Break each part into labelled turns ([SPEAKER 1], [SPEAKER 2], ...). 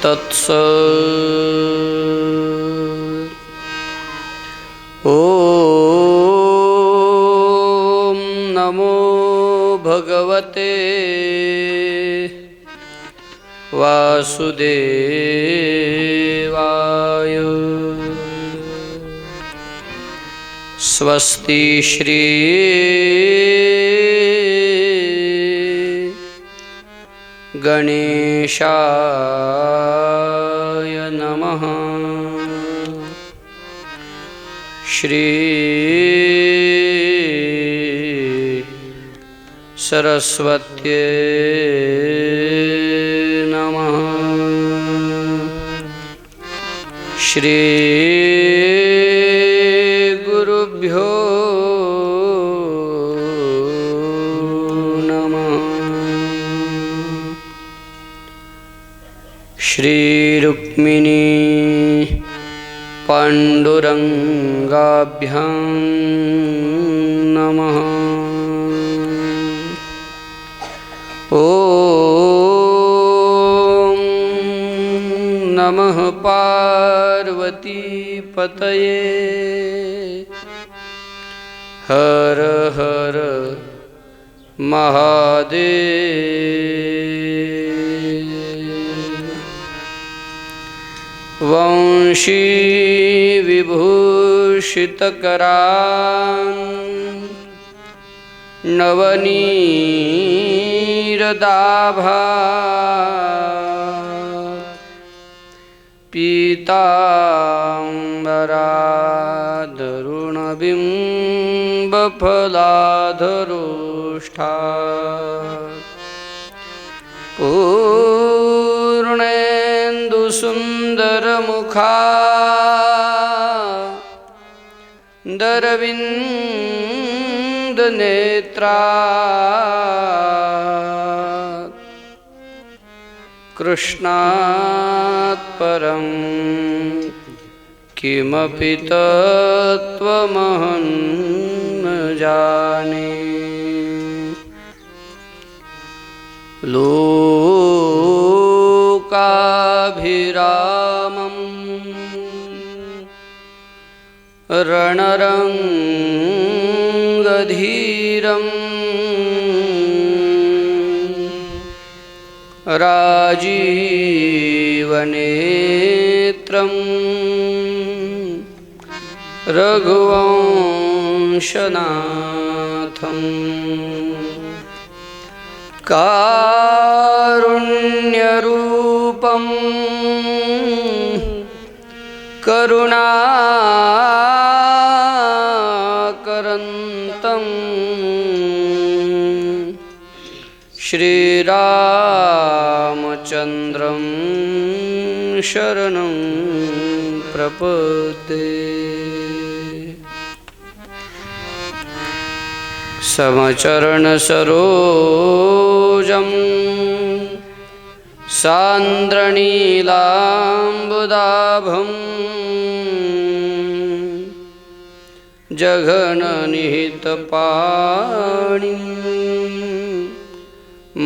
[SPEAKER 1] तत्सत्। ॐ नमो भगवते वासुदेवाय। स्वस्ति श्री गणेशाय नमः। श्री सरस्वत्यै नमः। श्री गुरुभ्यो नमः। श्री रुक्मिणी पांडुरंगाभ्यां नमः। ॐ नमः पार्वती पतये। हर हर महादेव। वंशी विभूषितकरान् नवनीरदाभात् पीताम्बरादरुणबिम्बफलाधरोष्ठात् पूर्णेन्दुसुन्दरमुखादरविन्दनेत्रात् कृष्णात् परं किमपि तत्त्वमहं न जाने। लोकाभिरामं रणरङ्गधीरं राजीवनेत्रं रघुवंशनाथं कारुण्यरूपं करुणाकरन्तं श्रीरामचन्द्रं शरणं प्रपद्ये। समचरणसरोजं सान्द्रनीलाम्बुदाभं जघननिहितपाणिं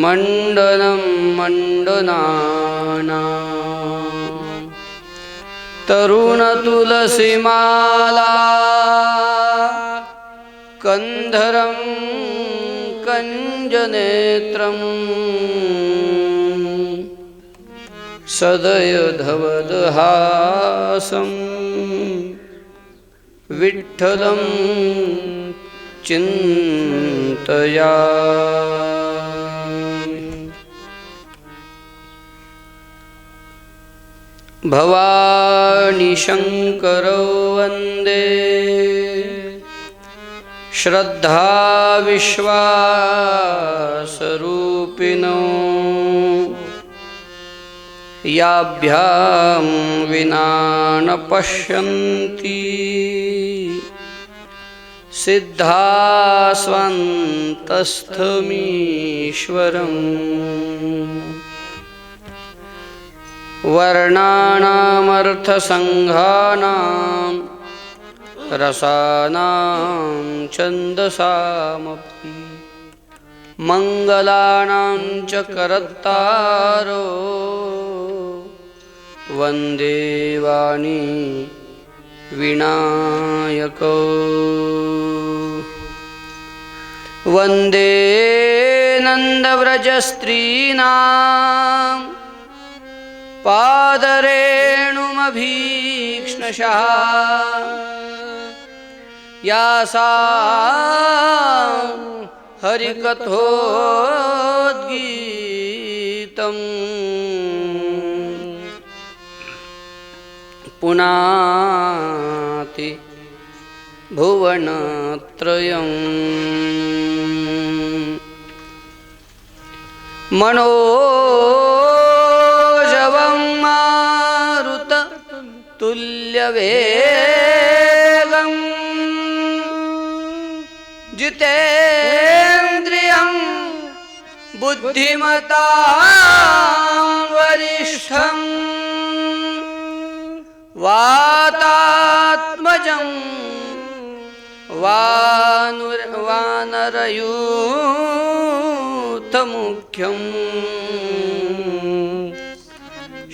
[SPEAKER 1] मण्डनं मण्डनानां तरुणतुलसीमाला कंधरं कंजनेत्रं सदयधवदहासं विठ्ठलं चिन्तयामि। भवानी शंकरो वन्दे श्रद्धा विश्वासरूपिणो याभ्यां विना न पश्यन्ति सिद्धास्वन्तस्थमीश्वरम्। वर्णानामर्थसङ्घानां रसानां छन्दसामपि मङ्गलानां च करत्तारो वन्दे वाणी विनायको वन्दे नन्दव्रजस्त्रीणां पादरेणुमभीक्ष्णशः यासां हरिकथोद्गीतं पुनाति भुवनत्रयम् मनोजवं मारुततुल्यवेगं जितेन्द्रियं बुद्धिमतां वरिष्ठं वातात्मजं वानरयूथमुख्यं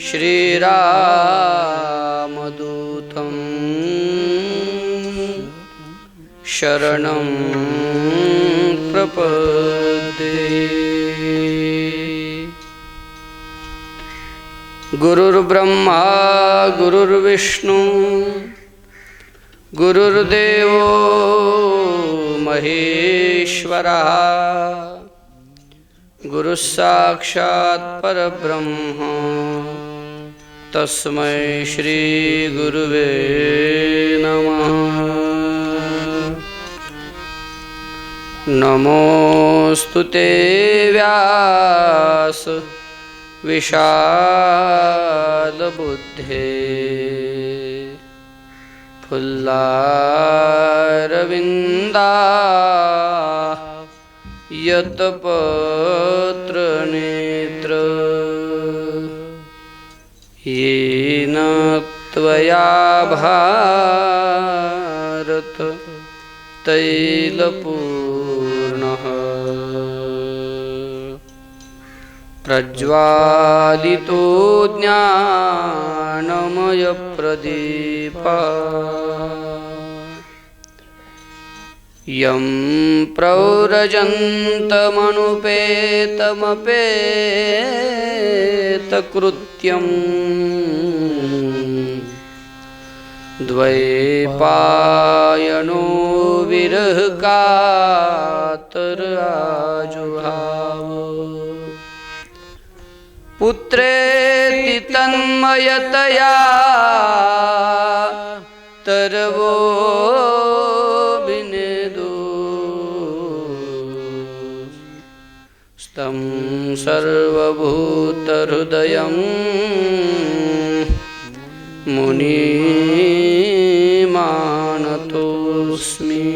[SPEAKER 1] श्रीरामदूतं शरणं प्रपद्ये। गुरुर्ब्रह्मा गुरुर्विष्णु गुरुर्देवो महेश्वरः गुरुस्साक्षात् परब्रह्म तस्मै श्री गुरुवे नमः। नमोऽस्तु ते व्यास विशालबुद्धे फुल्लारविन्दा यतपत्रनेत्र येन त्वया भारत तैलपूर्णः प्रज्वालितो ज्ञानमयप्रदीपः यं प्रव्रजन्तमनुपेतमपेतकृत्यं द्वैपायनो विरहकातराजुहाव पुत्रेति तन्मयतया तरवो तं सर्वभूतहृदयं मुनिमानतोऽस्मि।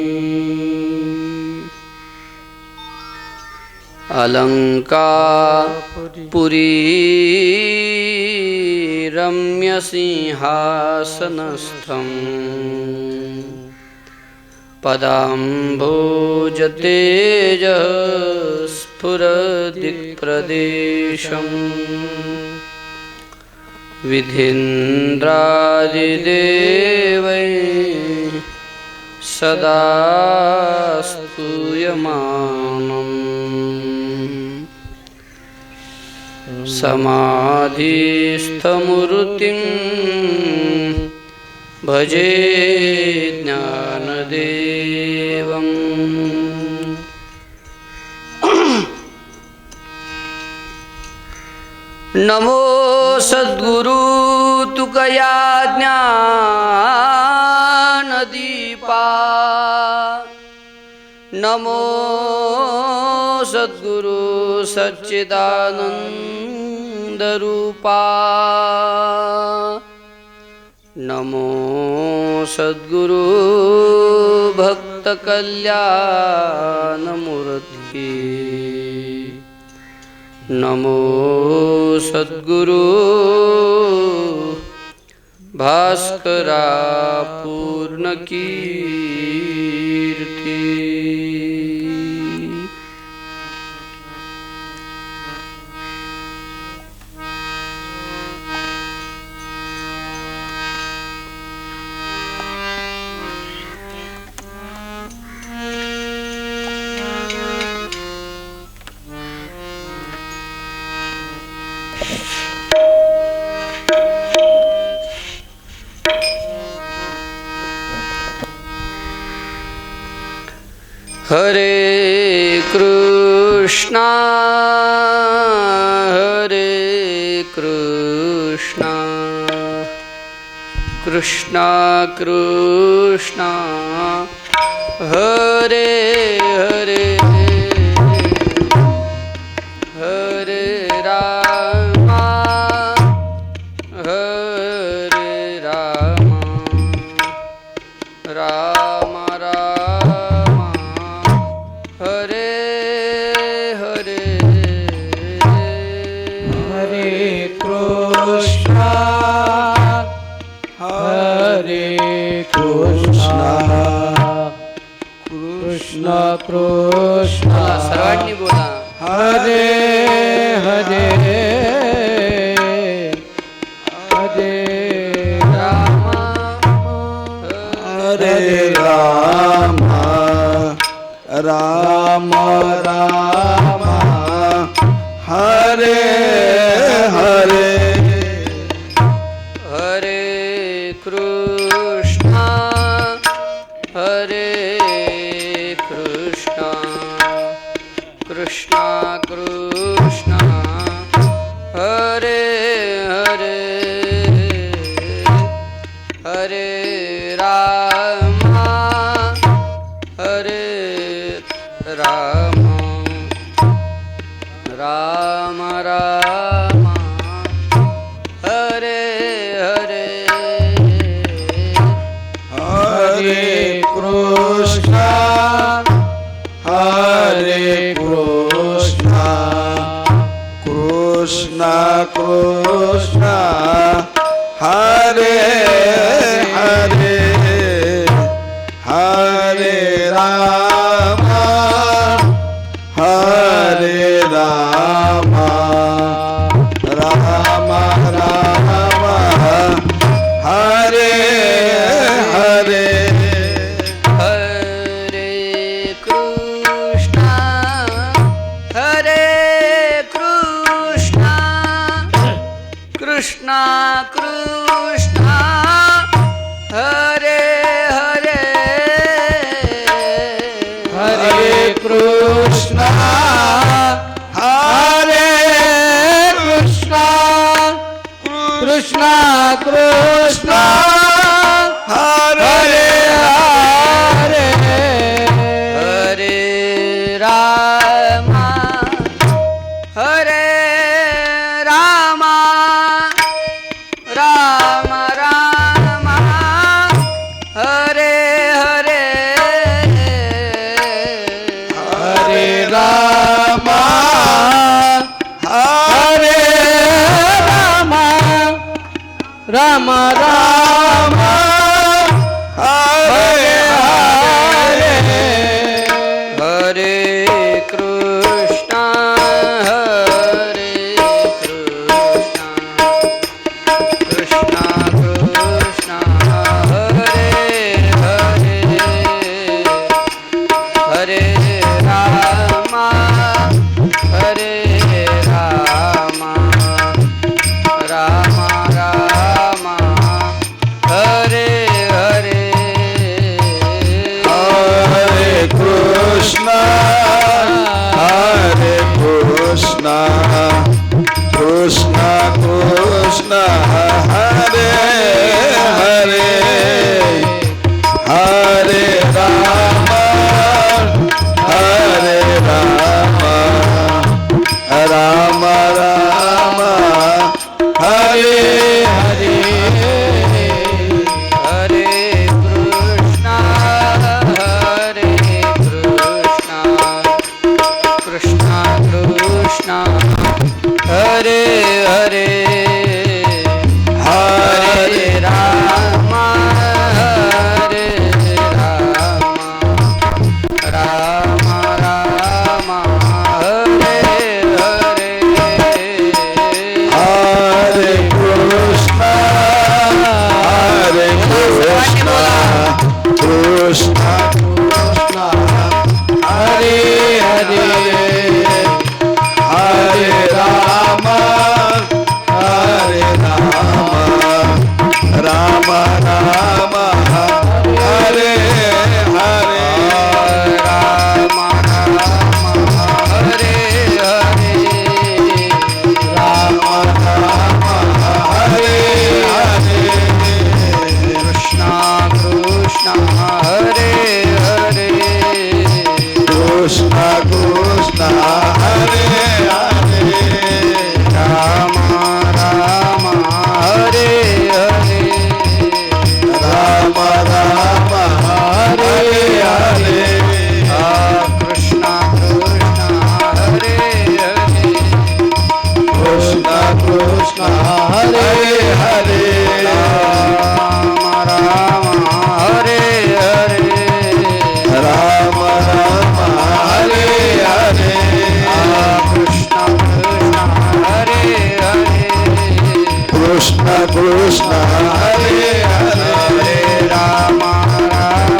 [SPEAKER 1] अलङ्कापुरी रम्यसिंहासनस्थं पदाम्भोजतेजस्फुरदिक्प्रदेशं विधीन्द्रादिदेवै सदा स्तूयमानम् समाधिस्थमूर्तिं भजे ज्ञानदेवम्। नमो सद्गुरु तुकया ज्ञानदीपा नमो सद्गुरु सच्चिदानन्दरूपा नमो सद्गुरु भक्तकल्याणमूर्ति नमो सद्गुरु भास्करा पूर्णकीर्ति। हरे कृष्णा कृष्णा कृष्णा हरे हरे हरे रामा राम राम हरे हरे
[SPEAKER 2] हरे कृष्णा कृष्णा कृष्णा
[SPEAKER 1] सर्वांनी बोला
[SPEAKER 2] हरे हरे हरे
[SPEAKER 1] राम
[SPEAKER 2] हरे राम राम राम हरे हरे
[SPEAKER 1] हरे कृष्णा कृष्णा कृष्णा हरे हरे हरे राम राम राम हरे हरे
[SPEAKER 2] हरे कृष्णा कृष्णा कृष्णा हरे हरे हरे राम राम राम हरे हरे
[SPEAKER 1] हरे कृष्णा कृष्णा कृष्णा हरे हरे
[SPEAKER 2] हरे कृष्णा कृष्णा कृष्णा हरे हरे
[SPEAKER 1] हरे राम राम राम हरे हरे
[SPEAKER 2] हरे राम राम राम हरे हरे
[SPEAKER 1] हरे कृष्णा कृष्णा कृष्णा हरे हरे हरे राम राम राम हरे हरे
[SPEAKER 2] हरे कृष्णा कृष्णा कृष्णा हरे हरे हरे राम राम राम हरे हरे
[SPEAKER 1] हरे कृष्णा कृष्णा कृष्णा हरे
[SPEAKER 2] कृष्ण हरे हरे
[SPEAKER 1] राम राम हरे हरे
[SPEAKER 2] राम राम हरे हरे
[SPEAKER 1] कृष्ण कृष्ण हरे हरे
[SPEAKER 2] कृष्ण कृष्ण हरे हरे
[SPEAKER 1] राम राम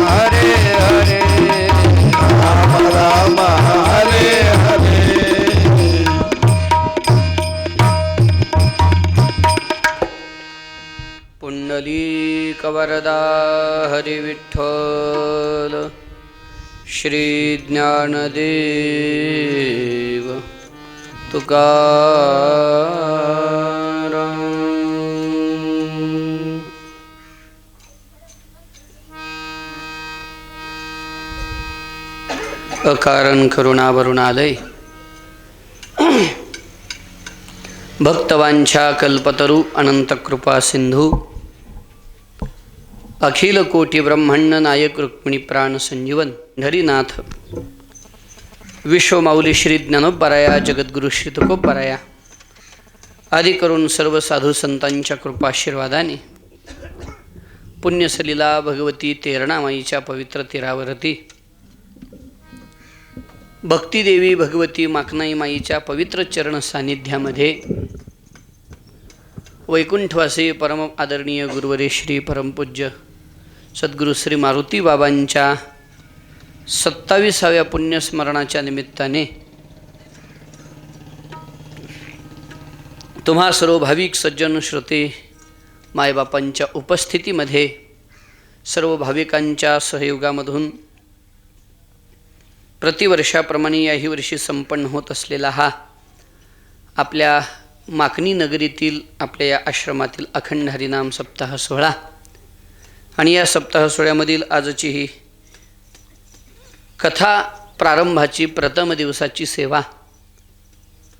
[SPEAKER 1] हरे हरे
[SPEAKER 2] राम राम हरे हरे
[SPEAKER 1] पुंडलीकवरदा हरि विठ्ठल श्री ज्ञानदेव तुकाराम अकारण करुणावरुणालय भक्तवांछा कल्पतरु अनंत कृपा सिंधू अखिल कोटि ब्रह्मांड नायक रुक्मिणी प्राण संजीवन हरिनाथ विश्वमाऊली श्री ज्ञानोबराया जगद्गुरु श्री तुकोबराया आदि करून सर्व साधू संतांच्या कृपाशीर्वादाने पुण्यसलीला भगवती तेरणामाईच्या पवित्र तीरावरती भक्तिदेवी भगवती माकनाई माईच्या पवित्र चरण सानिध्यामध्ये वैकुंठवासी परम आदरणीय गुरुवरे श्री परमपूज्य सद्गुरू श्री मारुती बाबांच्या 27व्या पुण्यस्मरणाच्या निमित्ताने तुम्हा सर्व भाविक सज्जन श्रोते मायबापांच्या उपस्थितीमध्ये सर्व भाविकांच्या सहयोगामधून प्रतिवर्षाप्रमाणे याही वर्षी संपन्न होत असलेला हा आपल्या माकनी नगरीतील आपल्या या आश्रमातील अखंड हरिनाम सप्ताह सोहळा आणि या सप्ताह सोहळ्यामधील आजची ही कथा प्रारंभाची प्रथम दिवसाची सेवा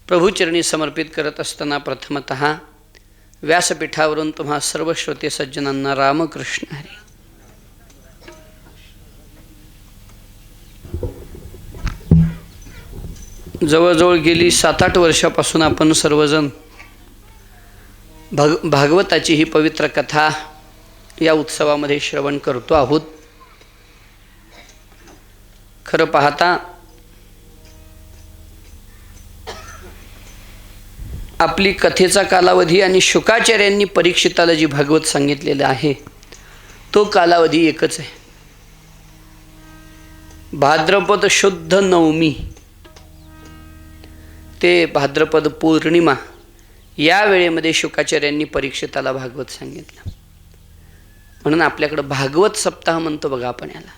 [SPEAKER 1] प्रभुचरणी समर्पित करत असताना प्रथमतः व्यासपीठावरून तुम्हा सर्व श्रोते सज्जनांना रामकृष्ण हरी. जवळजवळ गेली 7-8 वर्षापासून आपण सर्वजण भागवताची ही पवित्र कथा या उत्सवामध्ये श्रवण करतो आहोत. खरं पाहता आपली कथेचा कालावधी आणि शुकाचार्यांनी परीक्षिताला जी भागवत सांगितलेलं आहे तो कालावधी एकच आहे. भाद्रपद शुद्ध नवमी ते भाद्रपद पौर्णिमा या वेळेमध्ये शुकाचार्यांनी परीक्षिताला भागवत सांगितलं. म्हणून आपल्याकडं भागवत सप्ताह म्हणतो बघा आपण याला.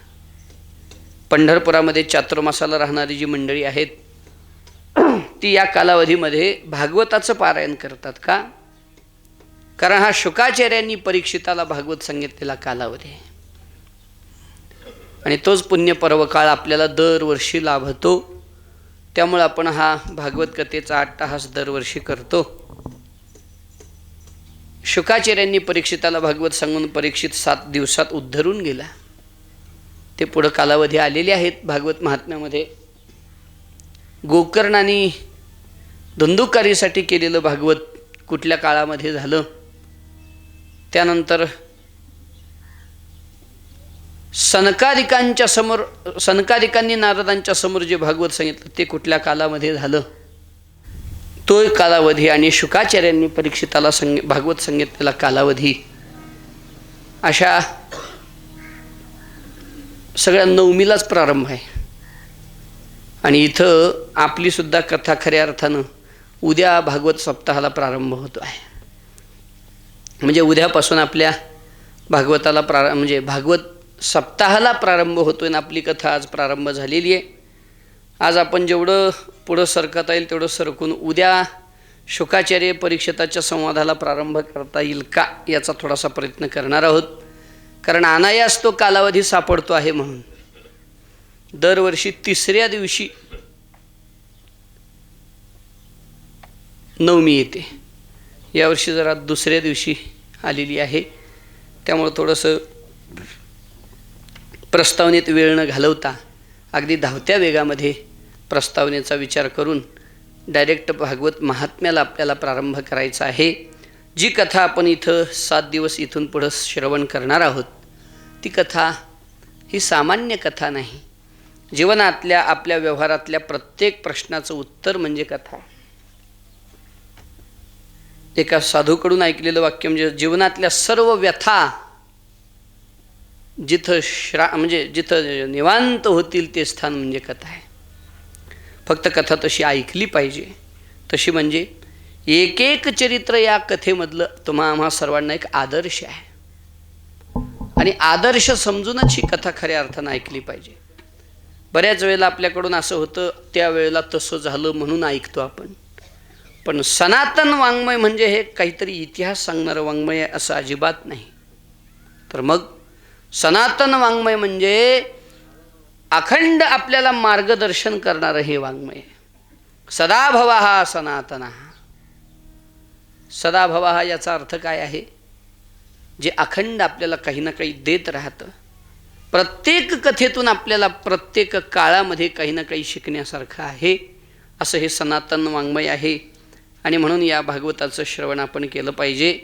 [SPEAKER 1] पंढरपुरामध्ये चातुर्मासाला राहणारी जी मंडळी आहेत ती या कालावधीमध्ये भागवताचं पारायण करतात का? कारण हा शुकाचार्यांनी परीक्षिताला भागवत सांगितलेला कालावधी आहे आणि तोच पुण्यपर्व काळ आपल्याला दरवर्षी लाभतो. त्यामुळे आपण हा भागवत कथेचा अट्टाहास दरवर्षी करतो. शुकाचार्यांनी परीक्षिताला भागवत सांगून परीक्षित 7 दिवसात उद्धरून गेला. ते पुढं कालावधी आलेले आहेत भागवत महात्म्यामध्ये. गोकर्णाने धुंदुकारीसाठी केलेलं भागवत कुठल्या काळामध्ये झालं, त्यानंतर सनकादिकांच्या समोर सनकादिकांनी नारदांच्या समोर जे भागवत सांगितलं ते कुठल्या कालामध्ये झालं, तो कालावधी आणि शुकाचार्यांनी परीक्षिताला भागवत सांगितलेला कालावधी, अशा सगळ्या नवमीलाच प्रारंभ आहे. आणि इथं आपलीसुद्धा कथा खऱ्या अर्थानं उद्या भागवत सप्ताहाला प्रारंभ होतो आहे. म्हणजे उद्यापासून आपल्या भागवताला म्हणजे भागवत सप्ताहाला प्रारंभ होतो आणि आपली कथा आज प्रारंभ झालेली आहे. आज आपण जेवढं पुढं सरकता येईल तेवढं सरकून उद्या शुकाचार्य परीक्षिताच्या संवादाला प्रारंभ करता येईल का याचा थोडासा प्रयत्न करणार आहोत. कारण अनायास तो कालावधी सापडतो आहे. म्हणून दरवर्षी 3ऱ्या दिवशी नवमी येते. यावर्षी जरा 2ऱ्या दिवशी आलेली आहे. त्यामुळे थोडंसं प्रस्तावनेत वेळ न घालवता अगदी धावत्या वेगामध्ये प्रस्तावनेचा विचार करून डायरेक्ट भागवत महात्म्याला आपल्याला प्रारंभ करायचा आहे. जी कथा आपण इथं 7 दिवस इथून पुढं श्रवण करणार आहोत, ती कथा ही सामान्य कथा नाही. जीवनातल्या आपल्या व्यवहारातल्या प्रत्येक प्रश्नाचं उत्तर म्हणजे कथा. एका साधूकडून ऐकलेलं वाक्य म्हणजे जीवनातल्या सर्व व्यथा जिथं म्हणजे जिथं निवांत होतील ते स्थान म्हणजे कथा आहे. फक्त कथा तशी ऐकली पाहिजे. तशी म्हणजे एक एक चरित्र या कथेमधलं तुम्हा आम्हा सर्वांना एक आदर्श आहे. आणि आदर्श समजूनच ही कथा खऱ्या अर्थानं ऐकली पाहिजे. बऱ्याच वेळेला आपल्याकडून असं होतं, त्यावेळेला तसं झालं म्हणून ऐकतो आपण. पण सनातन वाङ्मय म्हणजे हे काहीतरी इतिहास सांगणारं वाङ्मय आहे असं अजिबात नाही. तर मग सनातन वाङ्मय म्हणजे अखंड आपल्याला मार्गदर्शन करणारं हे वाङ्मय. सदाभवः सनातनः. सदाभवः याचा अर्थ काय आहे? जे अखंड आपल्याला काही ना काही देत राहतं. प्रत्येक कथेतून आपल्याला प्रत्येक काळामध्ये काही ना काही शिकण्यासारखं आहे, असं हे सनातन वाङ्मय आहे. आणि म्हणून या भागवताचं श्रवण आपण केलं पाहिजे.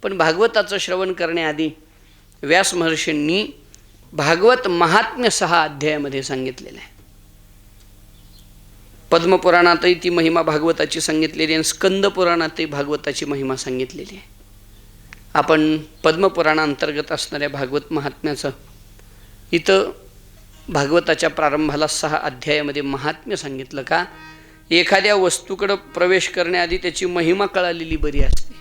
[SPEAKER 1] पण भागवताचं श्रवण करण्याआधी व्यास महर्षींनी भागवत महात्म्य 6 अध्यायामध्ये सांगितलेलं आहे. पद्मपुराणातही ती महिमा भागवताची सांगितलेली आहे, स्कंद पुराणातही भागवताची महिमा सांगितलेली आहे. आपण पद्मपुराणांतर्गत असणाऱ्या भागवत महात्म्याचं इथं भागवताच्या प्रारंभाला 6 अध्यायामध्ये महात्म्य सांगितलं. का? एखाद्या वस्तूकडं प्रवेश करण्याआधी त्याची महिमा कळालेली बरी असते.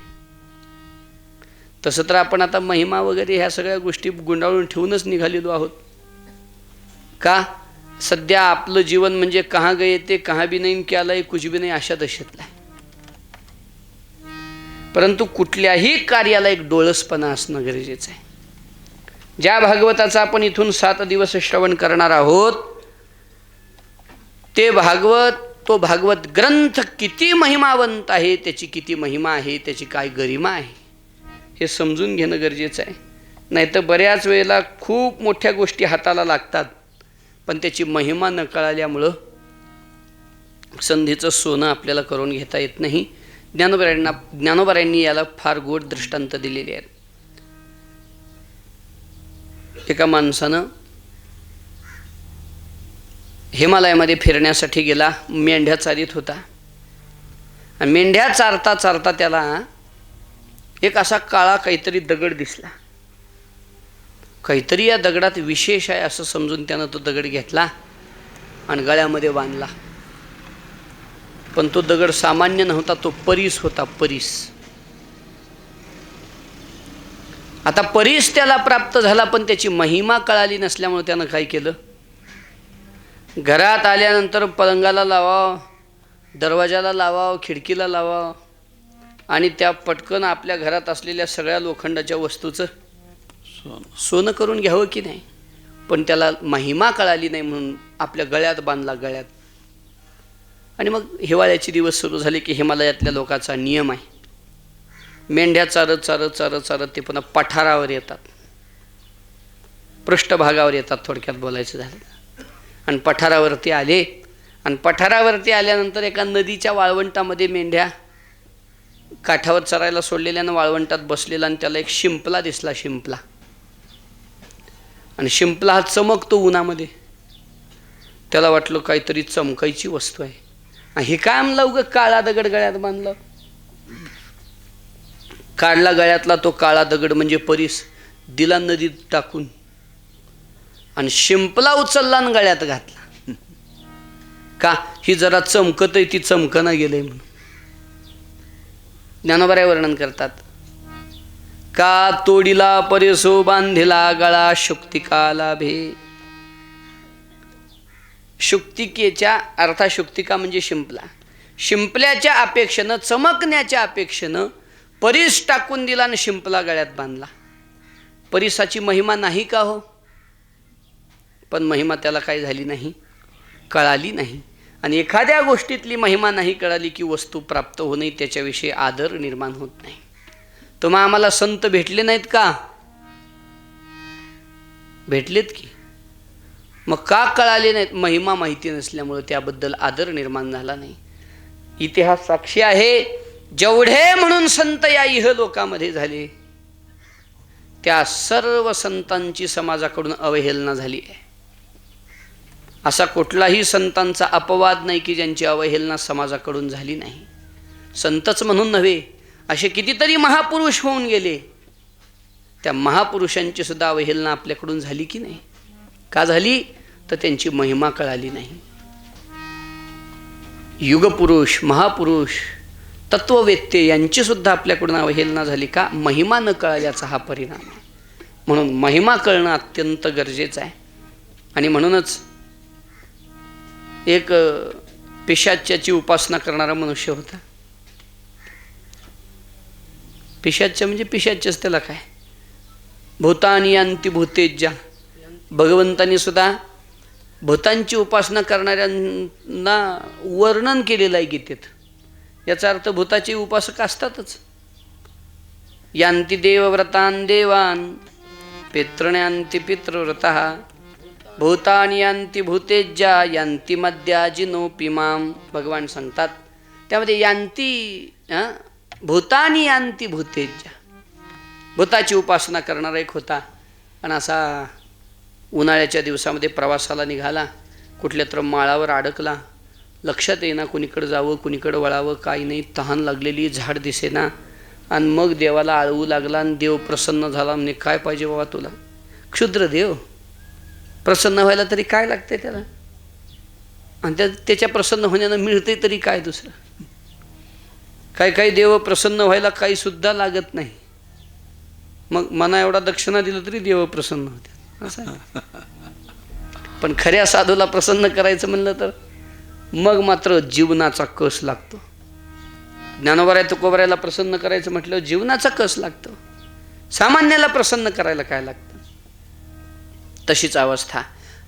[SPEAKER 1] तसं तर आपण आता महिमा वगैरे ह्या सगळ्या गोष्टी गुंडाळून ठेवूनच निघालेलो आहोत. का? सध्या आपलं जीवन म्हणजे कहाँ गए ते कहाँ भी नहीं, क्या लाए कुछ भी नहीं अशा दशेतला आहे. परंतु कुठल्याही कार्याला एक डोळसपणा असणं गरजेचं आहे. ज्या भागवताचा आपण इथून 7 दिवस श्रवण करणार आहोत, ते भागवत, तो भागवत ग्रंथ किती महिमावंत आहे, त्याची किती महिमा आहे, त्याची काय गरिमा आहे, हे समजून घेणं गरजेचं आहे. नाहीतर बऱ्याच वेळेला खूप मोठ्या गोष्टी हाताला लागतात, पण त्याची महिमा न कळाल्यामुळं संधीचं सोनं आपल्याला करून घेता येत नाही. ज्ञानोबारायांनी याला फार गोड दृष्टांत दिलेले आहेत. एका माणसानं हिमालयामध्ये फिरण्यासाठी गेला, मेंढ्या चारीत होता. आणि मेंढ्या चारता चारता त्याला एक असा काळा काहीतरी दगड दिसला. काहीतरी या दगडात विशेष आहे असं समजून त्यानं तो दगड घेतला आणि गळ्यामध्ये बांधला. पण तो दगड सामान्य नव्हता, तो परीस होता. परीस. आता परीस त्याला प्राप्त झाला, पण त्याची महिमा कळाली नसल्यामुळे त्यानं काय केलं? घरात आल्यानंतर पलंगाला लावावं, दरवाजाला लावावं, खिडकीला लावावं आणि त्या पटकन आपल्या घरात असलेल्या सगळ्या लोखंडाच्या वस्तूचं सोनं करून घ्यावं की नाही. पण त्याला महिमा कळाली नाही म्हणून आपल्या गळ्यात बांधला, गळ्यात. आणि मग हिवाळ्याचे दिवस सुरू झाले की हिमालयातल्या लोकांचा नियम आहे, मेंढ्या चारत चारत चारत चारत ते पुन्हा पठारावर येतात, पृष्ठभागावर येतात थोडक्यात बोलायचं झालं. आणि पठारावरती आले आणि पठारावरती आल्यानंतर एका नदीच्या वाळवंटामध्ये मेंढ्या काठावर चरायला सोडलेल्यानं वाळवंटात बसलेला आणि त्याला एक शिंपला दिसला. शिंपला. आणि शिंपला हा चमकतो उन्हामध्ये. त्याला वाटलं काहीतरी चमकायची वस्तू आहे. हे काय म्हणलं, उगं काळा दगड गळ्यात बांधलं. काढला गळ्यातला तो काळा दगड म्हणजे परीस, दिला नदीत टाकून आणि शिंपला उचलला आणि गळ्यात घातला. का? ही जरा चमकत आहे, ती चमकना गेलंय म्हणून. ज्ञानोबाराय वर्णन करतात. का तोडीला परेसो बांधिला गळा शुक्तिका लाभे. शुक्तिकेच्या अर्थात शुक्तिका म्हणजे शिंपला. शिंपल्याच्या अपेक्षेनं, चमकण्याच्या अपेक्षेनं परीस टाकून दिला आणि शिंपला गळ्यात बांधला. परीसाची महिमा नाही का हो? पण महिमा त्याला काय झाली नाही, कळाली नाही. आणि एखाद्या गोष्टीतली महिमा नाही कळाली की वस्तू प्राप्त होणे, त्याच्याविषयी आदर निर्माण होत नाही. तुम्हा आम्हाला संत भेटले नाहीत का? भेटलेत की. मग का कळाले नाहीत? महिमा माहिती नसल्यामुळे त्याबद्दल आदर निर्माण झाला नाही. इतिहास साक्षी आहे. जेवढे म्हणून संत या इह लोकामध्ये झाले त्या सर्व संतांची समाजाकडून अवहेलना झाली आहे. असा कुठलाही संतांचा अपवाद नाही की ज्यांची अवहेलना समाजाकडून झाली नाही. संतच म्हणून नव्हे, असे कितीतरी महापुरुष होऊन गेले, त्या महापुरुषांची सुद्धा अवहेलना आपल्याकडून झाली की नाही? का झाली? तर त्यांची महिमा कळाली नाही. युगपुरुष, महापुरुष, तत्ववेत्ते यांची सुद्धा आपल्याकडून अवहेलना झाली. का? महिमा न कळल्याचा हा परिणाम आहे. म्हणून महिमा कळणं अत्यंत गरजेचं आहे. आणि म्हणूनच एक पिशाच्याची उपासना करणारा मनुष्य होता. पिशाच्य म्हणजे पिशाच्यच, त्याला काय? भूतानी यांती भूतेज्या. भगवंतांनी सुद्धा भूतांची उपासना करणाऱ्यांना वर्णन केलेलं आहे गीतेत. याचा अर्थ भूताचे उपासक असतातच. यांती देवव्रतान देवान पितृण्यांती पितृव्रतः भूतानी यांती भूतेज्या यांती मद्याजिनोपिमाम. भगवान सांगतात त्यामध्ये यांती भूतानी यांती भूतेज्या. भूताची उपासना करणारा एक होता. आणि असा उन्हाळ्याच्या दिवसामध्ये प्रवासाला निघाला, कुठल्या तर माळावर अडकला. लक्षात येईना कुणीकडे जावं कुणीकडे वळावं, काही नाही. तहान लागलेली, झाड दिसेना. आणि मग देवाला आळवू लागला आणि देव प्रसन्न झाला. म्हणजे काय पाहिजे बाबा तुला? क्षुद्र देव, प्रसन्न व्हायला तरी काय लागते त्याला? आणि त्याच्या प्रसन्न होण्यानं मिळते तरी काय दुसरं? काही काही देव प्रसन्न व्हायला काही सुद्धा लागत नाही. मग मना एवढा दक्षिणा दिलं तरी देव प्रसन्न होते असं आहे. पण खऱ्या साधूला प्रसन्न करायचं म्हणलं तर मग मात्र जीवनाचा कस लागतो. ज्ञानोबा तुकोबारायला प्रसन्न करायचं म्हटलं जीवनाचा कस लागतो. सामान्याला प्रसन्न करायला काय लागतं? तशीच अवस्था.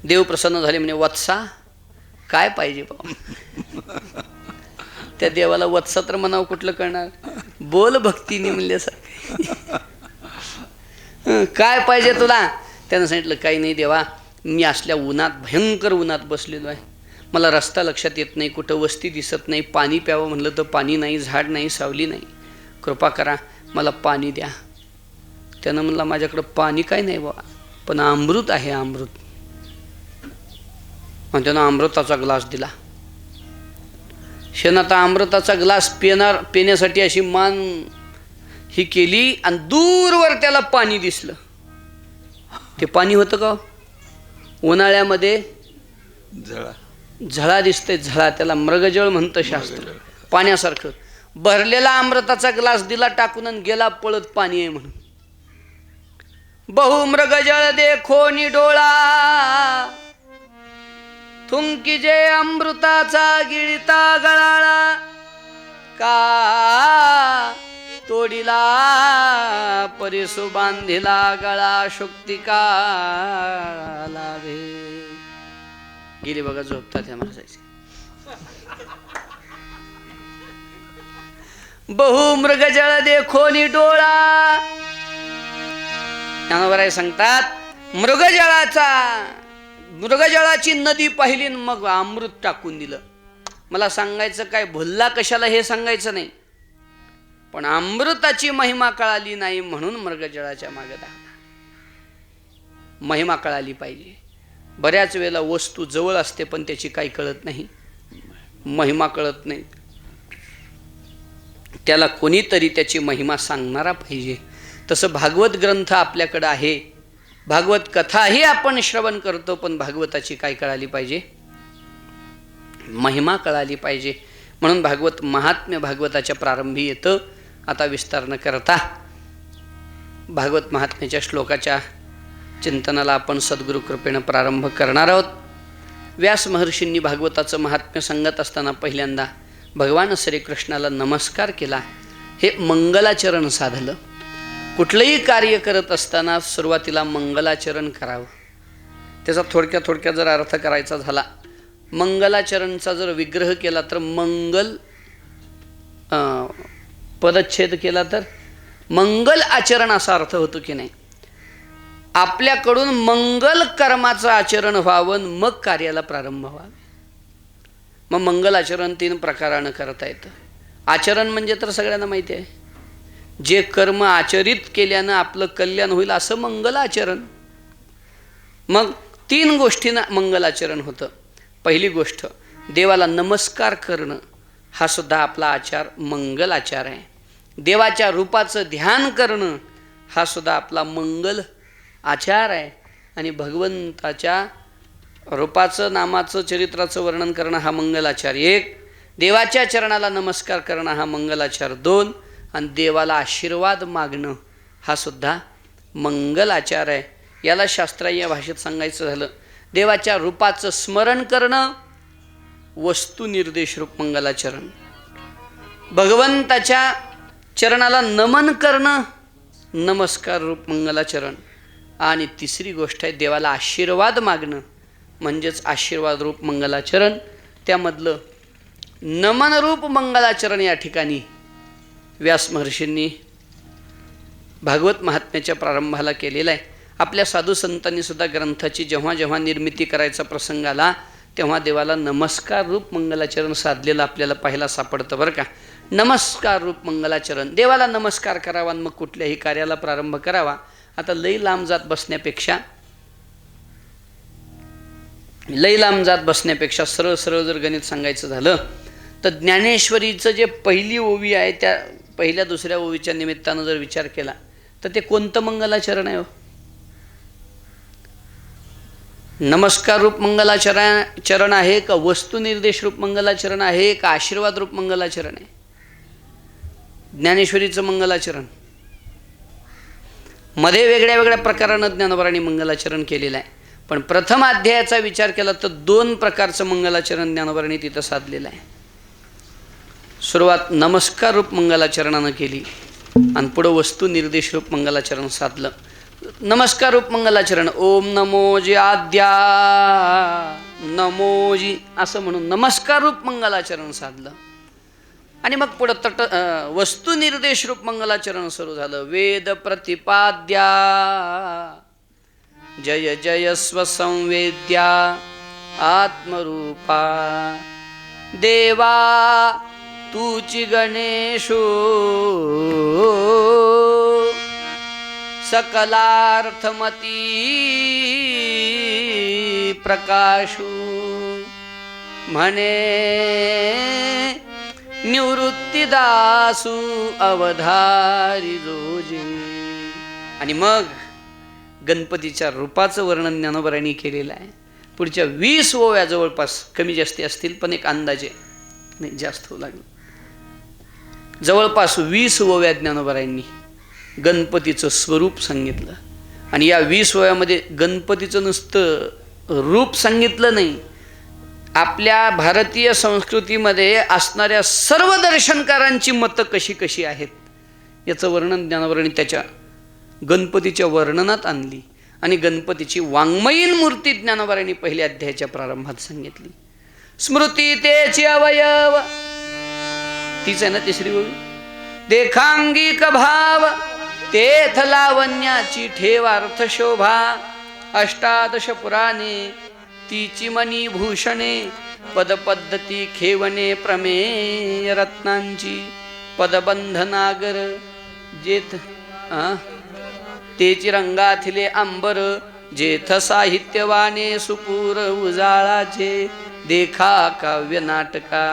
[SPEAKER 1] देव प्रसन्न झाले म्हणजे वत्सा काय पाहिजे बाबा? त्या देवाला वत्सा तर म्हणावं कुठलं करणार? बोल भक्तीने म्हणल्यासारखं. काय पाहिजे तुला? त्यानं सांगितलं काही नाही देवा, मी असल्या उन्हात, भयंकर उन्हात बसलेलो आहे. मला रस्ता लक्षात येत नाही, कुठं वस्ती दिसत नाही. पाणी प्यावं म्हणलं तर पाणी नाही, झाड नाही, सावली नाही. कृपा करा, मला पाणी द्या. त्यानं म्हणलं माझ्याकडं पाणी काय नाही बाबा, पण अमृत आहे, अमृत. आणि त्यानं अमृताचा ग्लास दिला. शेणाचा अमृताचा ग्लास पिण्यासाठी अशी मान ही केली आणि दूरवर त्याला पाणी दिसलं. ते पाणी होतं का? उन्हाळ्यामध्ये झळा दिसते, झळा. त्याला मृगजळ म्हणतं शास्त्र. पाण्यासारखं भरलेला अमृताचा ग्लास दिला टाकून आणि गेला पळत पाणी आहे म्हणून. बहुमृगजळ देखो निडोळा थुंकी जे अमृताचा गिळता गळाळा का तोडिला परिसु बांधिला गळा शुक्तिका लाभे. गेली बघा झोपतात ह्या महाराजाची. बहुमृगजळ देखो निडोळा. ज्ञानोबा सांगतात मृगजळाची नदी पाहिली मग अमृत टाकून दिलं. मला सांगायचं काय, भुलला कशाला हे सांगायचं नाही, पण अमृताची महिमा कळाली नाही म्हणून मृगजळाच्या मागे धावला. महिमा कळाली पाहिजे. बऱ्याच वेळेला वस्तू जवळ असते पण त्याची काही कळत नाही, महिमा कळत नाही. त्याला कोणीतरी त्याची महिमा सांगणारा पाहिजे. तसं भागवत ग्रंथ आपल्याकडं आहे, भागवत कथाही आपण श्रवण करतो, पण भागवताची काय कळाली पाहिजे? महिमा कळाली पाहिजे. म्हणून भागवत महात्म्य भागवताच्या प्रारंभी येतं. आता विस्तार न करता भागवत महात्म्याच्या श्लोकाच्या चिंतनाला आपण सद्गुरु कृपेनं प्रारंभ करणार आहोत. व्यास महर्षींनी भागवताचं महात्म्य सांगत असताना पहिल्यांदा भगवान श्रीकृष्णाला नमस्कार केला. हे मंगलाचरण साधलं. कुठलंही कार्य करत असताना सुरुवातीला मंगलाचरण करावं. त्याचा थोडक्यात जर अर्थ करायचा झाला, मंगलाचरणचा जर विग्रह केला तर मंगल, पदच्छेद केला तर मंगल आचरण असा अर्थ होतो की नाही. आपल्याकडून मंगल कर्माचं आचरण व्हावं, मग कार्याला प्रारंभ व्हावा. मग मंगलाचरण 3 प्रकारानं करता येतं. आचरण म्हणजे तर सगळ्यांना माहिती आहे, जे कर्म आचरित केल्यानं आपलं कल्याण होईल असं मंगलाचरण. मग 3 गोष्टींना मंगलाचरण होतं. पहिली गोष्ट, देवाला नमस्कार करणं हा सुद्धा आपला आचार मंगल आचार आहे. देवाच्या रूपाचं ध्यान करणं हा सुद्धा आपला मंगल आचार आहे. आणि भगवंताच्या रूपाचं, नामाचं, चरित्राचं वर्णन करणं हा मंगलाचार 1. देवाच्या चरणाला नमस्कार करणं हा मंगलाचार 2. आणि देवाला आशीर्वाद मागणं हा सुद्धा मंगलाचार आहे. याला शास्त्रीय भाषेत सांगायचं झालं, देवाच्या रूपाचं स्मरण करणं वस्तुनिर्देश रूप मंगलाचरण, भगवंताच्या चरणाला नमन करणं नमस्कार रूप मंगलाचरण, आणि तिसरी गोष्ट आहे देवाला आशीर्वाद मागणं म्हणजेच आशीर्वाद रूप मंगलाचरण. त्यामधलं नमनरूप मंगलाचरण या ठिकाणी व्यास महर्षींनी भागवत महात्म्याच्या प्रारंभाला केलेला आहे. आपल्या साधू संतांनी सुद्धा ग्रंथाची जेव्हा जेव्हा निर्मिती करायचा प्रसंग आला तेव्हा देवाला नमस्कार रूप मंगलाचरण साधलेलं आपल्याला पाहायला सापडतं बरं का. नमस्कार रूप मंगलाचरण, देवाला नमस्कार करावा आणि मग कुठल्याही कार्याला प्रारंभ करावा. आता लई लांब जात बसण्यापेक्षा सरळ सरळ जर गणित सांगायचं झालं तर ज्ञानेश्वरीचं जे पहिली ओवी आहे त्या पहिल्या दुसऱ्या ओवीच्या निमित्तानं जर विचार केला तर ते कोणतं मंगलाचरण आहे हो? नमस्कार रूप मंगलाचरण आहे का वस्तुनिर्देश रूप मंगलाचरण आहे का आशीर्वाद रूप मंगलाचरण आहे? ज्ञानेश्वरीचं मंगलाचरण मध्ये वेगळ्या वेगळ्या प्रकारानं ज्ञानोबारांनी मंगलाचरण केलेलं आहे. पण प्रथम अध्यायाचा विचार केला तर 2 प्रकारचं मंगलाचरण ज्ञानोबारांनी तिथं साधलेलं आहे. सुरुवात नमस्कार रूप मंगलाचरणानं केली आणि पुढं वस्तुनिर्देश रूप मंगलाचरण साधलं. नमस्कार रूप मंगलाचरण, ओम नमोजी आद्या नमोजी असं म्हणून नमस्कार रूप मंगलाचरण साधलं. आणि मग पुढं वस्तुनिर्देश रूप मंगलाचरण सुरू झालं. वेद प्रतिपाद्या जय जय स्वसंवेद्या आत्मरूपा देवा तूची गणेशो सकलार्थमती प्रकाशू म्हणे निवृत्तीदासू अवधारी रोजे. आणि मग गणपतीच्या रूपाचं वर्णन ज्ञानोबारांनी केलेलं आहे. पुढच्या 20 ओव्या जवळपास कमी जास्ती असतील पण एक अंदाजे नाही जास्त होऊ लागलं. जवळपास 20 ओव्या ज्ञानोबारांनी गणपतीचं स्वरूप सांगितलं. आणि या 20 ओव्यामध्ये गणपतीचं नुसतं रूप सांगितलं नाही, आपल्या भारतीय संस्कृतीमध्ये असणाऱ्या सर्व दर्शनकारांची मतं कशी कशी आहेत याचं वर्णन ज्ञानोबारांनी त्याच्या गणपतीच्या वर्णनात आणली. आणि गणपतीची वाङ्मयीन मूर्ती ज्ञानोबारांनी पहिल्या अध्यायाच्या प्रारंभात सांगितली. स्मृती तेची अवयव तीच आहे ना तिसरी ओवी. देखांगिक भाव तेथ लावण्याची ठेवार्थ शोभा. अष्टादश पुराणे तीची मणी भूषणे पदपद्धती खेवणे प्रमेय रत्नांची पदबंधनागर जेथ तेची रंगाथिले अंबर जेथ साहित्यवाने सुपूर उजाळाचे देखा काव्य नाटका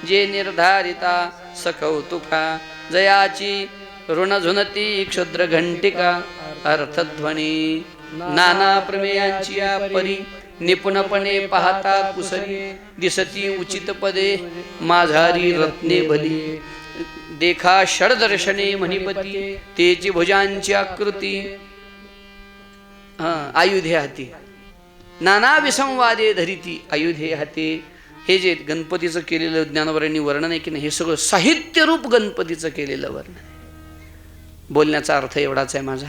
[SPEAKER 1] जे निर्धारिता सकौतुका जयाची ऋणझुनती क्षुद्र घंटिका अर्थध्वनी नाना प्रमेयांची परी निपुणपणे पाहता कुसरी दिसती उचित पदे माझारी रत्ने भली देखा षडदर्शने मणिपती तेची भुजांची आकृती आयुधे हाती नाना विसंवादे धरिती आयुधे हाते. हे जे गणपतीचं केलेलं ज्ञानोबारांनी वर्णन आहे की नाही हे सगळं साहित्यरूप गणपतीचं केलेलं वर्णन आहे. बोलण्याचा अर्थ एवढाच आहे माझा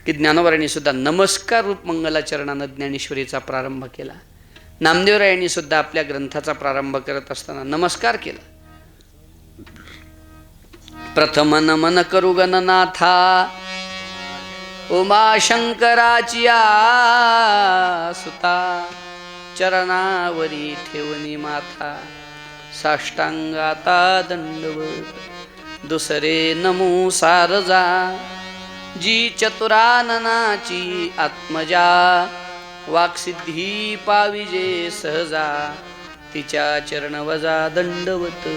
[SPEAKER 1] की ज्ञानोबारांनी सुद्धा नमस्कार रूप मंगलाचरणानं ज्ञानेश्वरीचा प्रारंभ केला. नामदेवरायांनी सुद्धा आपल्या ग्रंथाचा प्रारंभ करत असताना नमस्कार केला. प्रथम नमन करू गणनाथा उमा शंकराची सुता चरणावरी ठेवणी माथा साष्टांगाता दंडवत दुसरे नमो सारजा जी चतुराननाची आत्मजा वाक्सिद्धी पाविजे सहजा तिच्या चरण वजा दंडवत.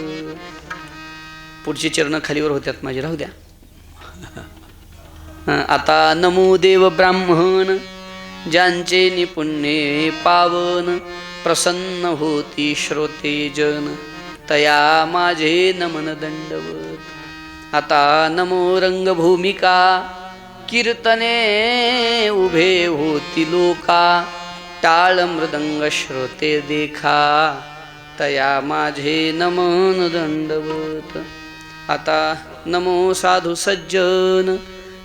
[SPEAKER 1] पुढची चरण खालीवर होत्यात माझी, राहू द्या. आता नमो देव ब्राह्मण ज्यांचे निपुण्ये पावन प्रसन्न होती श्रोते जन तया माझे नमन दंडवत. आता नमो रंगभूमिका कीर्तने उभे होती लोका टाळ मृदंग श्रोते देखा तया माझे नमन दंडवत. आता नमो साधू सज्जन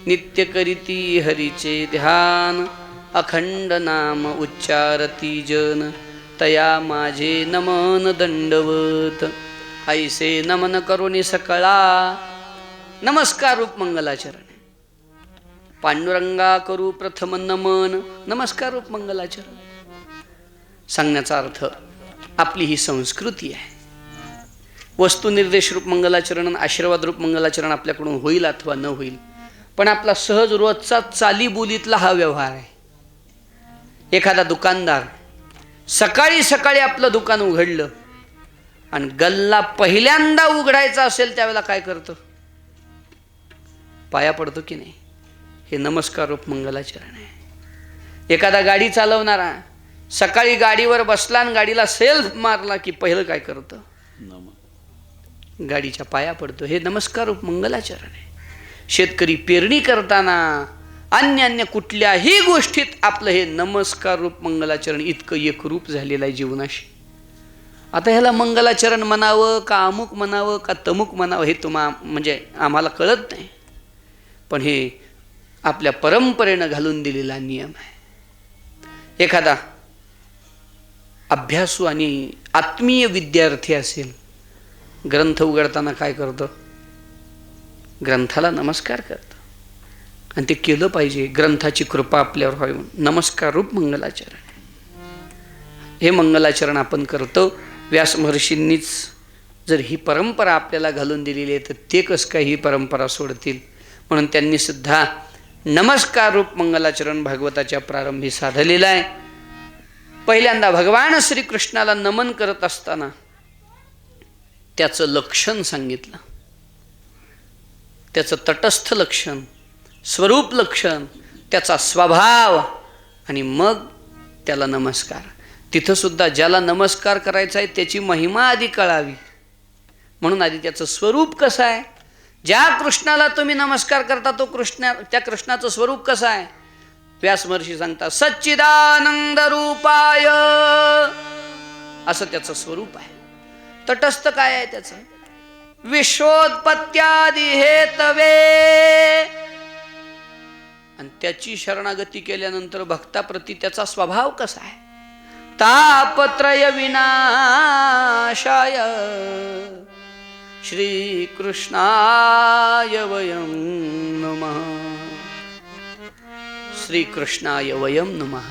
[SPEAKER 1] नित्य करीती हरीचे ध्यान अखंड नाम उच्चारती जन तया माझे नमन दंडवत. ऐसे नमन करुणी सकळा नमस्कार रूप मंगलाचरण. पांडुरंगा करू प्रथम नमन नमस्कार रूप मंगलाचरण. सांगण्याचा अर्थ आपली ही संस्कृती आहे. वस्तुनिर्देश रूप मंगलाचरण आशीर्वाद रूप मंगलाचरण आपल्याकडून होईल अथवा न होईल, पण आपला सहज रोजचा चालीबोलीतला हा व्यवहार आहे. एखादा दुकानदार सकाळी सकाळी आपलं दुकान उघडलं आणि गल्ला पहिल्यांदा उघडायचा असेल त्यावेळेला काय करतं? पाया पडतो की नाही? हे नमस्कार रूप मंगलाचरण आहे. एखादा गाडी चालवणारा सकाळी गाडीवर बसला आणि गाडीला सेल्फ मारला की पहिलं काय करतं? गाडीच्या पाया पडतो. हे नमस्कार रूप मंगलाचरण आहे. शेतकरी पेरणी करताना अन्य कुठल्याही गोष्टीत आपलं हे नमस्कार रूप मंगलाचरण इतकं एकरूप झालेलं आहे जीवनाशी. आता ह्याला मंगलाचरण म्हणावं का अमुक म्हणावं का तमुक म्हणावं हे म्हणजे आम्हाला कळत नाही, पण हे आपल्या परंपरेनं घालून दिलेला नियम आहे. एखादा अभ्यासू आणि आत्मीय विद्यार्थी असेल, ग्रंथ उघडताना काय करतो? ग्रंथाला नमस्कार करतो. आणि ते केलं पाहिजे. ग्रंथाची कृपा आपल्यावर व्हावी म्हणून नमस्कार रूप मंगलाचरण. हे मंगलाचरण आपण करतो. व्यास महर्षींनीच जर ही परंपरा आपल्याला घालून दिलेली आहे तर ते कसं काय ही परंपरा सोडतील? म्हणून त्यांनी सुद्धा नमस्कार रूप मंगलाचरण भागवताच्या प्रारंभी साधलेलं आहे. पहिल्यांदा भगवान श्रीकृष्णाला नमन करत असताना त्याचं लक्षण सांगितलं, त्याचं तटस्थ लक्षण, स्वरूप लक्षण, त्याचा स्वभाव, आणि मग त्याला नमस्कार. तिथं सुद्धा ज्याला नमस्कार करायचा आहे त्याची महिमा आधी कळावी, म्हणून आधी त्याचं स्वरूप कसं आहे. ज्या कृष्णाला तुम्ही नमस्कार करता तो त्या कृष्णाचं स्वरूप कसं आहे? व्यास महर्षी सांगतात सच्चिदानंद रूपाय, असं त्याचं स्वरूप आहे. तटस्थ काय आहे त्याचं? विश्वोत्पत्त्यादी हेतवे, आणि त्याची शरणागती केल्यानंतर भक्ताप्रती त्याचा स्वभाव कसा आहे? तापत्रय विनाशाय श्रीकृष्णाय वयं नमः. श्रीकृष्णाय वयं नमः.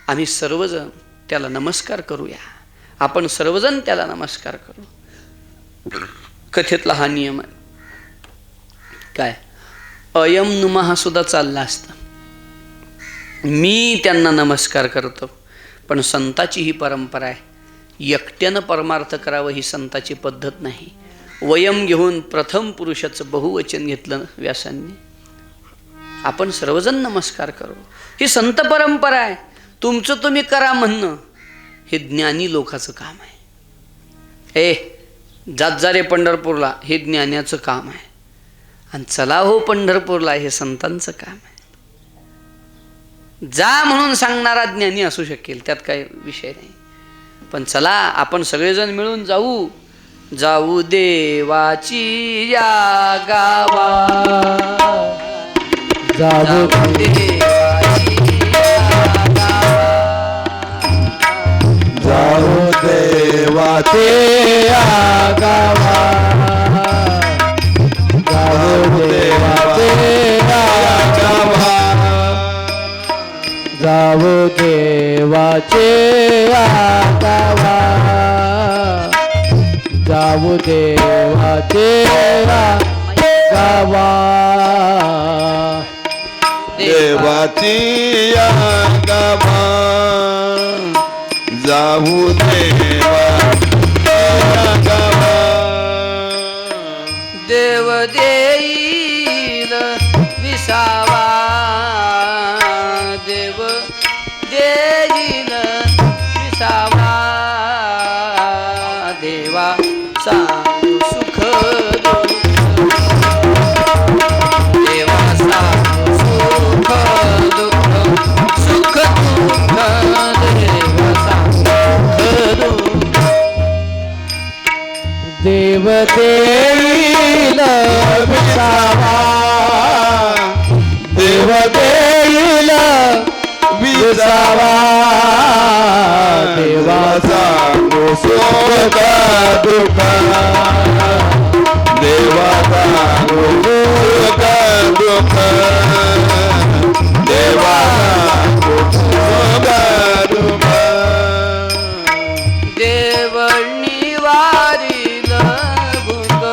[SPEAKER 1] आम्ही सर्वजण त्याला नमस्कार करूया. आपण सर्वजण त्याला नमस्कार करू. कथेतला हा नियम आहे. काय अयम नमः सुद्धा चालला असता. मी त्यांना नमस्कार करतो, पण संताची ही परंपरा आहे. एकट्यानं परमार्थ करावं ही संताची पद्धत नाही. वयम घेऊन प्रथम पुरुषाचं बहुवचन घेतलं व्यासांनी. आपण सर्वजण नमस्कार करू. ही संत परंपरा आहे. तुमचं तुम्ही करा म्हणणं हे ज्ञानी लोकांचं काम आहे. जात जा रे पंढरपूरला हे ज्ञानाचं काम आहे, आणि चला हो पंढरपूरला हे संतांचं काम आहे. जा म्हणून सांगणारा ज्ञानी असू शकेल, त्यात काही विषय नाही, पण चला आपण सगळेजण मिळून जाऊ. जाऊ देवाची या गावा,
[SPEAKER 2] जाऊ
[SPEAKER 1] देवाची या गावा,
[SPEAKER 2] जाऊ देवाचे गावा, जाऊ देवाचे गावा, जाऊ देवाचे तेरा गावा
[SPEAKER 3] देवाची या गावा जाऊ देवा या गावा
[SPEAKER 1] देव देईल विसावा देव देईल विसावा देवा सांगू सुख देवा सांगू सुख दुःख सुख दुःख देवा सांगू
[SPEAKER 2] देव देईल विसावा देव देईल विसावा देवाचा
[SPEAKER 3] सुख दुःख देवाचा सुख दुःख देवाचा सुख दुःख
[SPEAKER 1] देव निवारील भूक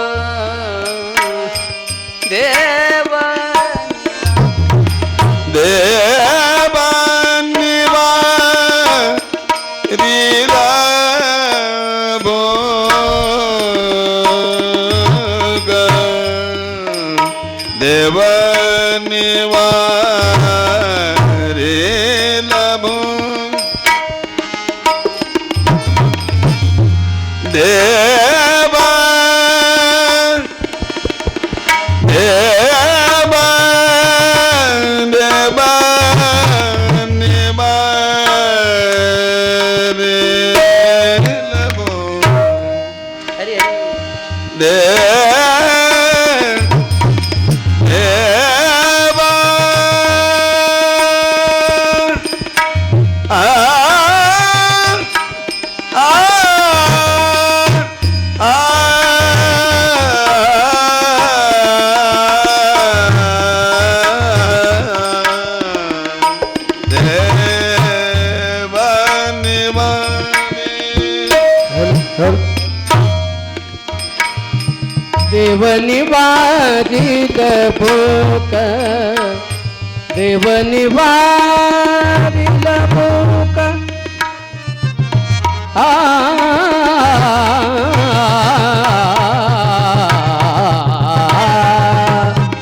[SPEAKER 1] देव
[SPEAKER 3] देवानिवारीला भोग देवानिवारीला भोग देवा देवा देवा निवारीला भोग
[SPEAKER 1] हरी
[SPEAKER 3] देवा
[SPEAKER 2] देव निवारील भूक देव निवारील भूक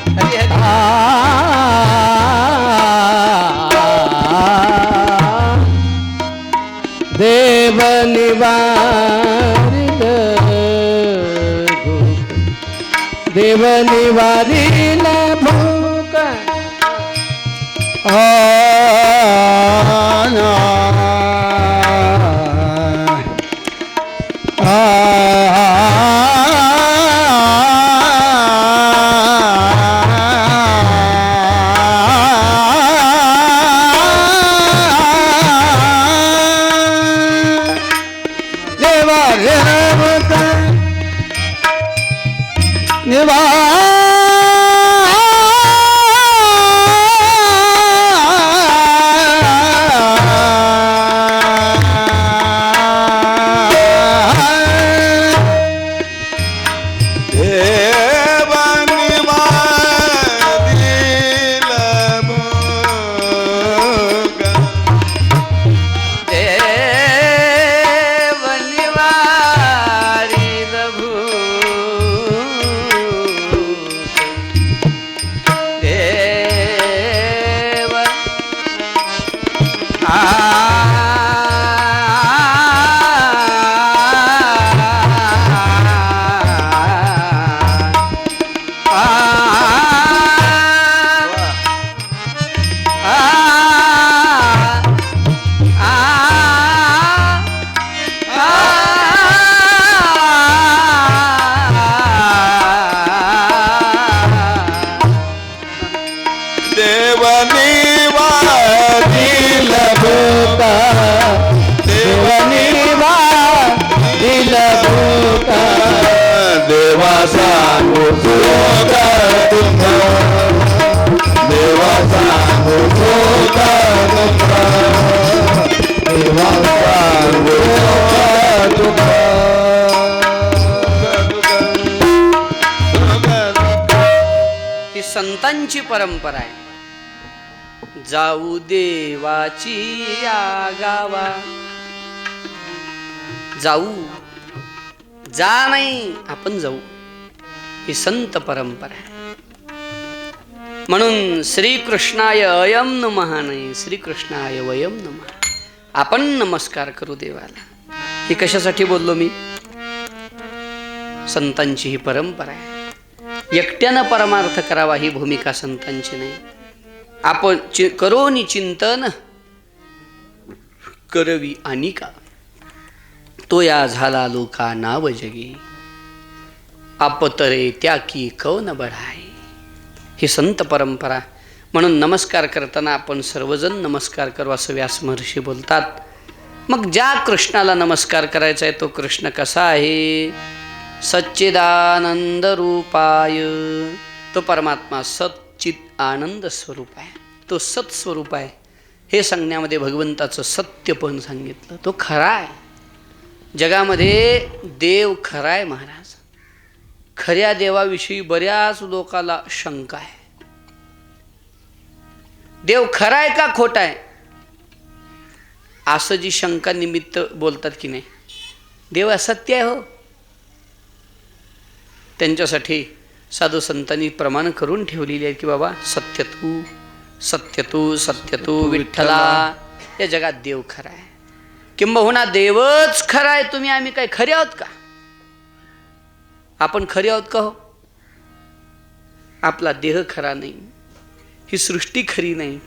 [SPEAKER 1] हरी हरी
[SPEAKER 2] देव निवारील भूक देव निवारील भूक
[SPEAKER 1] देव निवारील भूक ही संतांची परंपरा आहे. जाऊ देवाची या गावा, जाऊ जा नाही आपण जाऊ, ही संत परंपरा आहे. म्हणून श्रीकृष्णाय अयम नमः नाही, श्रीकृष्णाय वयम नमः. आपण नमस्कार करू देवाला. हे कशासाठी बोललो मी? संतांची ही परंपरा आहे. एकट्यानं परमार्थ करावा ही भूमिका संतांची नाही. आपण करोनी चिंतन करवी अनिका, तो या झाला लोका नाव जगी, आपतरे त्या की कौन बढाई. ही संत परंपरा. म्हणून नमस्कार करताना आपण सर्वजण नमस्कार करू असं व्यास महर्षी बोलतात. मग ज्या कृष्णाला नमस्कार करायचा आहे तो कृष्ण कसा आहे? सच्चिदानंद रूपाय, तो परमात्मा सच्चित आनंद स्वरूप आहे, तो सत्स्वरूप आहे. हे सांगण्यामध्ये भगवंताचं सत्य पण सांगितलं. तो खरा आहे. जगामध्ये देव खरा आहे महाराज. खऱ्या देवाविषयी बऱ्याच लोकाला शंका आहे. देव खरा आहे का खोटा आहे असं जी शंका निमित्त बोलतात की नाही, देव असत्य आहे हो, त्यांच्यासाठी साधू संतांनी प्रमाण करून ठेवलेली आहे की बाबा सत्य तू सत्य तू सत्य तू विठ्ठला. या जगात देव खरा आहे. किंबहुना देवच खरा आहे. तुम्ही आम्ही काय खरे आहोत का? आपण खरे आहोत का हो? आपला देह खरा नाही, ही सृष्टी खरी नाही,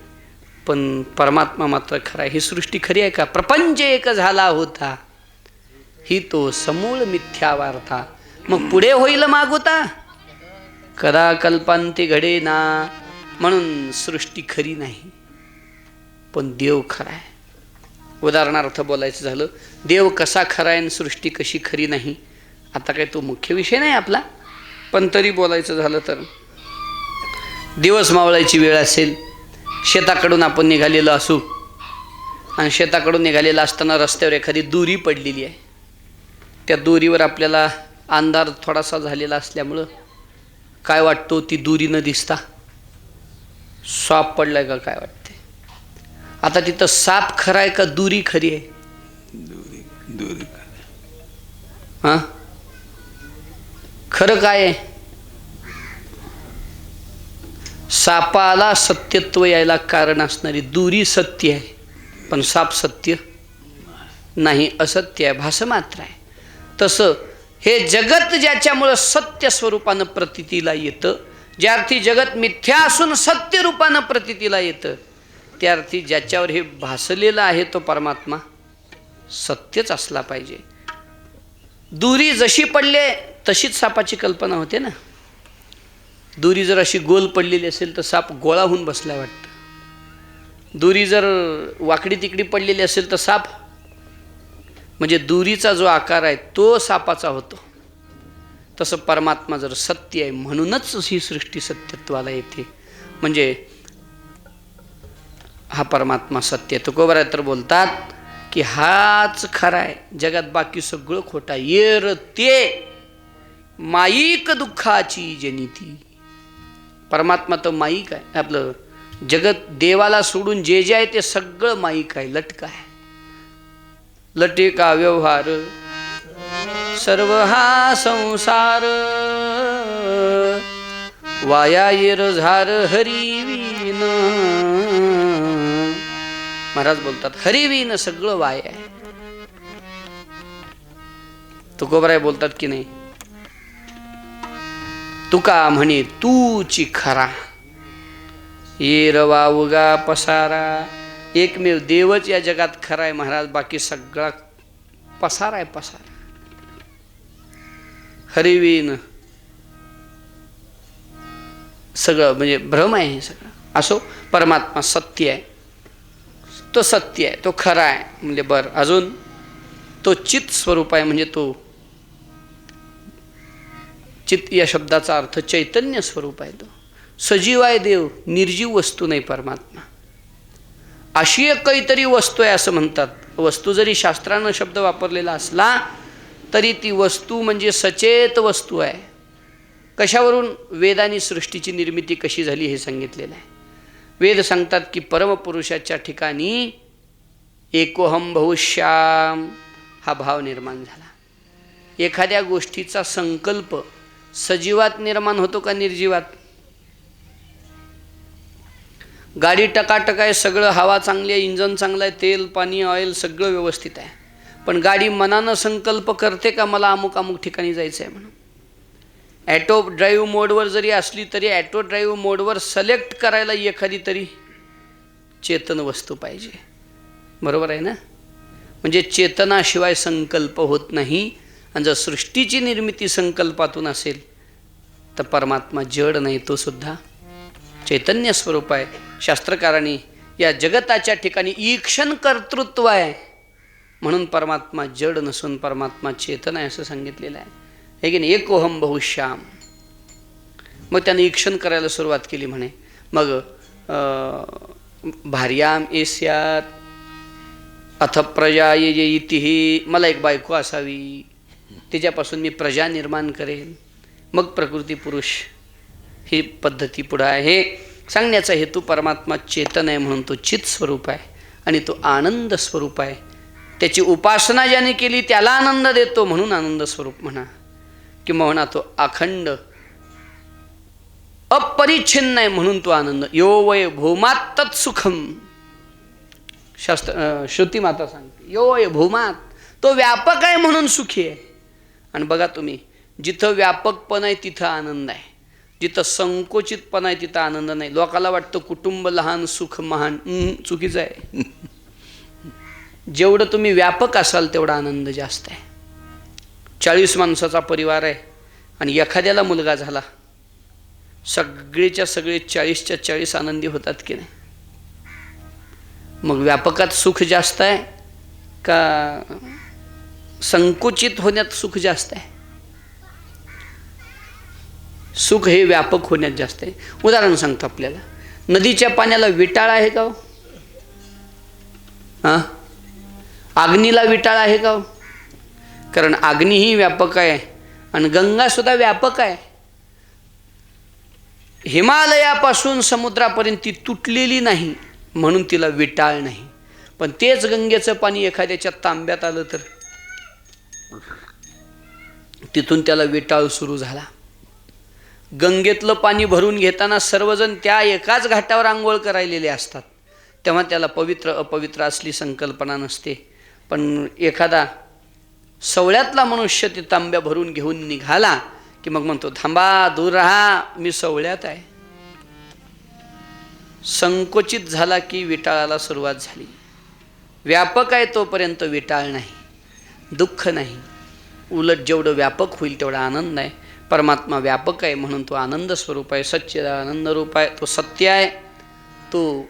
[SPEAKER 1] पण परमात्मा मात्र खरा आहे. ही सृष्टी खरी आहे का? प्रपंच एक झाला होता, ही तो समूळ मिथ्या वार्ता. मग पुढे होईल मागोता, कदा कल्पांती घडे ना. म्हणून सृष्टी खरी नाही, पण देव खरा आहे. उदाहरणार्थ बोलायचं झालं, देव कसा खरा आहे आणि सृष्टी कशी खरी नाही, आता काय तो मुख्य विषय नाही आपला, पण तरी बोलायचं झालं तर दिवस मावळायची वेळ असेल, शेताकडून आपण निघालेलो असू आणि शेताकडून निघालेलं असताना रस्त्यावर एखादी दोरी पडलेली आहे. त्या दोरीवर आपल्याला अंधार थोडासा झालेला असल्यामुळं काय वाटतो? ती दोरी न दिसता साप पडलाय का काय वाटते? आता तिथं साप खरा आहे का दोरी खरी आहे?
[SPEAKER 3] दोरी.
[SPEAKER 1] हां, खरं काय आहे? सापाला सत्यत्व यायला कारण असणारी दोरी सत्य आहे, पण साप सत्य नाही, असत्य आहे, भासमात्र आहे. तसं हे जगत ज्याच्यामुळं सत्य स्वरूपानं प्रतीतीला येतं, ज्या अर्थी जगत मिथ्या असून सत्य रूपानं प्रतीतीला येतं, त्या अर्थी ज्याच्यावर हे भासलेलं आहे तो परमात्मा सत्यच असला पाहिजे. दोरी जशी पडले तशीच सापाची कल्पना होते ना. दोरी जर अशी गोल पडलेली असेल तर साप गोळा होऊन बसला वाटतं. दोरी जर वाकडी तिकडी पडलेली असेल तर साप, म्हणजे दोरीचा जो आकार आहे तो सापाचा होतो. तसं परमात्मा जर सत्य आहे म्हणूनच ही सृष्टी सत्यत्वाला येते. म्हणजे हा परमात्मा सत्य आहे. तुकोबरा तर बोलतात की हाच खरा आहे, जगात बाकी सगळं खोटा. येर ते माईक दुःखाची जनिती. परमात्मा तर माईक आहे. आपलं जगत देवाला सोडून जे जे आहे ते सगळं माईक आहे, लटका आहे. लटे का व्यवहार सर्व हा संसार, वाया येर झार हरिवीन. महाराज बोलतात हरिवीन सगळं वाय आहे. तुकोबराय बोलतात की नाही, तुका म्हणे तूची खरा, येर वावगा पसारा. एकमेव देवच या जगात खरा आहे महाराज, बाकी सगळा पसारा आहे, पसारा. हरिवीन सगळं म्हणजे भ्रम आहे हे सगळं. असो, परमात्मा सत्य आहे, तो सत्य आहे, तो खरा आहे. म्हणजे बरं, अजून तो चित स्वरूप आहे, म्हणजे तो चित या शब्दाचा अर्थ चैतन्य स्वरूप आहे. तो सजीव आहे देव, निर्जीव वस्तू नाही परमात्मा. अशी एक काहीतरी वस्तू आहे असं म्हणतात. वस्तू जरी शास्त्रानं शब्द वापरलेला असला तरी ती वस्तू म्हणजे सचेत वस्तू आहे. कशावरून? वेदांनी सृष्टीची निर्मिती कशी झाली हे सांगितलेलं आहे. वेद सांगतात की परमपुरुषाच्या ठिकाणी एकोहम बहुश्याम हा भाव निर्माण झाला. एखाद्या गोष्टीचा संकल्प सजीवात निर्माण होतो का निर्जीवात? गाडी टकाटक आहे, सगळं हवा चांगली आहे, इंजन चांगलं आहे, तेल पाणी ऑइल सगळं व्यवस्थित आहे, पण गाडी मनानं संकल्प करते का मला अमुक अमुक ठिकाणी जायचं आहे म्हणून? ॲटो ड्राईव्ह मोडवर जरी असली तरी ॲटो ड्राईव्ह मोडवर सिलेक्ट करायला एखादी तरी चेतन वस्तू पाहिजे. बरोबर आहे ना? म्हणजे चेतनाशिवाय संकल्प होत नाही. आणि जर सृष्टीची निर्मिती संकल्पातून असेल तर परमात्मा जड नाही, तो सुद्धा चैतन्य स्वरूप आहे. शास्त्रकारांनी या जगताच्या ठिकाणी ईक्षण कर्तृत्व आहे म्हणून परमात्मा जड नसून परमात्मा चेतन आहे असं सांगितलेलं आहे. हे की नाही? एकोहम बहुश्याम. मग त्याने ईक्षण करायला सुरुवात केली म्हणे. मग भार्याम एस्यात अथ प्रजा ये इतिही, मला एक बायको असावी, तिच्यापासून मी प्रजा निर्माण करेन, मग प्रकृती पुरुष ही पद्धती पुढं आहे. हे सांगण्याचा हेतू परमात्मा चेतन आहे म्हणून तो चित स्वरूप आहे आणि तो आनंद स्वरूप आहे. त्याची उपासना ज्याने केली त्याला आनंद देतो म्हणून आनंद स्वरूप म्हणा, किंवा म्हणा तो अखंड अपरिच्छिन्न आहे म्हणून तो आनंद. यो वय भूमात तत्सुखम, श्रुती माता सांगते यो वय भूमात, तो व्यापक आहे म्हणून सुखी आहे. आणि बघा तुम्ही, जिथं व्यापकपण आहे तिथं आनंद आहे, जिथं संकोचितपणा आहे तिथं आनंद नाही. लोकाला वाटतं कुटुंब लहान सुख महान, चुकीचं आहे. जेवढं तुम्ही व्यापक असाल तेवढा आनंद जास्त आहे. 40 माणसाचा परिवार आहे आणि एखाद्याला मुलगा झाला, सगळेच्या सगळे 40च्या 40 आनंदी होतात की नाही? मग व्यापकात सुख जास्त आहे का संकुचित होण्यात सुख जास्त आहे? सुख हे व्यापक होण्यात जास्त आहे. उदाहरण सांगतो आपल्याला, नदीच्या पाण्याला विटाळ आहे का? हां, अग्नीला विटाळ आहे का? कारण अग्नीही व्यापक आहे आणि गंगासुद्धा व्यापक आहे. हिमालयापासून समुद्रापर्यंत ती तुटलेली नाही म्हणून तिला विटाळ नाही. पण तेच गंगेचं पाणी एखाद्याच्या तांब्यात आलं तर तिथून त्याला विटाळ सुरू झाला. गंगेतलं पाणी भरून घेताना सर्वजण त्या एकाच घाटावर आंघोळ करायलेले असतात, तेव्हा त्याला पवित्र अपवित्र असली संकल्पना नसते. पण एखादा सवळ्यातला मनुष्य ते तांब्या भरून घेऊन निघाला की मग म्हणतो थांबा, दूर राहा, मी सवळ्यात आहे. संकोचित झाला की विटाळाला सुरुवात झाली. व्यापक आहे तोपर्यंत विटाळ नाही, दुःख नाही. उलट जेवढं व्यापक होईल तेवढा आनंद आहे. परमात्मा व्यापक आहे म्हणून तो आनंद स्वरूप आहे, सच्चिदानंद रूप आहे, तो सत्य आहे, तो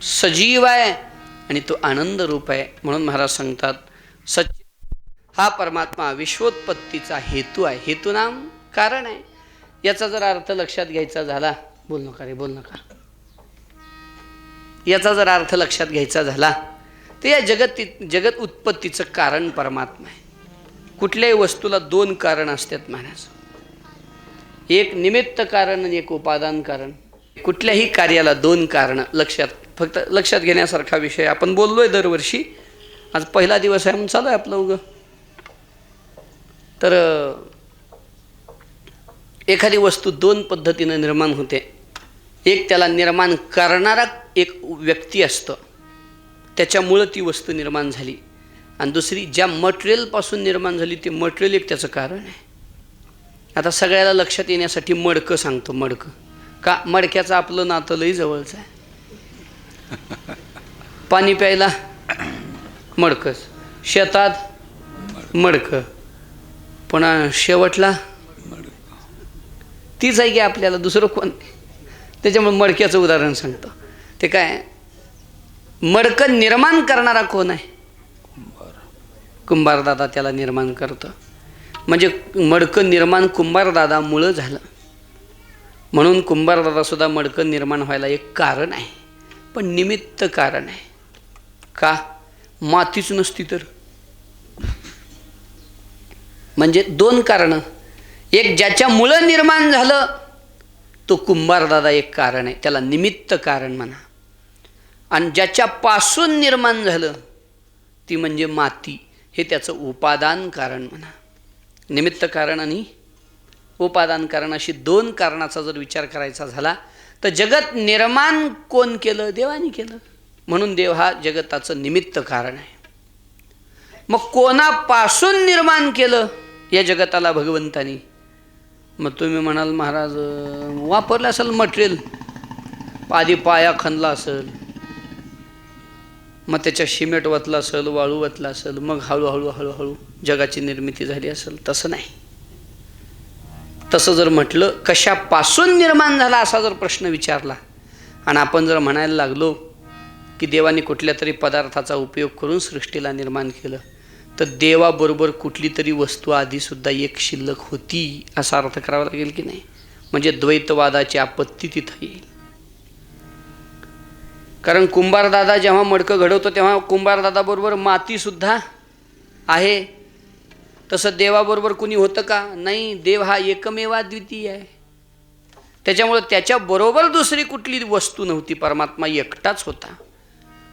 [SPEAKER 1] सजीव आहे आणि तो आनंद रूप आहे. म्हणून महाराज सांगतात सच्चिद हा परमात्मा विश्वोत्पत्तीचा हेतू आहे. हेतू नाम कारण आहे. याचा जर अर्थ लक्षात घ्यायचा झाला, बोल नका रे बोल नका, याचा जर अर्थ लक्षात घ्यायचा झाला तर या जगत उत्पत्तीचं कारण परमात्मा आहे. कुठल्याही वस्तूला 2 कारण असतात महाराज, एक निमित्त कारण आणि एक उपादान कारण. कुठल्याही कार्याला 2 कारणं. फक्त लक्षात घेण्यासारखा विषय. आपण बोललोय दरवर्षी, आज पहिला दिवस आहे म्हणून चालू आहे आपलं उगं. तर एखादी वस्तू 2 पद्धतीनं निर्माण होते. एक त्याला निर्माण करणारा एक व्यक्ती असतो, त्याच्यामुळं ती वस्तू निर्माण झाली. आणि दुसरी ज्या मटेरियलपासून निर्माण झाली ते मटेरियल एक त्याचं कारण आहे. आता सगळ्याला लक्षात येण्यासाठी मडकं सांगतो. मडकं का? मडक्याचं आपलं नातं लई जवळचं आहे. पाणी प्यायला मडकंच, शेतात मडकं, पुन्हा शेवटला तीच आहे की आपल्याला दुसरं कोण. त्याच्यामुळे मडक्याचं उदाहरण सांगतो. ते काय, मडकं निर्माण करणारा कोण आहे? कुंभारदादा त्याला निर्माण करतं. म्हणजे मडकं निर्माण कुंभारदादामुळं झालं. म्हणून कुंभारदादासुद्धा मडकं निर्माण व्हायला एक कारण आहे, पण निमित्त कारण आहे. का? मातीच नसती तर. म्हणजे 2 कारणं. एक ज्याच्यामुळं निर्माण झालं तो कुंभारदादा एक कारण आहे, त्याला निमित्त कारण म्हणा. आणि ज्याच्यापासून निर्माण झालं ती म्हणजे माती, हे त्याचं उपादान कारण म्हणा. निमित्त कारण आणि उपादान कारण अशी दोन कारणाचा जर विचार करायचा झाला तर जगत निर्माण कोण केलं? देवाने केलं. म्हणून देव हा जगताचं निमित्त कारण आहे. मग कोणापासून निर्माण केलं या जगताला भगवंतानी? मग तुम्ही म्हणाल महाराज वापरलं असेल मटेरियल, आधी पाया खणला असेल, मग त्याच्या सिमेंट वतलं असेल, वाळू वतलं असेल, मग हळूहळू हळूहळू जगाची निर्मिती झाली असेल. तसं नाही. तसं जर म्हटलं कशापासून निर्माण झाला असा जर प्रश्न विचारला आणि आपण जर म्हणायला लागलो की देवाने कुठल्या तरी पदार्थाचा उपयोग करून सृष्टीला निर्माण केलं, तर देवाबरोबर कुठली तरी वस्तू आधीसुद्धा एक शिल्लक होती असा अर्थ करावा लागेल की नाही? म्हणजे द्वैतवादाची आपत्ती तिथं येईल. कारण कुंभारदादा जेव्हा मडकं घडवतो तेव्हा कुंभारदादाबरोबर मातीसुद्धा आहे. तसं देवाबरोबर कुणी होतं का? नाही. देव हा एकमेवा द्वितीय आहे. त्याच्यामुळं त्याच्याबरोबर दुसरी कुठली वस्तू नव्हती. परमात्मा एकटाच होता.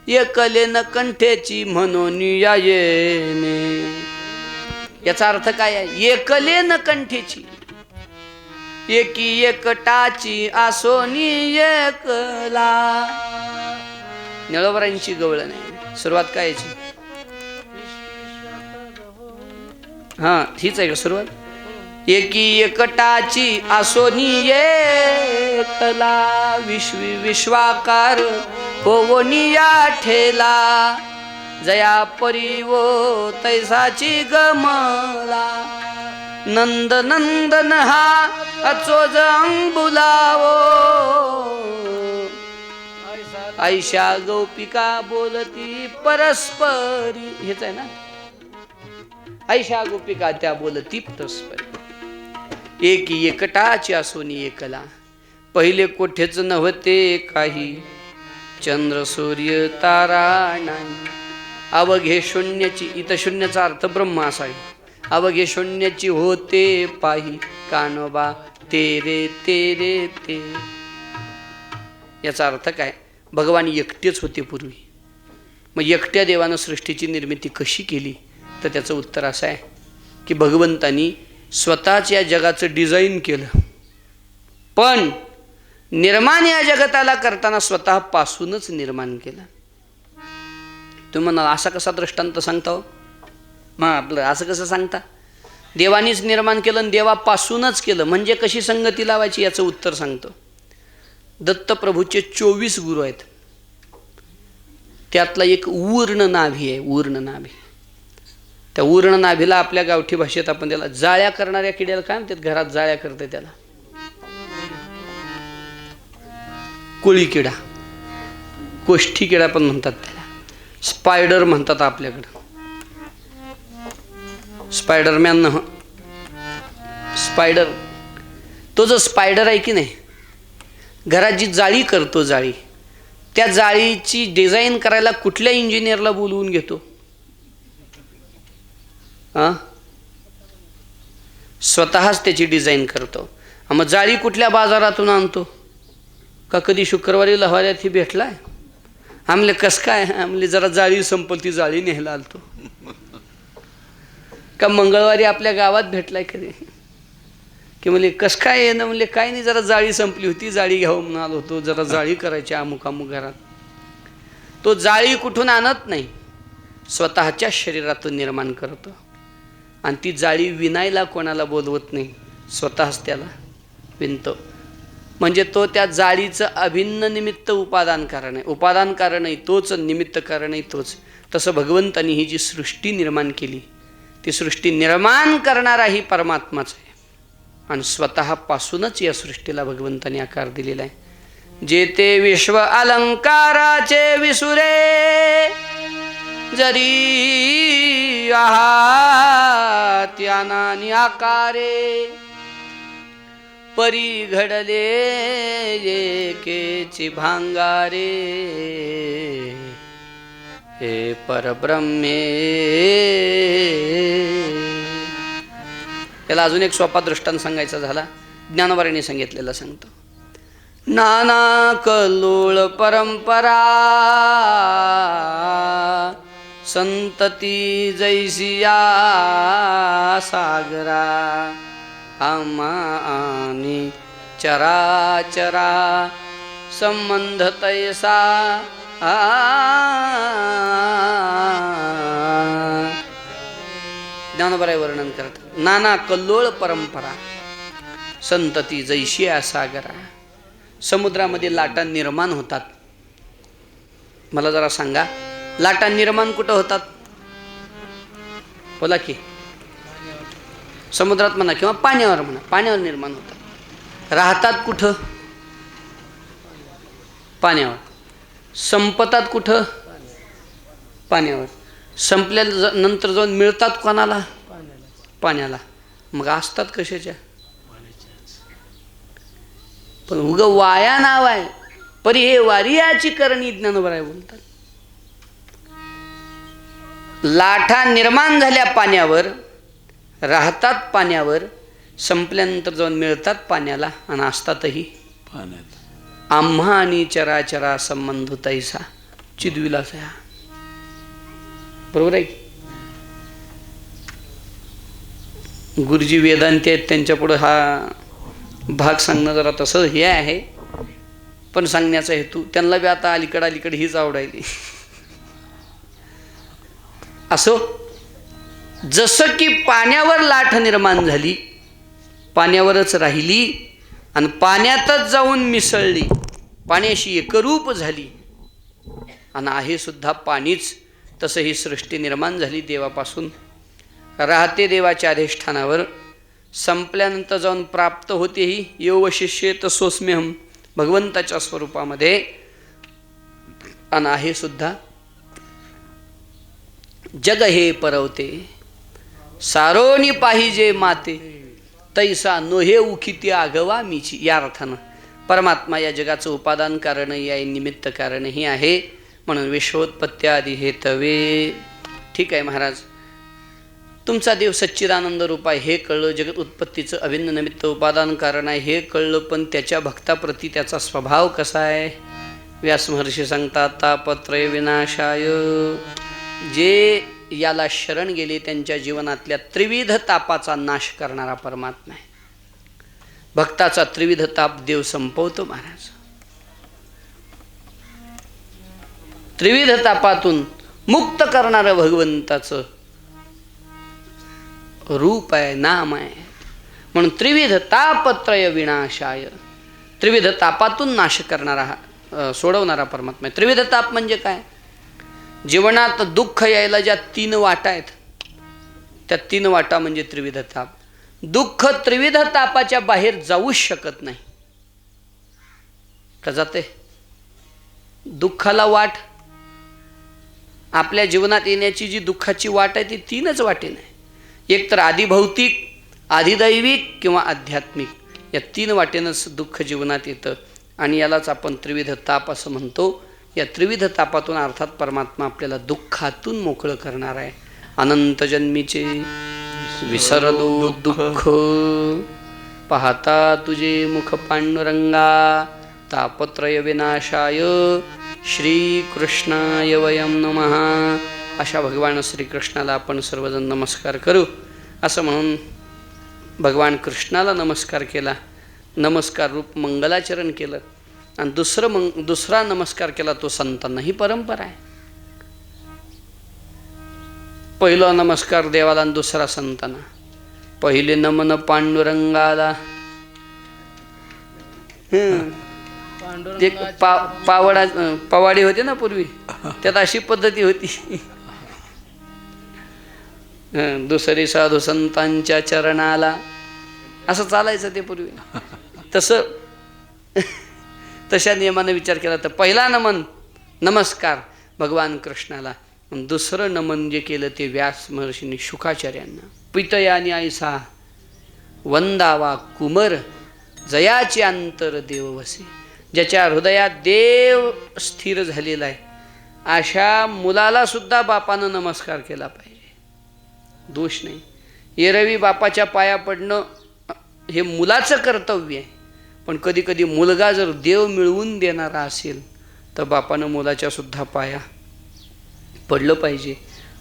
[SPEAKER 1] एकलेन कंठेची म्हणून यायेने, याचा अर्थ काय आहे? एकलेन कंठेची, एकी एकटाची आसोनी एकला. निळवरांची गवळण आहे. सुरुवात काय याची? हां, हीच आहे का सुरुवात? एकी एकटाची आसोनी एकला, विश्वी विश्वाकार होवनिया ठेला, जया परिवो तैसाची गमला. नंद नंदन हा अचोज अंबुलावो, ऐशा गौपिका बोलती परस्परी. हेच आहे ना? ऐशा गोपिका त्या बोलती परस्परी, एकी एकटाची आसोनी एकला. पहिले कोठेच नव्हते काही, चंद्र सूर्य तारा नाही. अवघे शून्याची, इथं शून्याचा अर्थ ब्रह्म असा आहे. अवघे शून्याची होते पाही, कानोबा तेरे तेरे ते. याचा अर्थ काय? भगवान एकटेच होते पूर्वी. मग एकट्या देवानं सृष्टीची निर्मिती कशी केली? तर त्याचं उत्तर असं आहे की भगवंतानी स्वतःच या जगाचं डिझाईन केलं, पण निर्माण या जगताला करताना स्वतःपासूनच निर्माण केलं. तुम्ही म्हणाल असा कसा दृष्टांत सांगता हो? मग आपलं असं कसं सांगता? देवानीच निर्माण केलं आणि देवापासूनच केलं म्हणजे कशी संगती लावायची याचं उत्तर सांगतो. दत्तप्रभूचे 24 गुरु आहेत. त्यातला एक ऊर्ण नाभी आहे. ऊर्ण नाभी. त्या ऊर्ण नाभीला आपल्या गावठी भाषेत आपण त्याला जाळ्या करणाऱ्या किड्याला काय म्हणतात? घरात जाळ्या करते त्याला कोळी किडा, कोष्ठी किडा पण म्हणतात त्याला. स्पायडर म्हणतात आपल्याकडं. स्पायडरमॅन न, स्पायडर. तो जो स्पायडर आहे की नाही, घरात जी जाळी करतो, जाळी, त्या जाळीची डिझाईन करायला कुठल्या इंजिनियरला बोलवून घेतो? स्वतःच त्याची डिझाईन करतो. मग जाळी कुठल्या बाजारातून आणतो? का कधी शुक्रवारी लवाऱ्यात ही भेटलाय? आमले कस काय? आमले जरा जाळी संपल, ती जाळी न्यायला आलतो. का मंगळवारी आपल्या गावात भेटलाय कधी? की म्हणले कस काय येणं? म्हणले काय नाही, जरा जाळी संपली होती, जाळी घ्यावं म्हणून आलो होतो, जरा जाळी करायची अमुक अमुक घरात. तो जाळी कुठून आणत नाही, स्वतःच्या शरीरातून निर्माण करतो. आणि ती जाळी विणायला कोणाला बोलवत नाही, स्वतःच त्याला विणतो. म्हणजे तो त्या जाळीचं अभिन्न निमित्त उपादान कारण आहे. उपादान कारणही तोच, निमित्त कारणही तोच. तसं भगवंतानी ही जी सृष्टी निर्माण केली, ती सृष्टी निर्माण करणाराही परमात्माच आहे. आणि स्वतःपासूनच या सृष्टीला भगवंतानी आकार दिलेला आहे. जे ते विश्व अलंकाराचे विसुरे, जरी आहात यानानी आकारे, परी घडले एकेची भांगारे, हे परब्रह्मे. याला अजून एक सोपा दृष्टांत सांगायचा झाला, ज्ञानोबारांनी सांगितलेला सांगतो. नाना कल्लोळ परंपरा संतती जैसिया सागरा आम्हानी चराचरा संबंध तैसा ज्ञानोबराय वर्णन करतात. नाना कल्लोळ परंपरा संतती जैसिया सागरा. समुद्रामध्ये लाटा निर्माण होतात. मला जरा सांगा, लाटा निर्माण कुठं होतात? बोला की. समुद्रात म्हणा किंवा पाण्यावर म्हणा, पाण्यावर निर्माण होतात. राहतात कुठं? पाण्यावर. संपतात कुठं? पाण्यावर. संपल्या नंतर जाऊन मिळतात कोणाला? पाण्याला. मग असतात कशाच्या? पण उग वाया नाव आहे, परी हे वारियाची करणी ज्ञानोबराय बोलतात. लाटा निर्माण झाल्या पाण्यावर, राहतात पाण्यावर, संपल्यानंतर जाऊन मिळतात पाण्याला आणि असतातही
[SPEAKER 3] पाण्यात.
[SPEAKER 1] आम्हा आणि चराचरा संबंध तैसा चिद्विलास आहे. बरोबर आहे. गुरुजी वेदांती आहेत, त्यांच्या पुढं हा भाग सांगणं जरा तसं हे आहे, पण सांगण्याचा हेतू त्यांना बी आता अलीकडे हीच आवडायली. असो, जसं की पाण्यावर लाट निर्माण झाली, पाण्यावरच राहिली आणि पाण्यातच जाऊन मिसळली, पाण्याशी एकरूप झाली आणि आहे सुद्धा पाणीच, तसं ही सृष्टी निर्माण झाली देवापासून. राहते देवाच्या अधिष्ठानावर, संपल्यानंतर जाऊन प्राप्त होते ही योवशिष्येत सोस्म्यहम भगवंताच्या स्वरूपामध्ये, आणि आहे सुद्धा जग हे परवते सारोनी पाहिजे माते तैसा नोहे उखिती आगवा मीची. या अर्थानं परमात्मा या जगाचं उपादान कारण, या निमित्त कारणही आहे, म्हणून विश्वोत्पत्त्यादी हे तवे. ठीक आहे महाराज, तुमचा देव सच्चिदानंद रूप आहे हे कळलं, जगत उत्पत्तीचं अभिन्न निमित्त उपादान कारण आहे हे कळलं, पण त्याच्या भक्ताप्रती त्याचा स्वभाव कसा आहे? व्यास महर्षी सांगतात, तापत्रय विनाशाय. जे याला शरण गेले त्यांच्या जीवनातल्या त्रिविध तापाचा नाश करणारा परमात्मा आहे. भक्ताचा त्रिविध ताप देव संपवतो महाराज. त्रिविध तापातून मुक्त करणारं भगवंताचं रूप आहे, नाम आहे. म्हणून त्रिविध तापत्रय विनाशाय, त्रिविध तापातून नाश करणारा, सोडवणारा परमात्मा आहे. त्रिविध ताप म्हणजे काय? जीवनात दुःख यायला ज्या 3 वाटा आहेत, त्या 3 वाटा म्हणजे त्रिविध ताप. दुःख त्रिविध तापाच्या बाहेर जाऊच शकत नाही. का जाते? दुःखाला वाट, आपल्या जीवनात येण्याची जी दुःखाची वाट आहे ती 3च वाटेने आहे. एक तर आधिभौतिक, आधिदैविक किंवा आध्यात्मिक, या 3 वाटेनंच दुःख जीवनात येतं आणि यालाच आपण त्रिविध ताप असं म्हणतो. या त्रिविध तापातून अर्थात परमात्मा आपल्याला दुःखातून मोकळं करणार आहे. अनंत जन्मीचे विसरलो दुःख, पाहता तुझे मुख पांडुरंगा, तापत्रय विनाशाय श्रीकृष्णाय वयं नमः. अशा भगवान श्रीकृष्णाला आपण सर्वजण नमस्कार करू. असं म्हणून भगवान कृष्णाला नमस्कार केला, नमस्कार रूप मंगलाचरण केलं, आणि दुसरा नमस्कार केला तो संतांना. ही परंपरा आहे. पहिला नमस्कार देवाला आणि दुसरा संतांना. पहिले नमन पांडुरंगाला. ते पवाडी होते ना पूर्वी, त्यात अशी पद्धती होती. दुसरी साधू संतांच्या चरणाला, असं चालायचं ते पूर्वी. तशा नियमाने विचार केला तर पहिला नमस्कार भगवान कृष्णाला, दुसरं नमन जे केलं ते व्यास महर्षींनी शुकाचार्यांना. पितयानी ऐसा वंदावा कुमर, जयाचे अंतर देव वसे. ज्याच्या हृदयात देव स्थिर झालेला आहे अशा मुलाला सुद्धा बापानं नमस्कार केला पाहिजे, दोष नाही. एरवी बापाच्या पाया पडणं हे मुलाचं कर्तव्य आहे, पण कधी कधी मुलगा जर देव मिळवून देणारा असेल तर बापानं मुलाच्या सुद्धा पाया पडलं पाहिजे.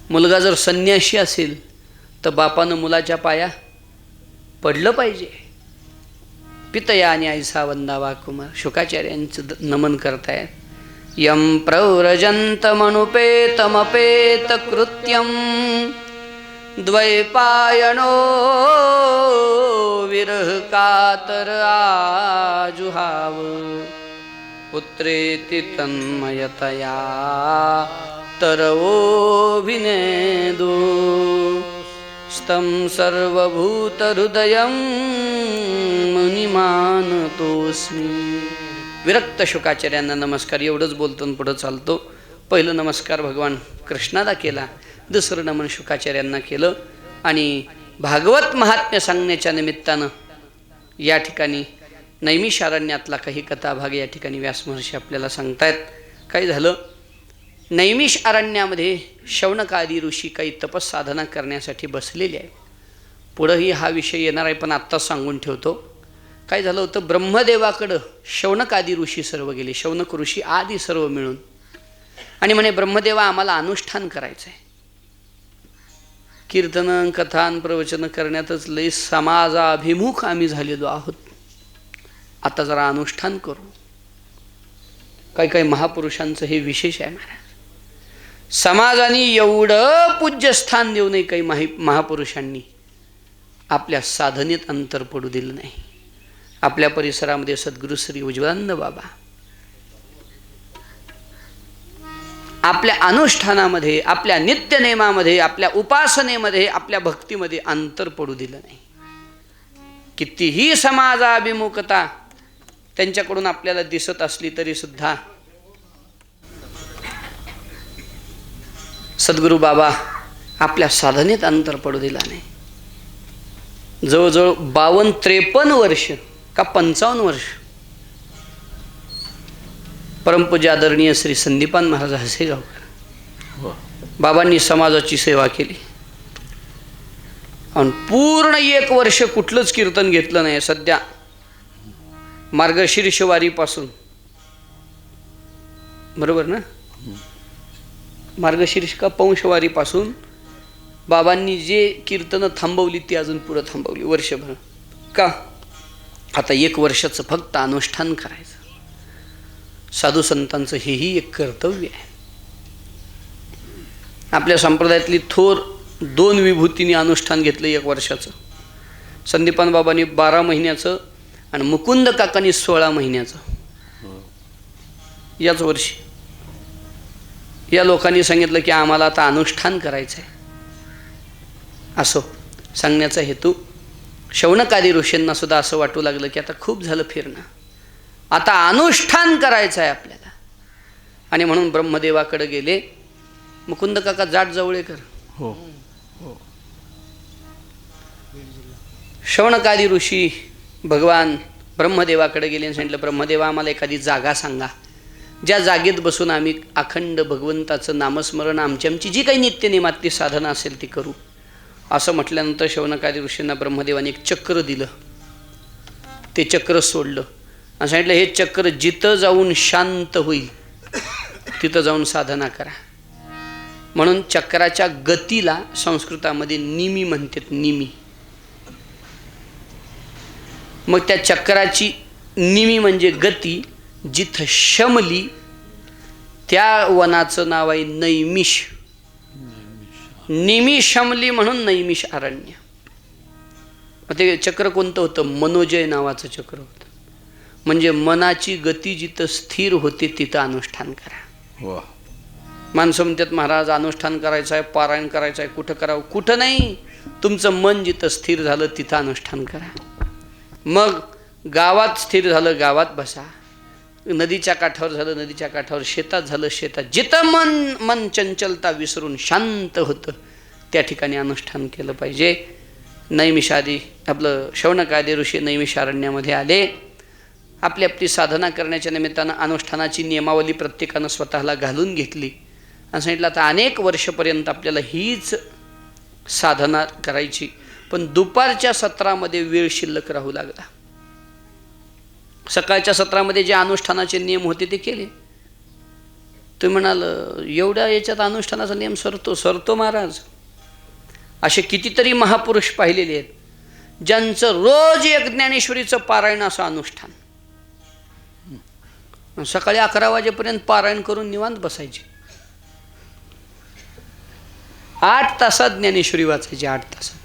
[SPEAKER 1] मुलगा जर संन्याशी असेल तर बापानं मुलाच्या पाया पडलं पाहिजे. पितया आणि ऐसा वंदावा कुमार शुकाचार्यांचं नमन करतायत. यम प्रव्रजन्तमनुपेतमपेत कृत्यं द्वैपायनो विरह कातर आजुहाव पुत्रेति तन्मयतया तरवोऽभिनेदो स्तं सर्वभूतहृदयं मुनिमानतोऽस्मि. विरक्त शुकाचार्यांना नमस्कार. एवढंच बोलतो आणि पुढं चालतो. पहिलं नमस्कार भगवान कृष्णाला केला, दुसरं नमन शुकाचार्यांना केलं. आणि भागवत महात्म्य सांगण्याच्या निमित्तानं या ठिकाणी नैमिषारण्यातला काही कथाभाग या ठिकाणी व्यासमहर्षी आपल्याला सांगतायत. काय झालं, नैमिष अरण्यामध्ये शौनकादी ऋषी काही तपस्साधना करण्यासाठी बसलेले आहेत. पुढंही हा विषय येणार आहे, पण आत्ताच सांगून ठेवतो. काय झालं होतं, ब्रह्मदेवाकडं शौनकादी ऋषी सर्व गेले, शौनक ऋषी आदी सर्व मिळून, आणि म्हणे ब्रह्मदेवा आम्हाला अनुष्ठान करायचं आहे. कीर्तन कथान प्रवचन करण्यातच लय समाजाभिमुख आम्ही झालेलो आहोत, आता जरा अनुष्ठान करू. काही काही महापुरुषांचं हे विशेष आहे महाराज. समाजाने एवढं पूज्यस्थान देऊ नये काही महापुरुषांनी आपल्या साधनेत अंतर पडू दिलं नाही. आपल्या परिसरामध्ये सद्गुरू श्री उज्ज्वलानंद बाबा आपल्या अनुष्ठानामध्ये, आपल्या नित्यनेमामध्ये, आपल्या उपासनेमध्ये, आपल्या भक्तीमध्ये अंतर पडू दिलं नाही. कितीही समाजाभिमुखता त्यांच्याकडून आपल्याला दिसत असली तरी सुद्धा सद्गुरू बाबा आपल्या साधनेत अंतर पडू दिला नाही. जवळजवळ 52-53 वर्ष का 55 वर्ष परमपूज्य आदरणीय श्री संदीपान महाराज हसेगावकर बाबांनी समाजाची सेवा केली. आणि पूर्ण 1 वर्ष कुठलंच कीर्तन घेतलं नाही. सध्या मार्गशीर्ष वारीपासून, बरोबर ना, मार्गशीर्ष का पौंशवारीपासून बाबांनी जे कीर्तनं थांबवली ती अजून पुढं थांबवली वर्षभर. का? आता 1 वर्षाचं फक्त अनुष्ठान करायचं. साधू संतांचं हेही एक कर्तव्य आहे. आपल्या संप्रदायातली थोर 2 विभूतींनी अनुष्ठान घेतलं 1 वर्षाचं. संदीपान बाबांनी 12 महिन्याचं आणि मुकुंद काकांनी 16 महिन्याचं. याच वर्षी या लोकांनी सांगितलं की आम्हाला आता अनुष्ठान करायचं आहे. असो सांगण्याचा हेतू, शौनकादी ऋषींना सुद्धा असं वाटू लागलं की आता खूप झालं फिरणं, आता अनुष्ठान करायचं आहे आपल्याला. आणि म्हणून ब्रह्मदेवाकडे गेले. मुकुंद काका जाट जवळेकर
[SPEAKER 3] हो.
[SPEAKER 1] शौनकादी ऋषी भगवान ब्रह्मदेवाकडे गेले आणि सांगितलं, ब्रह्मदेवा आम्हाला एखादी जागा सांगा, ज्या जागेत बसून आम्ही अखंड भगवंताचं नामस्मरण, आमची जी काही नित्यनेमातली साधना असेल ती करू. असं म्हटल्यानंतर शौनकादी ऋषींना ब्रह्मदेवाने एक चक्र दिलं. ते चक्र सोडलं आणि सांगितलं, हे चक्र जिथं जाऊन शांत होईल तिथं जाऊन साधना करा. म्हणून चक्राच्या गतीला संस्कृतामध्ये निमी म्हणतात, निमी. मग त्या चक्राची निमी म्हणजे गती जिथं शमली त्या वनाचं नाव आहे नैमिष. निमी शमली म्हणून नैमिष अरण्य. मग ते चक्र कोणतं होतं? मनोजय नावाचं चक्र होतं. म्हणजे मनाची गती जिथं स्थिर होते तिथं अनुष्ठान करा. माणसं म्हणतात महाराज अनुष्ठान करायचं आहे, पारायण करायचं आहे, कुठं करावं? कुठं नाही, तुमचं मन जिथं स्थिर झालं तिथं अनुष्ठान करा. मग गावात स्थिर झालं गावात बसा, नदीच्या काठावर झालं नदीच्या काठावर, शेतात झालं शेतात, जिथं मन चंचलता विसरून शांत होतं त्या ठिकाणी अनुष्ठान केलं पाहिजे. नैमिषादी आपलं शौनकादी ऋषी नैमिषारण्यामध्ये आले. आपली आपली साधना करण्याच्या निमित्तानं अनुष्ठानाची नियमावली प्रत्येकानं स्वतःला घालून घेतली आणि सांगितलं आता अनेक वर्षपर्यंत आपल्याला हीच साधना करायची. पण दुपारच्या सत्रामध्ये वेळ शिल्लक राहू लागला. सकाळच्या सत्रामध्ये जे अनुष्ठानाचे नियम होते ते केले. तुम्ही म्हणाल एवढ्या याच्यात अनुष्ठानाचा नियम सरतो महाराज. असे कितीतरी महापुरुष पाहिलेले आहेत ज्यांचं रोज एक ज्ञानेश्वरीचं पारायण असं अनुष्ठान. सकाळी 11 वाजेपर्यंत पारायण करून निवांत बसायचे. 8 तासात ज्ञानेश्वरी वाचायची. 8 तासात.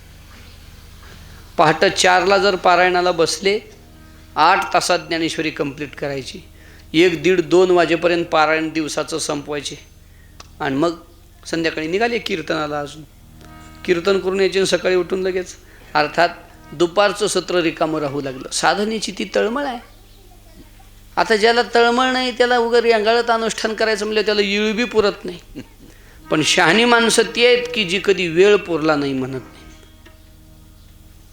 [SPEAKER 1] पहाटे 4ला जर पारायणाला बसले 8 तासात ज्ञानेश्वरी कंप्लीट करायची. 1, 1:30, 2 वाजेपर्यंत पारायण दिवसाचं संपवायचे आणि मग संध्याकाळी निघाले कीर्तनाला. अजून कीर्तन करून यायचे सकाळी उठून लगेच. अर्थात दुपारचं सत्र रिकामं राहू लागलं. साधनेची ती तळमळ आहे. आता ज्याला तळमळ नाही त्याला वगैरे अंगाळत अनुष्ठान करायचं म्हणजे त्याला इळ बी पुरत नाही. पण शहाणी माणसं ती आहेत की जी कधी वेळ पुरला नाही म्हणत नाही.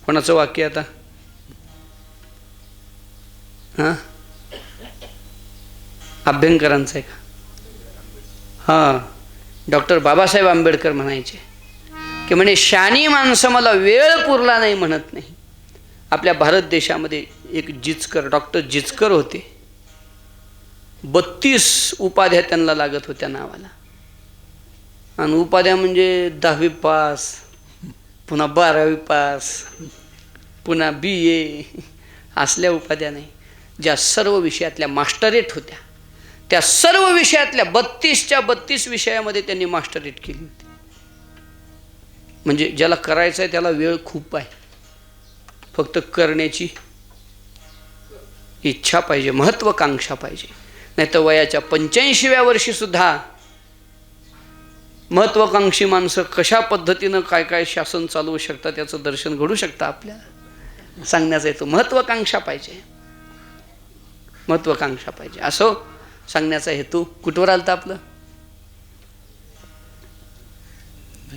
[SPEAKER 1] कोणाचं वाक्य आता? हां, अभ्यंकरांचं आहे का? हां, डॉक्टर बाबासाहेब आंबेडकर म्हणायचे की म्हणे शहाणी माणसं मला वेळ पुरला नाही म्हणत नाही. आपल्या भारत देशामध्ये एक जिचकर, डॉक्टर जिचकर होते. 32 उपाध्या त्यांना लागत होत्या नावाला. आणि उपाध्या म्हणजे 10वी पास, पुन्हा 12वी पास, पुन्हा BA असल्या उपाध्या नाही. ज्या सर्व विषयातल्या मास्टरेट होत्या त्या सर्व विषयातल्या 32च्या 32 विषयामध्ये त्यांनी मास्टरेट केली होती. म्हणजे ज्याला करायचं आहे त्याला वेळ खूप आहे. फक्त करण्याची इच्छा पाहिजे, महत्त्वाकांक्षा पाहिजे. नाही तर वयाच्या 85व्या वर्षी सुद्धा महत्त्वाकांक्षी माणसं कशा पद्धतीनं काय काय शासन चालवू शकतात त्याचं दर्शन घडू शकतं आपल्याला. सांगण्याचा हेतू महत्त्वाकांक्षा पाहिजे, महत्त्वाकांक्षा पाहिजे. असो सांगण्याचा हेतू कुठवर आलता आपलं?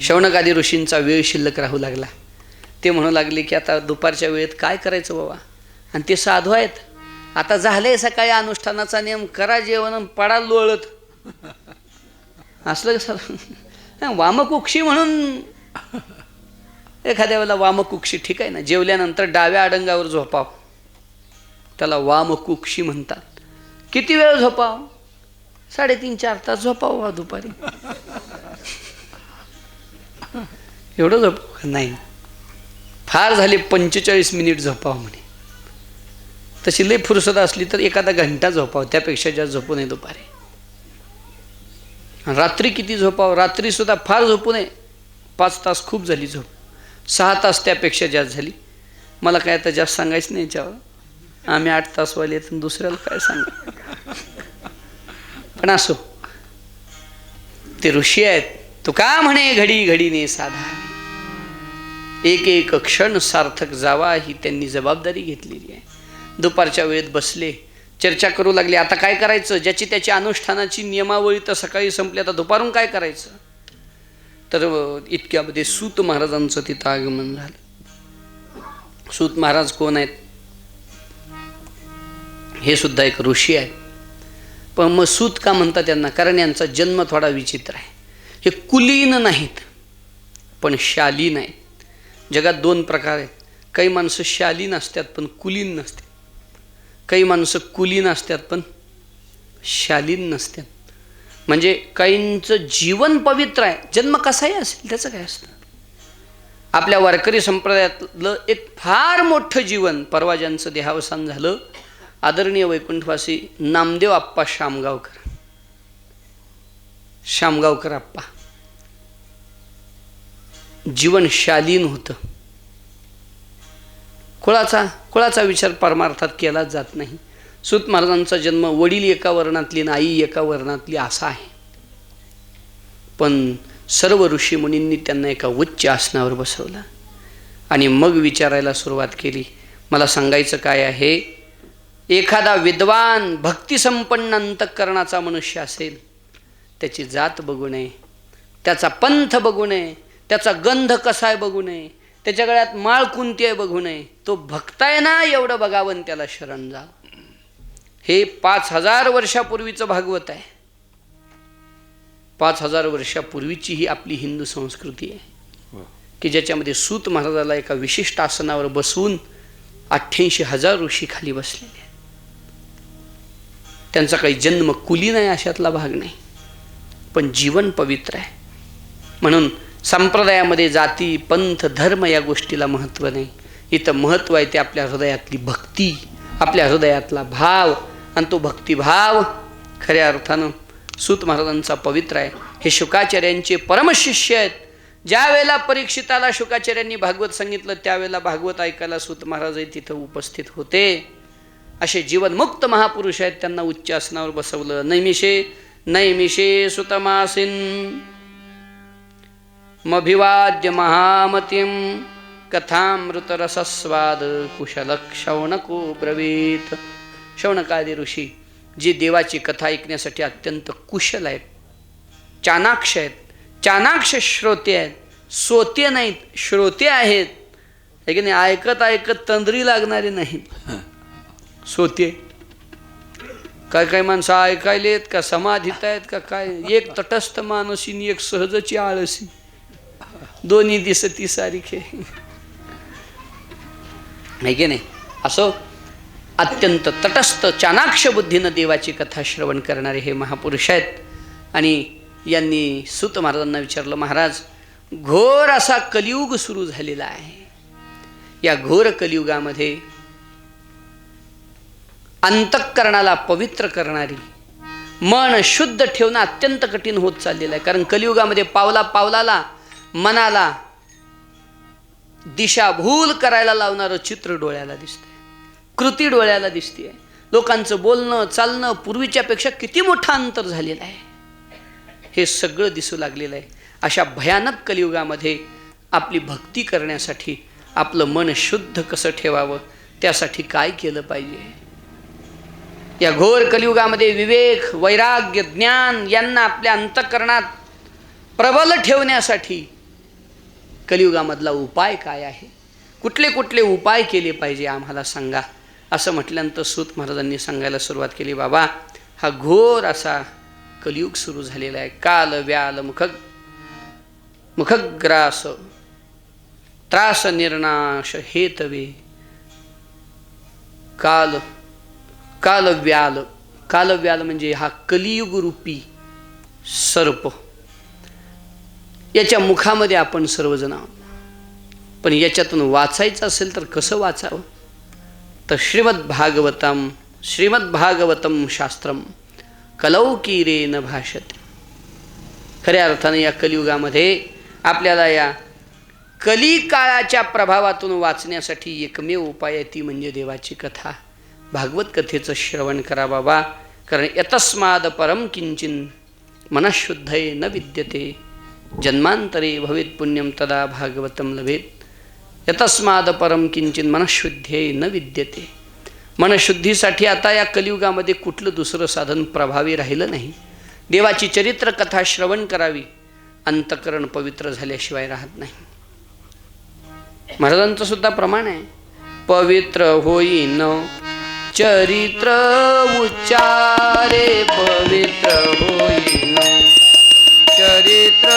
[SPEAKER 1] शौनकादी ऋषींचा वेळ शिल्लक राहू लागला. ते म्हणू लागले की आता दुपारच्या वेळेत काय करायचं बाबा. आणि ते साधू आहेत. आता झालंय सकाळी अनुष्ठानाचा नियम, करा जेवण, पडा लोळत. असलं कसं वामकुक्षी म्हणून एखाद्या वेळेला वामकुक्षी ठीक आहे ना. जेवल्यानंतर डाव्या अडंगावर झोपाव त्याला वामकुक्षी म्हणतात. किती वेळ झोपाव? 3.5-4 तास झोपाव दुपारी. एवढं झोपाव नाही, फार झाले 45 मिनिट झोपाव म्हणे. तशी लई फुरसत असली तर एखादा घंटा झोपाव, त्यापेक्षा जास्त झोपू नये दुपारी. रात्री किती झोपाव? रात्री सुद्धा फार झोपू नये. 5 तास खूप झाली झोप. 6 तास त्यापेक्षा जास्त झाली. मला काय आता जास्त सांगायचं नाही याच्यावर. आम्ही 8 तासवाले आहेत, दुसऱ्याला काय सांगा. पण असो, ते ऋषी आहेत. तू का म्हणे घडी घडीने साधा, एक एक क्षण सार्थक जावा, ही त्यांनी जबाबदारी घेतलेली आहे. दुपारच्या वेळेत बसले, चर्चा करू लागले. आता काय करायचं? ज्याची त्याची अनुष्ठानाची नियमावळी तर सकाळी संपली, आता दुपारून काय करायचं? तर इतक्यामध्ये सूत महाराजांचं तिथं आगमन झालं. सूत महाराज कोण आहेत? हे सुद्धा एक ऋषी आहेत. पण मग सूत का म्हणतात त्यांना? कारण यांचा जन्म थोडा विचित्र आहे. हे कुलीन नाहीत पण शालीन आहेत. जगात 2 प्रकार आहेत. काही माणसं शालीन असतात पण कुलीन नसतात. काही माणसं कुलीन असतात पण शालीन नसतात. म्हणजे काहींचं जीवन पवित्र आहे, जन्म कसाही असेल त्याचं काय असतं. आपल्या वारकरी संप्रदायातलं एक फार मोठं जीवन, परवा ज्यांचं देहावसान झालं, आदरणीय वैकुंठवासी नामदेव आप्पा शामगावकर आप्पा. जीवन शालीन होतं. कुळाचा विचार परमार्थात केला जात नाही. सूत महाराजांचा जन्म वडील एका वर्णातली आणि आई एका वर्णातली असा आहे. पण सर्व ऋषीमुनींनी त्यांना एका उच्च आसनावर बसवलं आणि मग विचारायला सुरुवात केली. मला सांगायचं काय आहे, एखादा विद्वान भक्तिसंपन्न अंतःकरणाचा मनुष्य असेल, त्याची जात बघू नये, त्याचा पंथ बघू नये, त्याचा गंध कसा आहे बघू नये, त्याच्या गळ्यात माळ कोणती आहे बघू नये. तो भक्त आहे ना एवढं बघावं, त्याला शरण जा. हे 5000 वर्षापूर्वीचं भागवत आहे. 5000 वर्षापूर्वीची ही आपली हिंदू संस्कृती आहे. की ज्याच्यामध्ये सूत महाराजाला एका विशिष्ट आसनावर बसवून 88,000 ऋषी खाली बसलेले आहेत. त्यांचा काही जन्म कुली नाही अशातला भाग नाही, पण जीवन पवित्र आहे. म्हणून संप्रदायामध्ये जाती पंथ धर्म या गोष्टीला महत्त्व नाही. इथं महत्त्व आहे ते आपल्या हृदयातली भक्ती, आपल्या हृदयातला भाव, आणि तो भक्तिभाव खऱ्या अर्थानं सूत महाराजांचा पवित्र आहे. हे शुकाचार्यांचे परमशिष्य आहेत. ज्या वेळेला परीक्षिताला शुकाचार्यांनी भागवत सांगितलं त्यावेळेला भागवत ऐकायला सूत महाराज तिथं उपस्थित होते. असे जीवनमुक्त महापुरुष आहेत. त्यांना उच्च आसनावर बसवलं. नैमिषे सुतमासीन मभिवाद्य महामतिम कथामृतरसस्वाद कुशल शौनको ब्रवीत. शौनकादी ऋषी जे देवाची कथा ऐकण्यासाठी अत्यंत कुशल आहेत, चाणाक्ष आहेत, चाणाक्ष श्रोते आहेत, सोते नाहीत, श्रोते आहेत. है की नाही? ऐकत ऐकत तंद्री लागणारे नाहीत, सोते. काय काय माणसं ऐकायलेत का समाधीत आहेत का काय? एक तटस्थ मानसी आणि एक सहजची आळसी, दोन्ही दिसती सारखे. आहे की नाही? असं अत्यंत तटस्थ चाणाक्ष बुद्धीनं देवाची कथा श्रवण करणारे हे महापुरुष आहेत. आणि यांनी सूत महाराजांना विचारलं, महाराज घोर असा कलियुग सुरू झालेला आहे. या घोर कलियुगामध्ये अंतःकरणाला पवित्र करणारी, मन शुद्ध ठेवणं अत्यंत कठीण होत चाललेलं आहे. कारण कलियुगामध्ये पावला पावलाला मनाला दिशाभूल करायला लावणारं चित्र डोळ्याला दिसतंय, कृती डोळ्याला दिसते. लोकांचं बोलणं चालणं पूर्वीच्यापेक्षा किती मोठं अंतर झालेलं आहे हे सगळं दिसू लागलेलं आहे. अशा भयानक कलियुगामध्ये आपली भक्ती करण्यासाठी आपलं मन शुद्ध कसं ठेवावं, त्यासाठी काय केलं पाहिजे? या घोर कलियुगामध्ये विवेक, वैराग्य, ज्ञान यांना आपल्या अंतःकरणात प्रबल ठेवण्यासाठी कलियुगामधला उपाय काय आहे? कुठले कुठले उपाय केले पाहिजे आम्हाला सांगा. असं म्हटल्यानंतर सूत महाराजांनी सांगायला सुरुवात केली, बाबा हा घोर असा कलियुग सुरू झालेला आहे. काल व्याल मुखग्रास त्रास निर्नाश हेतवे. कालव्याल म्हणजे हा कलियुग रूपी सर्प. याच्या मुखामध्ये आपण सर्वजण आहोत. पण याच्यातून वाचायचं असेल तर कसं वाचावं? तर श्रीमद्भागवतम शास्त्रम कलौकीरेन भाषते. खऱ्या अर्थाने या कलियुगामध्ये आपल्याला या कलिकाळाच्या प्रभावातून वाचण्यासाठी एकमेव उपाय आहे, ती म्हणजे देवाची कथा, भागवत कथेचं श्रवण करा बाबा. कारण यतस्माद परम किंचिन मनःशुद्धये न विद्यते जन्मांतरे भवेत् पुण्यम तदा भागवतम लभेत. यतस्माद परम किंचिन मनःशुद्धये न विद्यते. मनशुद्धीसाठी आता या कलियुगामध्ये कुठलं दुसरं साधन प्रभावी राहिलं नाही. देवाची चरित्र कथा श्रवण करावी, अंतःकरण पवित्र झाल्याशिवाय राहत नाही. महाराजांचं सुद्धा प्रमाण आहे, पवित्र होईन चरित्र उच्चारे, पवित्र होईन चरित्र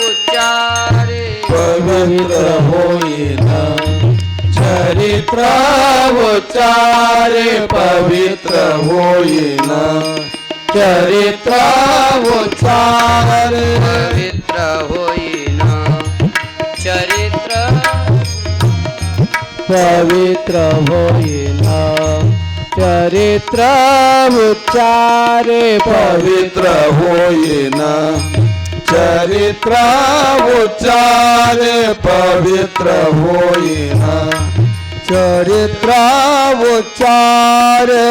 [SPEAKER 1] उच्चारे,
[SPEAKER 3] पवित्र होईन चरित्र उच्चारे, पवित्र होईन चरित्र उच्चारे,
[SPEAKER 1] पवित्र होईन चरित्र,
[SPEAKER 2] पवित्र होईन चरित्र उच्चारे,
[SPEAKER 3] पवित्र होईन चरित्र उच्चारे, पवित्र होईन चरित्र उच्चारे.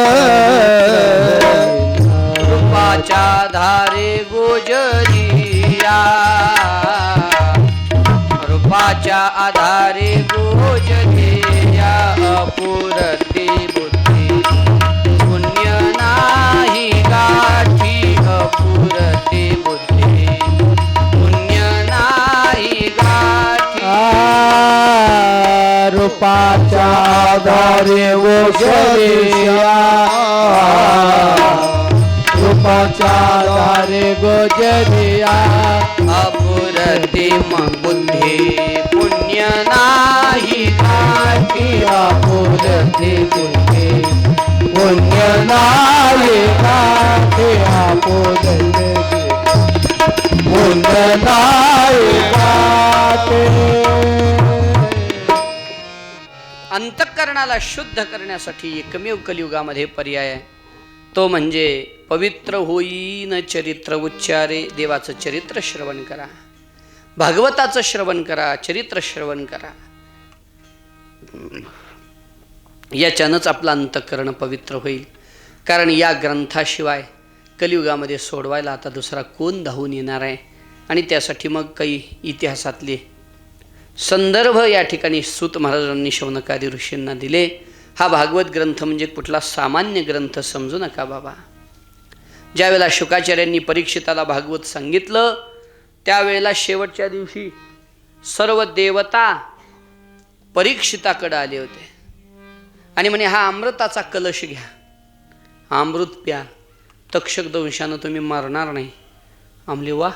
[SPEAKER 1] रूपाच्या धारे गोजरिया, रूपाच्या आधारे गोजरिया, अपुरती बुद्धी पुण्य नाही गाठी, अपुरती बुद्धी पुण्य नाही गाठी.
[SPEAKER 2] रूपाच्या आधारे गोजरिया, रूपाच्या आधारे गोजरिया,
[SPEAKER 1] अपुरती बुद्धी
[SPEAKER 2] की आपुलते तुझे पुण्यनायका ते आपुलते पुण्यनायका ते
[SPEAKER 1] अंतःकरणाला शुद्ध करण्यासाठी एकमेव कलियुगामध्ये पर्याय आहे, तो म्हणजे पवित्र होईन चरित्र उच्चारे. देवाचं चरित्र श्रवण करा, भागवताचं श्रवण करा, चरित्र श्रवण करा. याच्यानंच आपलं अंतःकरण पवित्र होईल. कारण या ग्रंथाशिवाय कलियुगामध्ये सोडवायला आता दुसरा कोण धावून येणार आहे. आणि त्यासाठी मग काही इतिहासातले संदर्भ या ठिकाणी सूत महाराजांनी शौनकादी ऋषींना दिले. हा भागवत ग्रंथ म्हणजे कुठला सामान्य ग्रंथ समजू नका बाबा. ज्यावेळेला शुकाचार्यांनी परीक्षिताला भागवत सांगितलं त्यावेळेला शेवटच्या दिवशी सर्व देवता परीक्षिताकडे आले होते आणि म्हणे हा अमृताचा कलश घ्या, अमृत प्या, तक्षक दंशानं तुम्ही मरणार नाही. आमले वा,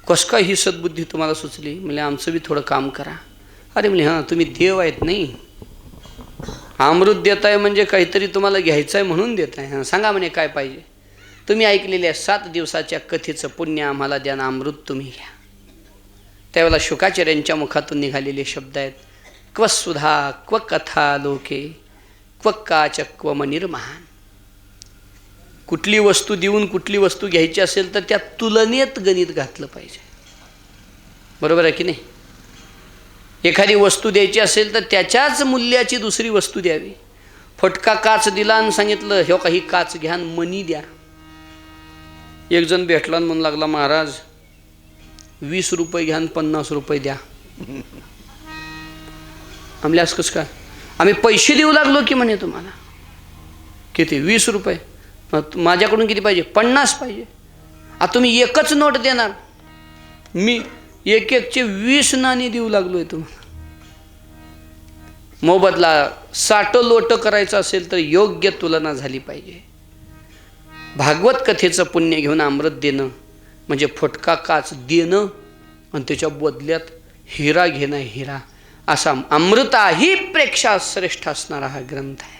[SPEAKER 1] कस काय ही सद्बुद्धी तुम्हाला सुचली? म्हणजे आमचं बी थोडं काम करा. अरे म्हणजे हां, तुम्ही देव आहेत नाही, अमृत देत आहे म्हणजे काहीतरी तुम्हाला घ्यायचं आहे म्हणून देत आहे. हां सांगा म्हणे काय पाहिजे. तुम्ही ऐकलेल्या 7 दिवसाच्या कथेचं पुण्य आम्हाला द्या ना, अमृत तुम्ही घ्या. त्यावेळेला शुकाचार्यांच्या मुखातून निघालेले शब्द आहेत, क्व सुधा क्व कथा लोके क्व काच क्व मनिर्महान. कुठली वस्तू देऊन कुठली वस्तू घ्यायची असेल तर त्या तुलनेत गणित घातलं पाहिजे. बरोबर आहे की नाही? एखादी वस्तू द्यायची असेल तर त्याच्याच मूल्याची दुसरी वस्तू द्यावी. फटका काच दिला आणि सांगितलं हे काही काच घ्या आणि मनी द्या. एक जण भेटला आणि म्हणू लागला, महाराज 20 रुपये घ्या आणि 50 रुपये द्या. आम्ही असं कसं काय? आम्ही पैसे देऊ लागलो की म्हणे तुम्हाला. किती? 20 रुपये. माझ्याकडून किती पाहिजे? 50 पाहिजे. आता तुम्ही एकच नोट देणार, मी एक एकचे 20 नाणी देऊ लागलोय तुम्हाला. मोबदला 60 लोट करायचं असेल तर योग्य तुलना झाली पाहिजे. भागवत कथेचं पुण्य घेऊन अमृत देणं म्हणजे फटका काच देणं आणि त्याच्या बदल्यात हिरा घेणं. हिरा असा अमृताही प्रेक्षा श्रेष्ठ असणारा हा ग्रंथ आहे.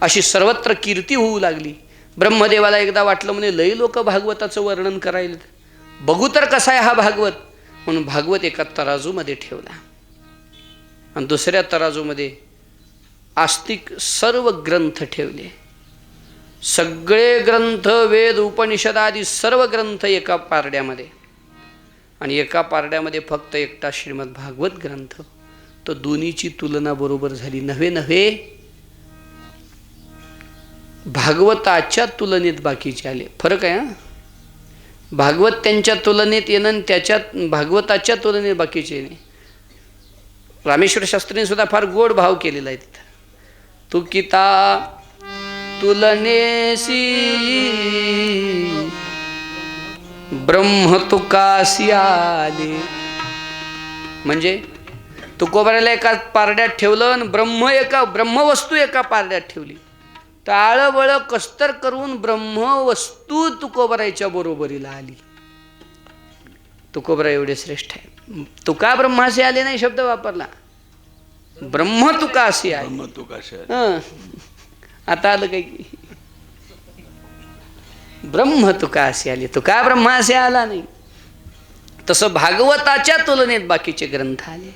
[SPEAKER 1] अशी सर्वत्र कीर्ती होऊ लागली. ब्रह्मदेवाला एकदा वाटलं म्हणे लई लोक भागवताचं वर्णन करायला, बघू तर कसा आहे हा भागवत. म्हणून भागवत एका तराजूमध्ये ठेवला आणि दुसऱ्या तराजूमध्ये आस्तिक सर्व ग्रंथ ठेवले. सगळे ग्रंथ, वेद, उपनिषद आदी सर्व ग्रंथ एका पारड्यामध्ये, आणि एका पारड्यामध्ये फक्त एकटा श्रीमद भागवत ग्रंथ. तो दोन्हीची तुलना बरोबर झाली. नव्हे भागवताच्या तुलनेत बाकीचे आले. फरक आहे हां. भागवत त्यांच्या तुलनेत येणं आणि त्याच्यात भागवताच्या तुलनेत बाकीचे नाही. रामेश्वर शास्त्रीने सुद्धा फार गोड भाव केलेला आहे तिथं. तू किता तुलनेसी ब्रह्म तुकासी आले. म्हणजे तुकोबाराला एका पारड्यात ठेवलं आणि ब्रह्मवस्तू एका पारड्यात ठेवली. टाळबळ कस्तर करून ब्रह्मवस्तू तुकोबरायच्या बरोबरीला आली. तुकोबरा एवढे श्रेष्ठ आहे. तुका ब्रह्माशी आले नाही शब्द वापरला, ब्रह्म तुकाशी आले. आता आलं काही की ब्रह्म तुकाशी आले, तुका ब्रह्माशी आला नाही. तसं भागवताच्या तुलनेत बाकीचे ग्रंथ आले.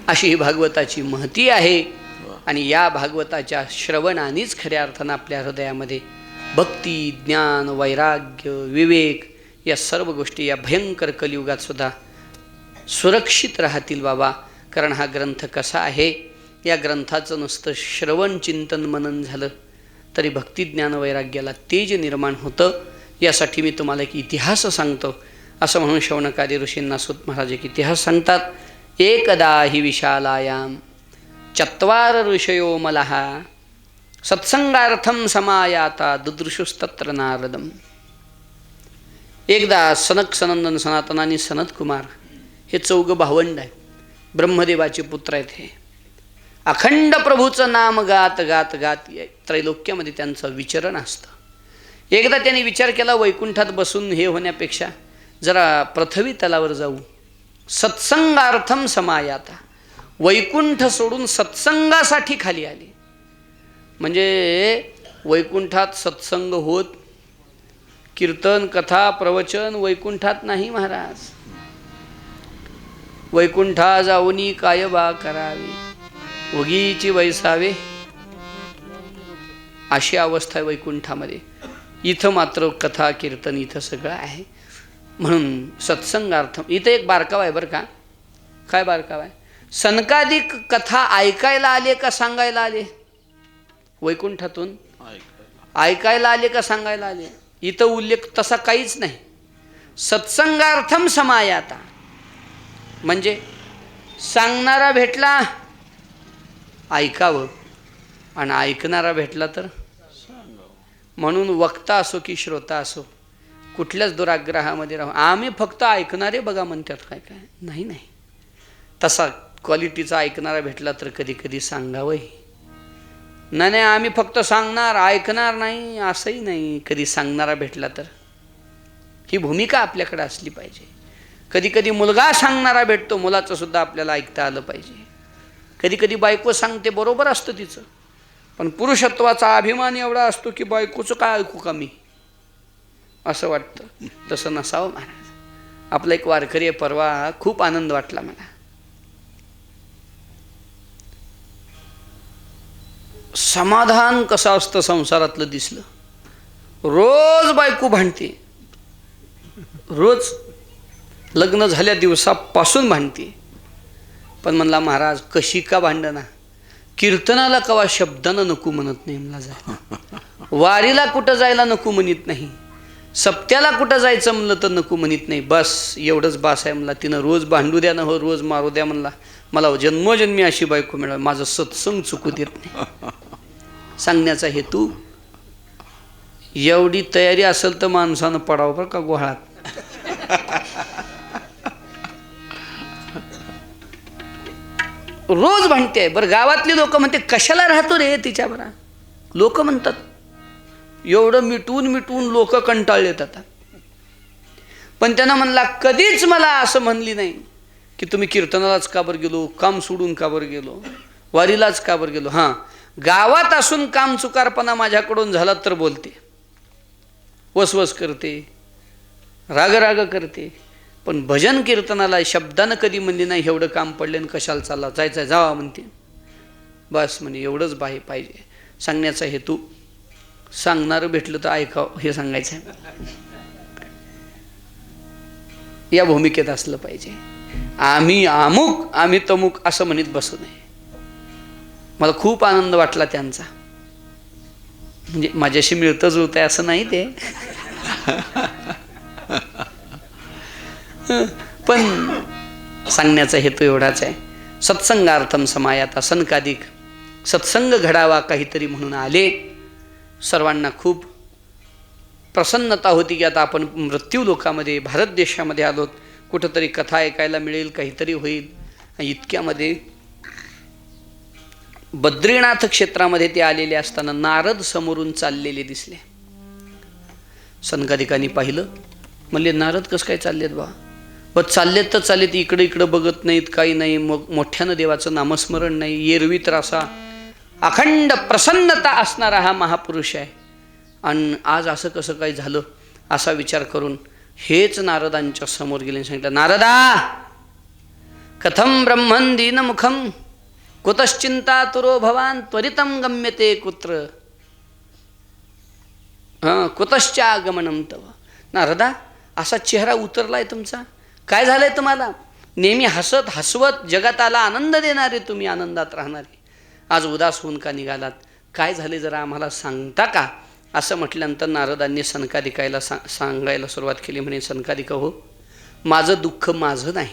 [SPEAKER 1] अशी ही भागवताची महती आहे. आणि या भागवताच्या श्रवणानेच खऱ्या अर्थानं आपल्या हृदयामध्ये भक्ती, ज्ञान, वैराग्य, विवेक या सर्व गोष्टी या भयंकर कलियुगात सुद्धा सुरक्षित राहतील बाबा. कारण हा ग्रंथ कसा आहे, या ग्रंथाचं नुसतं श्रवण चिंतन मनन झालं तरी भक्ती, ज्ञान, वैराग्याला तेज निर्माण होतं. यासाठी मी तुम्हाला एक इतिहास सांगतो. असं म्हणून शौनकादी ऋषींना सूत महाराज एक इतिहास सांगतात. एकदा हि विशालायाम 4 ऋषयो मलः सत्संगार्थम समायाता दुदृशुस्तत्र नारदम. एकदा सनक, सनंदन, सनातन आणि सनत कुमार हे 4 भावंड आहेत. ब्रह्मदेवाचे पुत्र आहेत. हे अखंड प्रभूचं नाम गात गात गात त्रैलोक्यामध्ये त्यांचं विचरण असतं. एकदा त्यांनी विचार केला, वैकुंठात बसून हे होण्यापेक्षा जरा पृथ्वी तलावर जाऊ. सत्संगार्थम समायाता, वैकुंठ सोडून सत्संगासाठी खाली आले. म्हणजे वैकुंठात सत्संग होत, कीर्तन कथा प्रवचन वैकुंठात नाही महाराज. वैकुंठा जाऊनी काय बा करावे, उगीची वैसावे, अशी अवस्था आहे वैकुंठामध्ये. इथं मात्र कथा कीर्तन इथं सगळं आहे. म्हणून सत्संगार्थ इथं एक बारकाव आहे बरं का. काय बारकाव आहे? सनकादिक कथा ऐकायला आले का सांगायला आले? वैकुंठातून ऐकायला आले का सांगायला आले? इथं उल्लेख तसा काहीच नाही. सत्संगार्थम समायाता, म्हणजे सांगणारा भेटला ऐकावं आणि ऐकणारा भेटला तर. म्हणून वक्ता असो की श्रोता असो, कुठल्याच दुराग्रहामध्ये राहू. आम्ही फक्त ऐकणारे बघा म्हणतात. काय काय नाही नाही, तसा क्वालिटीचा ऐकणारा भेटला तर कधी कधी सांगावंही. नाही नाही, आम्ही फक्त सांगणार ऐकणार नाही असंही नाही. कधी सांगणारा भेटला तर, ही भूमिका आपल्याकडे असली पाहिजे. कधी कधी मुलगा सांगणारा भेटतो, मुलाचं सुद्धा आपल्याला ऐकता आलं पाहिजे. कधी कधी बायको सांगते, बरोबर असतं तिचं, पण पुरुषत्वाचा अभिमान एवढा असतो की बायकोचं काय ऐकू का मी, असं वाटतं. तसं नसावं महाराज. आपला एक वारकरी आहे, परवा खूप आनंद वाटला मला. समाधान कसं असतं संसारातलं दिसलं. रोज बायको भांडते, रोज लग्न झाल्या दिवसापासून भांडते. पण म्हणला महाराज कशी का भांडणा, कीर्तनाला कवा शब्दानं नको म्हणत नाही मला जायला, वारीला कुठं जायला नको म्हणत नाही, सप्त्याला कुठं जायचं म्हणलं तर नको म्हणत नाही. बस एवढंच बास आहे म्हणला. तिनं रोज भांडू द्या ना हो, रोज मारू द्या म्हणला, मला जन्मोजन्मी अशी बायको मिळावी, माझं सत्संग चुकू देत नाही. सांगण्याचा हेतू, एवढी तयारी असेल तर माणसानं पडावं बरं का गोहाळात. रोज भांडते. बरं गावातली लोक म्हणते कशाला राहतो रे तिच्या बरा, लोक म्हणतात. एवढं मिटवून मिटवून लोक कंटाळलेत आता. पण त्यानं म्हणला कधीच मला असं म्हणली नाही की तुम्ही कीर्तनालाच का बरं गेलो, काम सोडून का बरं गेलो, वारीलाच का बरं गेलो. हां, गावात असून काम चुकारपणा माझ्याकडून झाला तर बोलते, वसवस करते, राग करते. पण भजन कीर्तनाला शब्दानं कधी म्हणली नाही एवढं काम पडले आणि कशाला चालला, जायचं जावा म्हणते. बस म्हणजे एवढंच पाहिजे. सांगण्याचा हेतू, सांगणारं भेटलं तर ऐकावं हे सांगायचं आहे. या भूमिकेत असलं पाहिजे. आम्ही अमुक आम्ही तमुक असं म्हणत बसू नये. मला खूप आनंद वाटला त्यांचा. म्हणजे माझ्याशी मिळतं जुळतंय असं नाही ते, पण सांगण्याचा हेतू एवढाच आहे. सत्संगार्थम समायाता, सनकादिक सत्संग घडावा काहीतरी म्हणून आले. सर्वांना खूप प्रसन्नता होती की आता आपण मृत्यू लोकामध्ये भारत देशामध्ये आलोत, कुठंतरी कथा ऐकायला मिळेल, काहीतरी होईल. इतक्यामध्ये बद्रीनाथ क्षेत्रामध्ये ते आलेले असताना नारद समोरून चाललेले दिसले. सनकादिकांनी पाहिलं, म्हणले नारद कसं काय चाललेत बा. पण चाललेत तर चाललेत, इकडं इकडं बघत नाहीत, काही नाही. मग मोठ्यानं देवाचं नामस्मरण नाही, एरवी तर असा अखंड प्रसन्नता असणारा हा महापुरुष आहे, आणि आज असं कसं काय झालं असा विचार करून हेच नारदांच्या समोर गेले. सांगितलं, नारदा कथम ब्रह्मन् दीनमुखम कुतश्चिंतातुरो भवान त्वरितं गम्यते कुत्र कुतश्चागमनं तव. नारदा असा चेहरा उतरलाय तुमचा, काय झालंय तुम्हाला? नेहमी हसत हसवत जगाताला आनंद देणारे तुम्ही, आनंदात राहणारे, आज उदास होऊन का निघालात? काय झाले जरा आम्हाला सांगता का? असं म्हटल्यानंतर नारदांनी सनकादिकाला सांगायला सुरुवात केली. म्हणे, सनकादिक हो, माझं दुःख माझं नाही,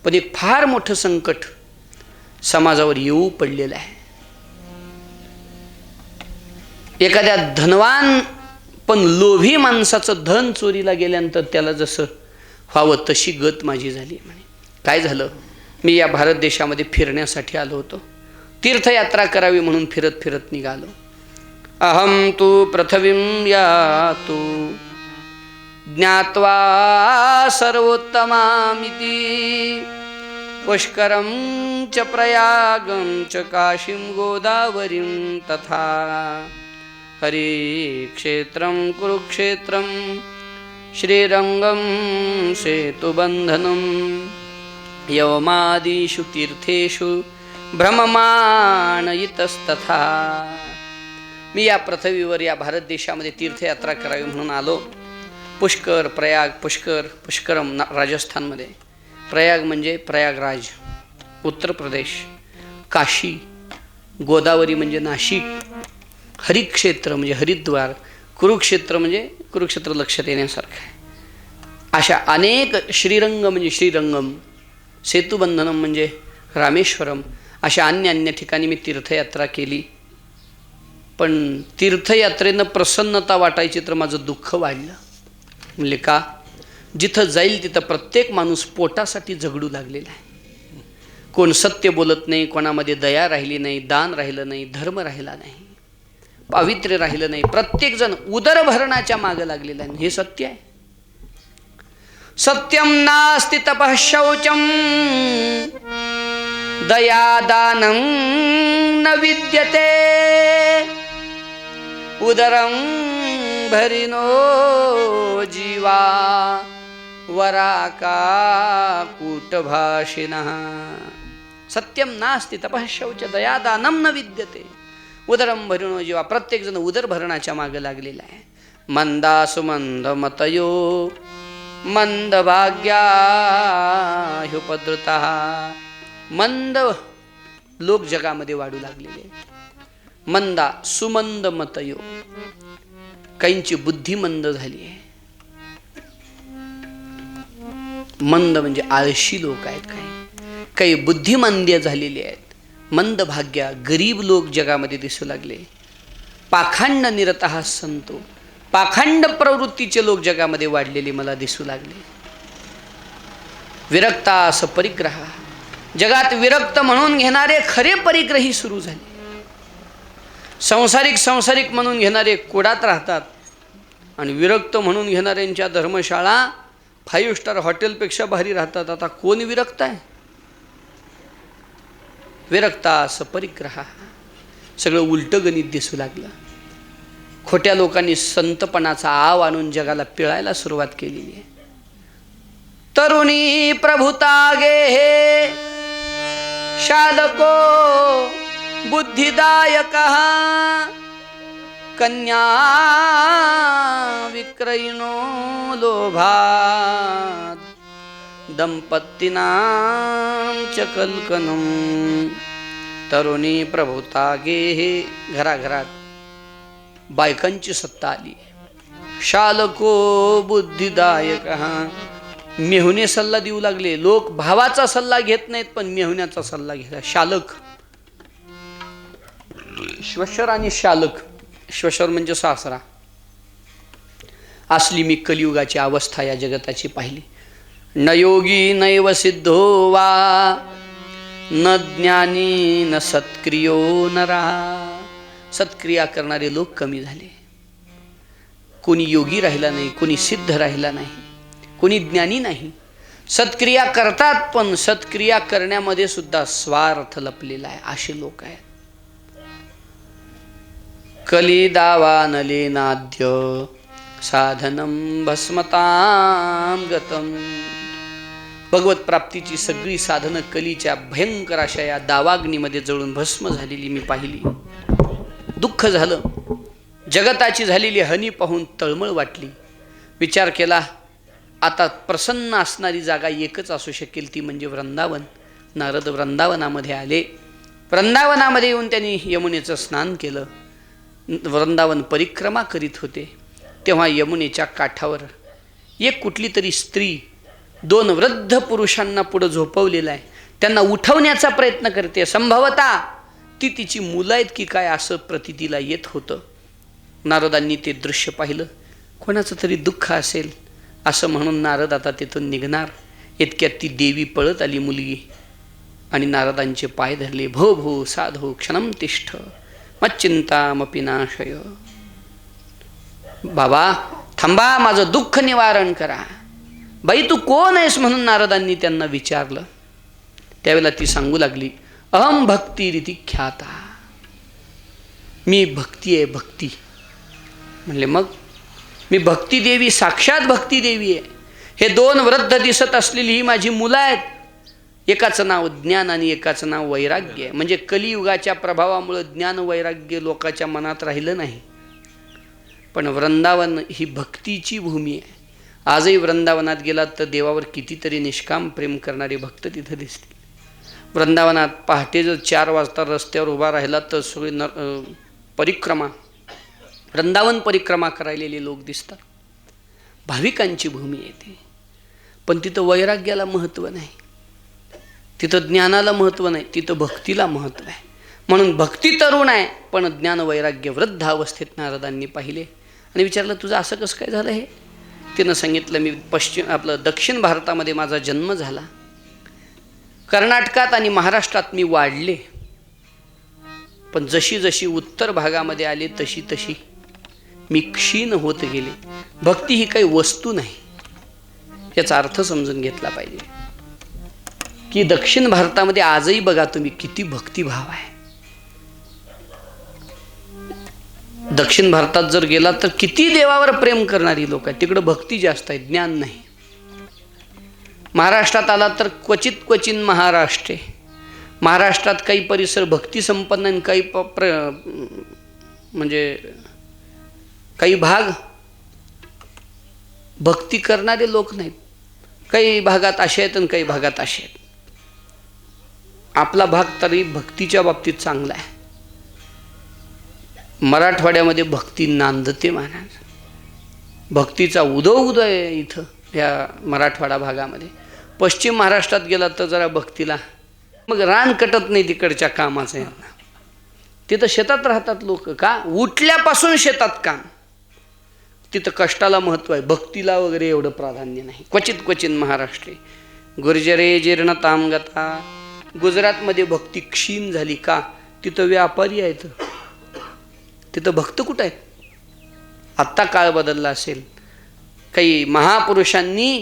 [SPEAKER 1] पण एक फार मोठं संकट समाजावर येऊ पडलेलं आहे. एखाद्या धनवान पण लोभी माणसाचं धन चोरीला गेल्यानंतर त्याला जसं व्हावं तशी गत माझी झाली. म्हणे, काय झालं? मी या भारत देशामध्ये फिरण्यासाठी आलो होतो, तीर्थयात्रा करावी म्हणून फिरत फिरत निघालो. अहम तू पृथ्वीं यातु ज्ञात्वा सर्वोत्तमामिति पुष्करं च प्रयागं च काशीं गोदावरीं तथा हरिक्षेत्रं कुरुक्षेत्रं श्रीरङ्गं सेतुबन्धनं यवमादिषु तीर्थेषु भ्रममाणयितस्तथा. मी या पृथ्वीवर या भारत देशामध्ये तीर्थयात्रा करावी म्हणून आलो. पुष्कर, प्रयाग, पुष्करम राजस्थानमध्ये, प्रयाग म्हणजे प्रयागराज उत्तर प्रदेश, काशी, गोदावरी म्हणजे नाशिक, हरिक्षेत्र म्हणजे हरिद्वार, कुरुक्षेत्र म्हणजे कुरुक्षेत्र लक्षात येण्यासारखं आहे. अशा अनेक, श्रीरंग म्हणजे श्रीरंगम, सेतुबंधनम म्हणजे रामेश्वरम, अशा अन्य ठिकाणी मी तीर्थयात्रा केली. पण तीर्थयात्रेनं प्रसन्नता वाटायची तर माझं दुःख वाढलं. म्हणजे का? जिथं जाईल तिथं प्रत्येक माणूस पोटासाठी झगडू लागलेला आहे. कोण सत्य बोलत नाही, कोणामध्ये दया राहिली नाही, दान राहिलं नाही, धर्म राहिला नाही, पावित्र्य राहिलं नाही. प्रत्येकजण उदरभरणाच्या मागं लागलेला आहे. हे सत्य आहे. सत्यम नास्ति तपः शौचम दयादानं न विद्यते उदरं भरिनो जीवा वराका कूटभाषिणः. सत्यम नास्ति तपः शौच दयादानं न विद्यते उदरं भरिनो जीवा. प्रत्येकजण उदरभरणाच्या मागे लागलेला आहे. मंदासु मंदमतयो मंदभाग्या ह्युपद्रुतः. मंद लोक जगामध्ये वाढू लागलेले. मंदा सुमंद मतयो, काहींची बुद्धी मंद झाली आहे. मंद म्हणजे आळशी लोक आहेत, काही बुद्धिमंद्य झालेली आहेत. मंद भाग्या, गरीब लोक जगामध्ये दिसू लागले. पाखंड निरतः संतो, पाखंड प्रवृत्तीचे लोक जगामध्ये वाढलेले मला दिसू लागले. विरक्तास परिग्रह, जगात विरक्त म्हणून घेणारे खरे परिग्रही सुरू झाले. संसारिक म्हणून घेणारे कुडात राहतात आणि विरक्त म्हणून घेणाऱ्यांच्या धर्मशाळा 5 स्टार हॉटेलपेक्षा भारी राहतात. आता कोण विरक्त आहे? विरक्तास परिग्रह, सगळं उलटं गणित दिसू लागलं. खोट्या लोकांनी संतपणाचा आव आणून जगाला पिळायला सुरुवात केलेली आहे. तरुणी प्रभुतागे हे शालको बुद्धिदायकः कन्या विक्रयिणो लोभात दंपतीनां च कल्कनम. तरुणी प्रभुतागे हे घराघरात बायकांची सत्ता आली. शालको बुद्धिदायकः, मेहुणे सल्ला देऊ लागले. लोक भावाचा सल्ला घेत नाहीत पण मेहुण्याचा सल्ला घेतला. शालक, श्वशर आणि शालक. श्वशर म्हणजे सासरा. असली मी कलियुगाची अवस्था या जगताची पाहिली. न योगी नैव सिद्धो वा न ज्ञानी न सत्क्रियो नरा. सत्क्रिया करणारे लोक कमी झाले. कोणी योगी राहिला नाही, कोणी सिद्ध राहिला नाही, कोणी ज्ञानी नाही. सत्क्रिया करतात पण सत्क्रिया करण्यामध्ये सुद्धा स्वार्थ लपलेला आहे, असे लोक आहेत. कलिदावानलेनाद्य साधनं भस्मतां गतम. भगवत प्राप्तीची सगळी साधनं कलीच्या भयंकर अशा या दावाग्नीमध्ये जळून भस्म झालेली मी पाहिली. दुःख झालं. जगताची झालेली हानी पाहून तळमळ वाटली. विचार केला, आता प्रसन्न असणारी जागा एकच असू शकेल, ती म्हणजे वृंदावन. नारद वृंदावनामध्ये आले. वृंदावनामध्ये येऊन त्यांनी यमुनेचं स्नान केलं. वृंदावन परिक्रमा करीत होते तेव्हा यमुनेच्या काठावर एक कुठली तरी स्त्री 2 वृद्ध पुरुषांना पुढे झोपवलेला आहे. त्यांना उठवण्याचा प्रयत्न करते. संभवता ती तिची मुलं आहेत की काय असं प्रतीतीला येत होतं. नारदांनी ते दृश्य पाहिलं. कोणाचं तरी दुःख असेल असं म्हणून नारद आता तिथून निघणार. इतक्यात ती देवी पळत आली, मुलगी, आणि नारदांचे पाय धरले. भो भो साधो क्षणम तिष्ठ मच्चिंतामपि नाशय. बाबा थांबा, माझं दुःख निवारण करा. बाई तू कोण आहेस म्हणून नारदांनी त्यांना विचारलं. त्यावेळेला ती सांगू लागली, अहम भक्ती रीती ख्याता, मी भक्ती आहे, भक्ती. म्हणले मग? मी भक्ती देवी, साक्षात भक्ती देवी आहे. हे दोन वृद्ध दिसत असलेली ही माझी मुलं आहेत. एकाचं नाव ज्ञान आणि एकाचं नाव वैराग्य आहे. म्हणजे कलियुगाच्या प्रभावामुळे ज्ञान वैराग्य लोकांच्या मनात राहिलं नाही. पण वृंदावन ही भक्तीची भूमी आहे. आजही वृंदावनात गेलात तर देवावर कितीतरी निष्काम प्रेम करणारे भक्त तिथं दिसतील. वृंदावनात पहाटे जर 4 वाजता रस्त्यावर उभा राहिला तर सगळे परिक्रमा, वृंदावन परिक्रमा करायलेले लोक दिसतात. भाविकांची भूमी आहे ती. पण तिथं वैराग्याला महत्त्व नाही, तिथं ज्ञानाला महत्त्व नाही, तिथं भक्तीला महत्त्व आहे. म्हणून भक्ती तरुण आहे, पण ज्ञान वैराग्य वृद्ध अवस्थेत नारदांनी पाहिले आणि विचारलं, तुझं असं कसं काय झालं हे? तिनं सांगितलं, मी दक्षिण भारतामध्ये माझा जन्म झाला, कर्नाटकात आणि महाराष्ट्रात मी वाढले, पण जशी जशी उत्तर भागामध्ये आले तशी तशी मी क्षीण होत गेले. भक्ती ही काही वस्तू नाही, याचा अर्थ समजून घेतला पाहिजे. की दक्षिण भारतामध्ये आजही बघा तुम्ही किती भक्तिभाव आहे. दक्षिण भारतात जर गेलात तर किती देवावर प्रेम करणारी लोक आहेत, तिकडं भक्ती जास्त आहे, ज्ञान नाही. महाराष्ट्रात आला तर क्वचित महाराष्ट्र आहे. महाराष्ट्रात काही परिसर भक्ती संपन्न आणि काही म्हणजे काही भाग भक्ती करणारे लोक नाहीत. काही भागात असे आहेत आणि काही भागात असे आहेत. आपला भाग तरी भक्तीच्या बाबतीत चांगला आहे. मराठवाड्यामध्ये भक्ती नांदते महाराज, भक्तीचा उदय आहे इथं या मराठवाडा भागामध्ये. पश्चिम महाराष्ट्रात गेला तर जरा भक्तीला मग रान कटत नाही तिकडच्या कामाचं आहे. तिथं शेतात राहतात लोक, का उठल्यापासून शेतात काम. तिथं कष्टाला महत्त्व आहे, भक्तीला वगैरे एवढं प्राधान्य नाही. क्वचित महाराष्ट्र. गुर्जरे जीर्णताम गता, गुजरातमध्ये भक्ती क्षीण झाली, का तिथं व्यापारी आहेत, तिथं भक्त कुठं आहेत? आत्ता काळ बदलला असेल, काही महापुरुषांनी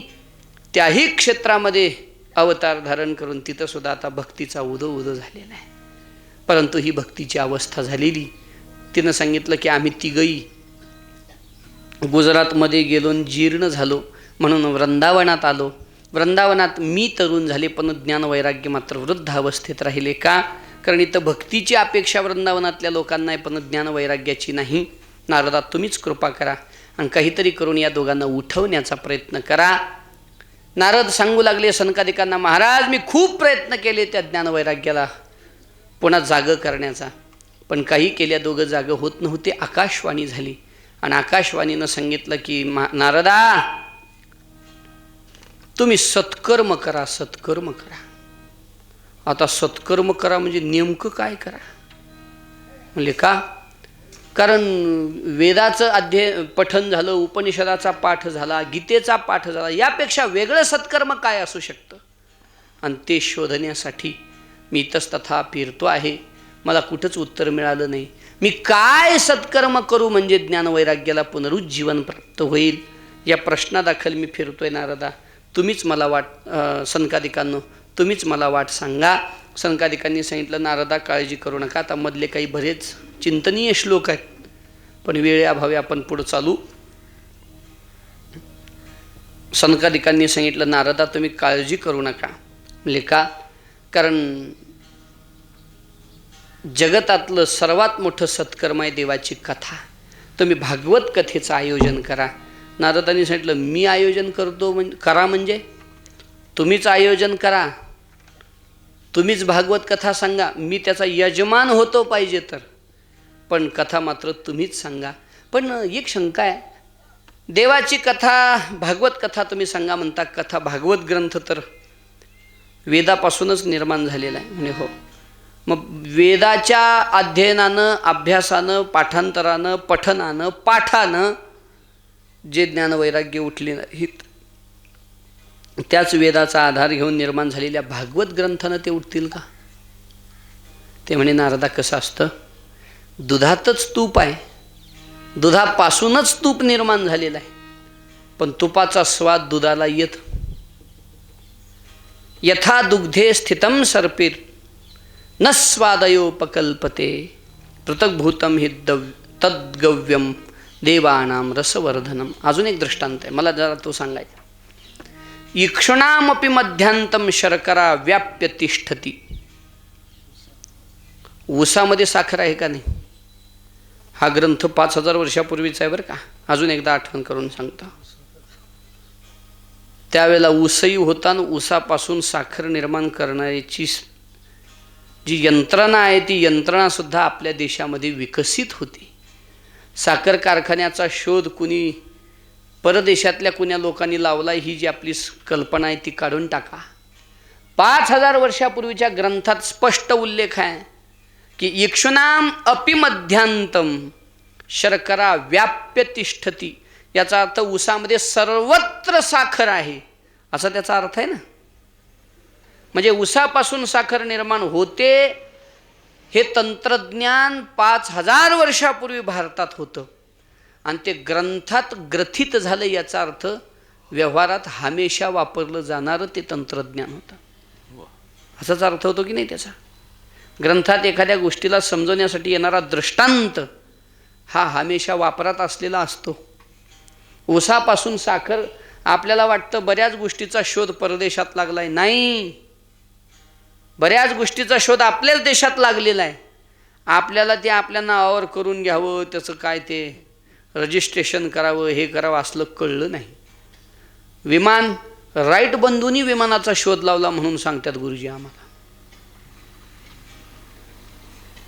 [SPEAKER 1] त्याही क्षेत्रामध्ये अवतार धारण करून तिथं सुद्धा आता भक्तीचा उदो झालेला आहे. परंतु ही भक्तीची अवस्था झालेली. तिनं सांगितलं की आम्ही तिघही गुजरातमध्ये गेलो, जीर्ण झालो, म्हणून वृंदावनात आलो. वृंदावनात मी तरुण झाले, पण ज्ञान वैराग्य मात्र वृद्ध अवस्थेत राहिले. का? कारण इथं भक्तीची अपेक्षा वृंदावनातल्या लोकांना आहे, पण ज्ञान वैराग्याची नाही. नारदा, तुम्हीच कृपा करा आणि काहीतरी करून या दोघांना उठवण्याचा प्रयत्न करा. नारद सांगू लागले सनकादिकांना, महाराज मी खूप प्रयत्न केले त्या ज्ञान वैराग्याला पुन्हा जागं करण्याचा, पण काही केल्या दोघं जागं होत नव्हते. आकाशवाणी झाली आणि आकाशवाणीनं सांगितलं की नारदा, तुम्ही सत्कर्म करा, सत्कर्म करा. आता सत्कर्म करा म्हणजे नेमकं काय करा? म्हणले का? कारण वेदाचं अध्ययन पठन झालं, उपनिषदाचा पाठ झाला, गीतेचा पाठ झाला, यापेक्षा वेगळं सत्कर्म काय असू शकतं? आणि ते शोधण्यासाठी मी इतस्तथा फिरतो आहे, मला कुठंच उत्तर मिळालं नाही. मी काय सत्कर्म करू म्हणजे ज्ञानवैराग्याला पुनरुज्जीवन प्राप्त होईल, या प्रश्नादाखल मी फिरतोय. नारदा, तुम्हीच मला सनकादिकांनो तुम्हीच मला वाट सांगा. सनकादिकांनी सांगितलं, नारदा काळजी करू नका, आता मधले काही बरेच चिंतनीय श्लोक आहेत, पण वेळेअभावी आपण पुढं चालू. सनकादिकांनी सांगितलं, नारदा तुम्ही काळजी करू नका. म्हणजे का? कारण जगतातलं सर्वात मोठं सत्कर्म आहे देवाची कथा. तुम्ही भागवत कथेचं आयोजन करा. नारदांनी सांगितलं, मी आयोजन करतो म्हणजे तुम्हीच आयोजन करा, तुम्हीच भागवत कथा सांगा, मी त्याचा यजमान होतो पाहिजे तर, पण कथा मात्र तुम्हीच सांगा. पण एक शंका आहे, देवाची कथा भागवत कथा तुम्ही सांगा म्हणता, कथा भागवत ग्रंथ तर वेदापासूनच निर्माण झालेला आहे. म्हणे हो, मग वेदाच्या अध्ययनानं, अभ्यासानं, पाठांतरानं, पठनानं, पाठानं जे ज्ञानवैराग्य उठले नाहीत, त्याच वेदाचा आधार घेऊन निर्माण झालेल्या भागवत ग्रंथानं ते उठतील का? ते म्हणे, नारदा कसं असतं, दुधातच तूप आहे, दुधापासूनच तूप निर्माण झालेला आहे, पण तुपाचा स्वाद दुधाला येत. यथा दुग्धे स्थितं सर्पीर न स्वादयोपकल्पते पृथक्भूतं हि तद्गव्यम देवानां रसवर्धनम. अजून एक दृष्टांत आहे, मला जरा तो सांगायचा. इक्षुणामपि मध्यांतम शर्करा व्याप्य तिष्ठती. ऊसामध्ये साखर आहे का नाही? हा ग्रंथ 5000 वर्षापूर्वीचा आहे बरं का. अजून एकदा आठवण करून सांगतो. त्यावेळेला ऊसही होता आणि ऊसापासून साखर निर्माण करण्याची जी यंत्रणा आहे ती यंत्रणासुद्धा आपल्या देशामध्ये विकसित होती. साखर कारखान्याचा शोध कुणी परदेशातल्या कुण्या लोकांनी लावला ही जी आपली कल्पना आहे ती काढून टाका. 5000 वर्षापूर्वीच्या ग्रंथात स्पष्ट उल्लेख आहे की इक्षुनाम अपि मध्यांतम शर्करा व्याप्य तिष्ठती. याचा अर्थ ऊसामध्ये सर्वत्र साखर आहे असा त्याचा अर्थ आहे ना. म्हणजे ऊसापासून साखर निर्माण होते हे तंत्रज्ञान 5000 वर्षापूर्वी भारतात होतं आणि ते ग्रंथात ग्रथित झालं. याचा अर्थ व्यवहारात हमेशा वापरलं जाणारं ते तंत्रज्ञान होतं. असाच अर्थ होतो की नाही त्याचा. ग्रंथात एखाद्या गोष्टीला समजवण्यासाठी येणारा दृष्टांत हा हमेशा वापरात असलेला असतो. ऊसापासून साखर आपल्याला वाटतं बऱ्याच गोष्टीचा शोध परदेशात लागला आहे. नाही, बऱ्याच गोष्टीचा शोध आपल्याच देशात लागलेला आहे. आपल्याला ते आपल्या नावावर करून घ्यावं, त्याचं काय ते रजिस्ट्रेशन करावं, हे करावं असलं कळलं नाही. विमान राईट बंधूंनी विमानाचा शोध लावला म्हणून सांगतात गुरुजी आम्हाला.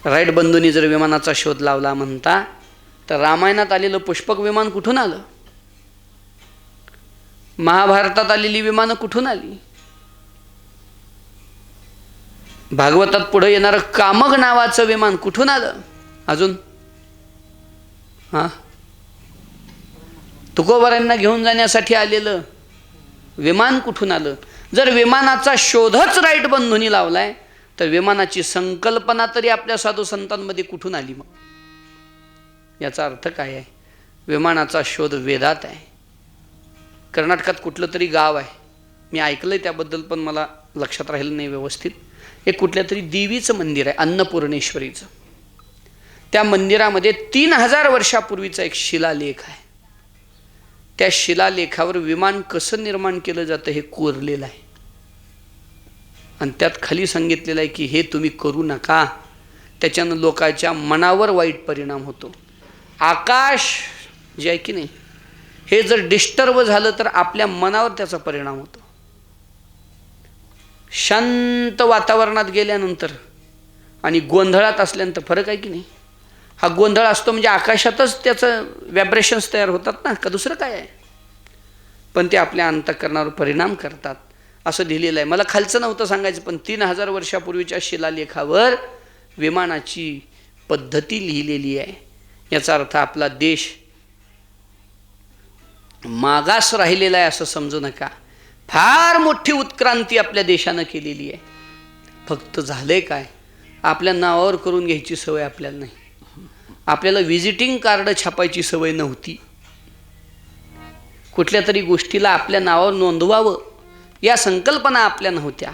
[SPEAKER 1] राईट बंधूंनी जर विमानाचा शोध लावला म्हणता तर रामायणात आलेलं पुष्पक विमान कुठून आलं? महाभारतात आलेली विमानं कुठून आली? भागवतात पुढे येणारं कामग नावाचं विमान कुठून आलं? अजून तुकोबारांना घेऊन जाण्यासाठी आलेलं विमान कुठून आलं? जर विमानाचा शोधच राईट बंधूंनी लावलाय तर विमानाची संकल्पना तरी आपल्या साधू संतांमध्ये कुठून आली? मग याचा अर्थ काय आहे? विमानाचा शोध वेदात आहे. कर्नाटकात कुठलं तरी गाव आहे, मी ऐकलंय त्याबद्दल पण मला लक्षात राहिलं नाही व्यवस्थित. एक कुठल्या तरी देवीचं मंदिर आहे, अन्नपूर्णेश्वरीचं. त्या मंदिरामध्ये 3000 वर्षापूर्वीचा एक शिलालेख आहे. त्या शिलालेखावर विमान कसं निर्माण केलं जातं हे कोरलेलं आहे आणि त्यात खाली सांगितलेलं आहे की हे तुम्ही करू नका, त्याच्यानं लोकांच्या मनावर वाईट परिणाम होतो. आकाश जे आहे की नाही हे जर डिस्टर्ब झालं तर आपल्या मनावर त्याचा परिणाम होतो. शांत वातावरणात गेल्यानंतर आणि गोंधळात असल्यानंतर फरक आहे की नाही. हा गोंधळ असतो म्हणजे आकाशातच त्याचं व्हायब्रेशन्स तयार होतात ना, का दुसरं काय आहे? पण ते आपल्या अंतःकरणावर परिणाम करतात असं लिहिलेलं आहे. मला खालचं नव्हतं सांगायचं, पण 3000 वर्षापूर्वीच्या शिलालेखावर विमानाची पद्धती लिहिलेली आहे. याचा अर्थ आपला देश मागास राहिलेला आहे असं समजू नका. फार मोठी उत्क्रांती आपल्या देशानं केलेली आहे. फक्त झालंय काय, आपल्या नावावर करून घ्यायची सवय आपल्याला नाही. आपल्याला व्हिजिटिंग कार्ड छापायची सवय नव्हती. कुठल्या तरी गोष्टीला आपल्या नावावर नोंदवावं या संकल्पना आपल्या नव्हत्या.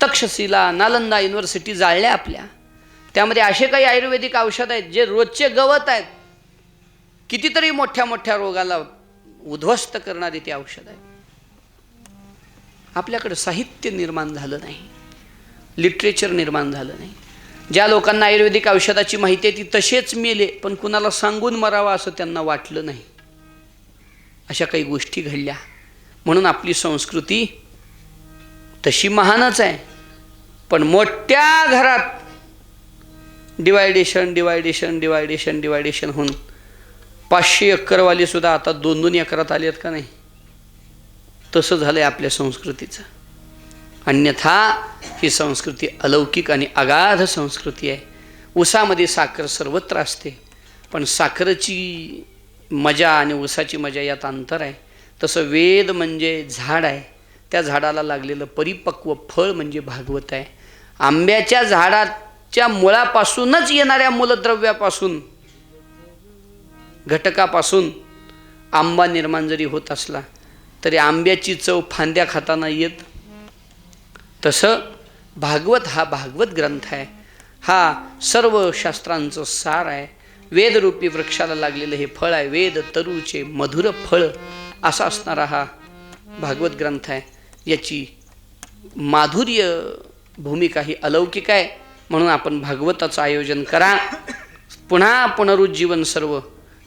[SPEAKER 1] तक्षशिला, नालंदा युनिव्हर्सिटी जाळल्या आपल्या. त्यामध्ये असे काही आयुर्वेदिक औषध आहेत जे रोजचे गवत आहेत, कितीतरी मोठ्या मोठ्या रोगाला उद्ध्वस्त करणारे ते औषध आहे. आपल्याकडे साहित्य निर्माण झालं नाही, लिटरेचर निर्माण झालं नाही. ज्या लोकांना आयुर्वेदिक औषधाची माहिती आहे ती तसेच मेले, पण कुणाला सांगून मरावा असं त्यांना वाटलं नाही. अशा काही गोष्टी घडल्या. म्हणून आपली संस्कृती तशी महानच आहे, पण मोठ्या घरात डिवायडेशन डिवायडेशन डिवायडेशन डिवायडेशन होऊन 500 एकरवाले सुद्धा आता 2-2 एकरात आले आहेत का नाही. तसं झालं आहे आपल्या संस्कृतीचं. अन्यथा ही संस्कृती अलौकिक आणि अगाध संस्कृती आहे. ऊसामध्ये साखर सर्वत्र असते, पण साखरेची मजा आणि ऊसाची मजा यात अंतर आहे. तसं वेद म्हणजे झाड आहे, त्या झाडाला लागलेलं परिपक्व फळ म्हणजे भागवत आहे. आंब्याच्या झाडाच्या मुळापासूनच येणाऱ्या मूलद्रव्यापासून, घटकापासून आंबा निर्माण जरी होत असला तरी आंब्याची चव फांद्या खाताना येत, तसं भागवत हा भागवत ग्रंथ आहे, हा सर्व शास्त्रांचं सार आहे. वेदरूपी वृक्षाला लागलेलं हे फळ आहे, वेद तरूचे मधुर फळ असा असणारा हा भागवत ग्रंथ आहे. याची माधुर्य भूमिका ही अलौकिक आहे. म्हणून आपण भागवताचं आयोजन करा. पुन्हा पुनरुज्जीवन सर्व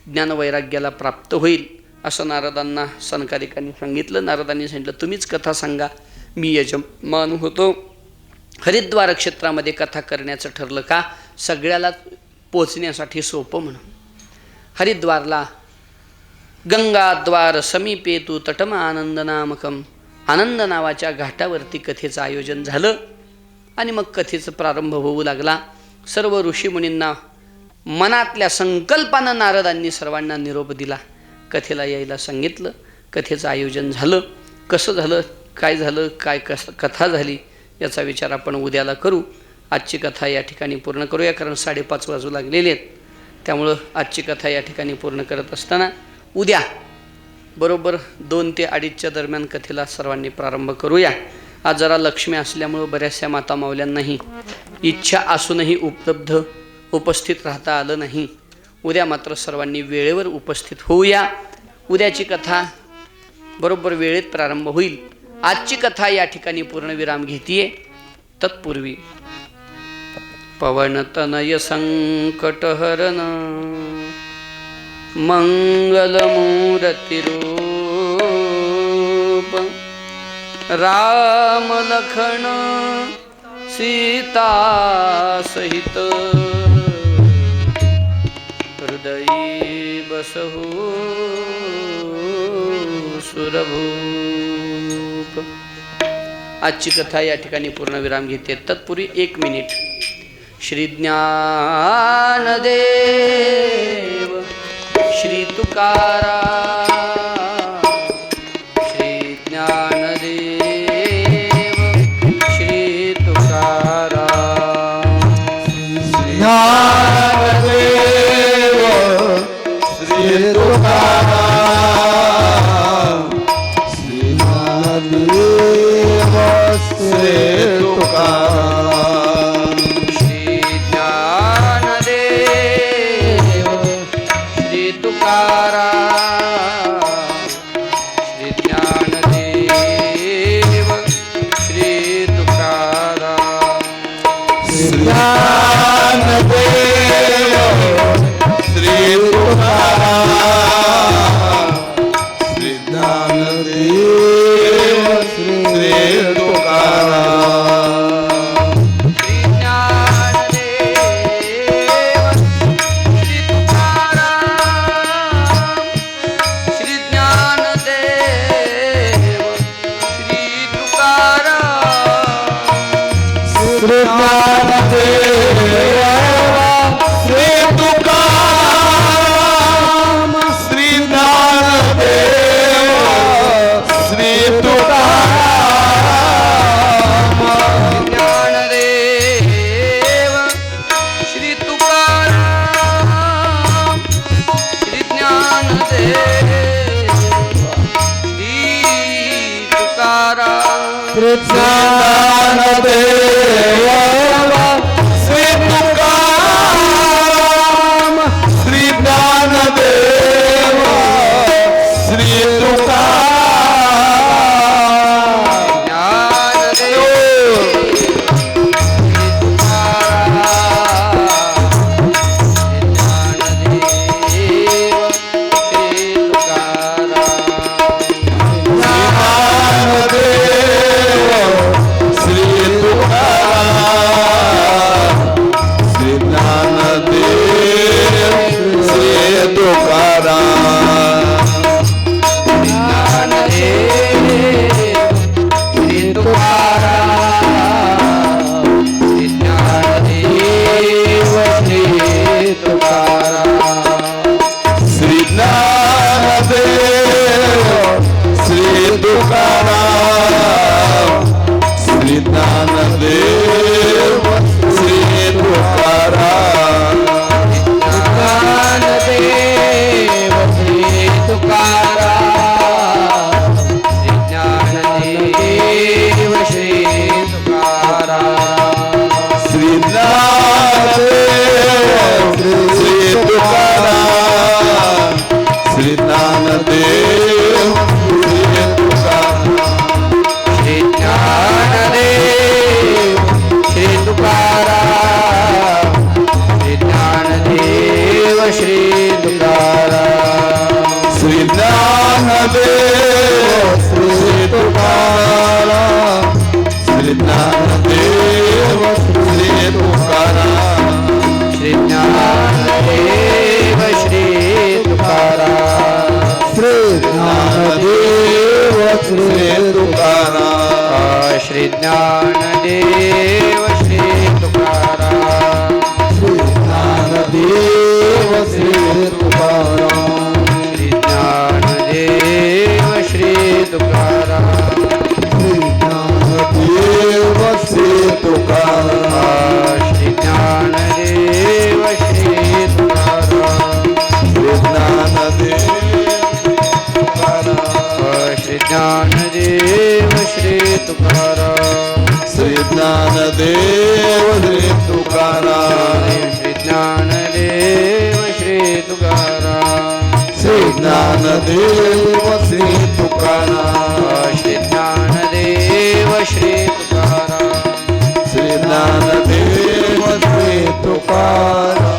[SPEAKER 1] ज्ञानवैराग्याला प्राप्त होईल असं नारदांना सनकादिकांनी सांगितलं. नारदांनी सांगितलं तुम्हीच कथा सांगा, मी यजमान होतो. हरिद्वार क्षेत्रामध्ये कथा करण्याचं ठरलं का? सगळ्याला पोचण्यासाठी सोपं म्हणून. हरिद्वारला गंगाद्वार समीपे तू तटम आनंद नामकम, आनंद नावाच्या घाटावरती कथेचं आयोजन झालं. आणि मग कथेचा प्रारंभ होऊ लागला. सर्व ऋषीमुनींना मनातल्या संकल्पानं नारदांनी सर्वांना निरोप दिला, कथेला यायला सांगितलं. कथेचं आयोजन झालं. कसं झालं, काय झालं, काय कथा झाली याचा विचार आपण उद्याला करू. आजची कथा या ठिकाणी पूर्ण करूया, कारण 5:30 वाजू लागलेले आहेत. त्यामुळं आजची कथा या ठिकाणी पूर्ण करत असताना उद्या बरोबर 2 ते 2:30च्या दरम्यान कथेला सर्वांनी प्रारंभ करूया. आज जरा लक्ष्मी असल्यामुळं बऱ्याचशा माता माऊल्यांनाही इच्छा असूनही उपस्थित राहता आलं नाही. उद्या मात्र सर्वांनी वेळेवर उपस्थित होऊया. उद्याची कथा बरोबर वेळेत प्रारंभ होईल. आजची कथा या ठिकाणी पूर्णविराम घेतीये. तत्पूर्वी पवनतनय संकटहरण मंगलमूर्तिरूप राम लखन सीता सहित हृदयी बसहु सुरभूप. आजची कथा या ठिकाणी पूर्णविराम घेते. तत्पूर्वी 1 मिनिट. श्री ज्ञानदेव श्री तुकाराम, श्री ज्ञानदेव श्री तुकाराम,
[SPEAKER 3] ज्ञानदेव श्री तुकाराम, श्री ज्ञानदेव श्री तुकाराम,
[SPEAKER 1] श्री ज्ञानदेव श्री तुकाराम, श्री ज्ञानदेव श्री तुकाराम,
[SPEAKER 2] तुकाराम, श्री ज्ञानदेव श्री तुकाराम.
[SPEAKER 3] श्री तुकाराम
[SPEAKER 2] श्री ज्ञानदेव श्री तुकाराम
[SPEAKER 3] श्री ज्ञानदेव श्री तुकाराम
[SPEAKER 2] श्री ज्ञानदेव श्री तुकाराम
[SPEAKER 3] श्री ज्ञानदेव श्री तुकाराम
[SPEAKER 2] श्री ज्ञानदेव श्री तुकाराम
[SPEAKER 3] श्री ज्ञानदेव
[SPEAKER 2] श्री ज्ञानदेव श्री तुकाराम
[SPEAKER 3] श्री ज्ञानदेव श्री तुकाराम
[SPEAKER 2] श्री ज्ञानदेव श्री तुकाराम
[SPEAKER 3] श्री ज्ञानदेव श्री तुकाराम
[SPEAKER 2] श्री ज्ञानदेव श्री तुकाराम
[SPEAKER 3] श्री ज्ञानदेव श्री तुकाराम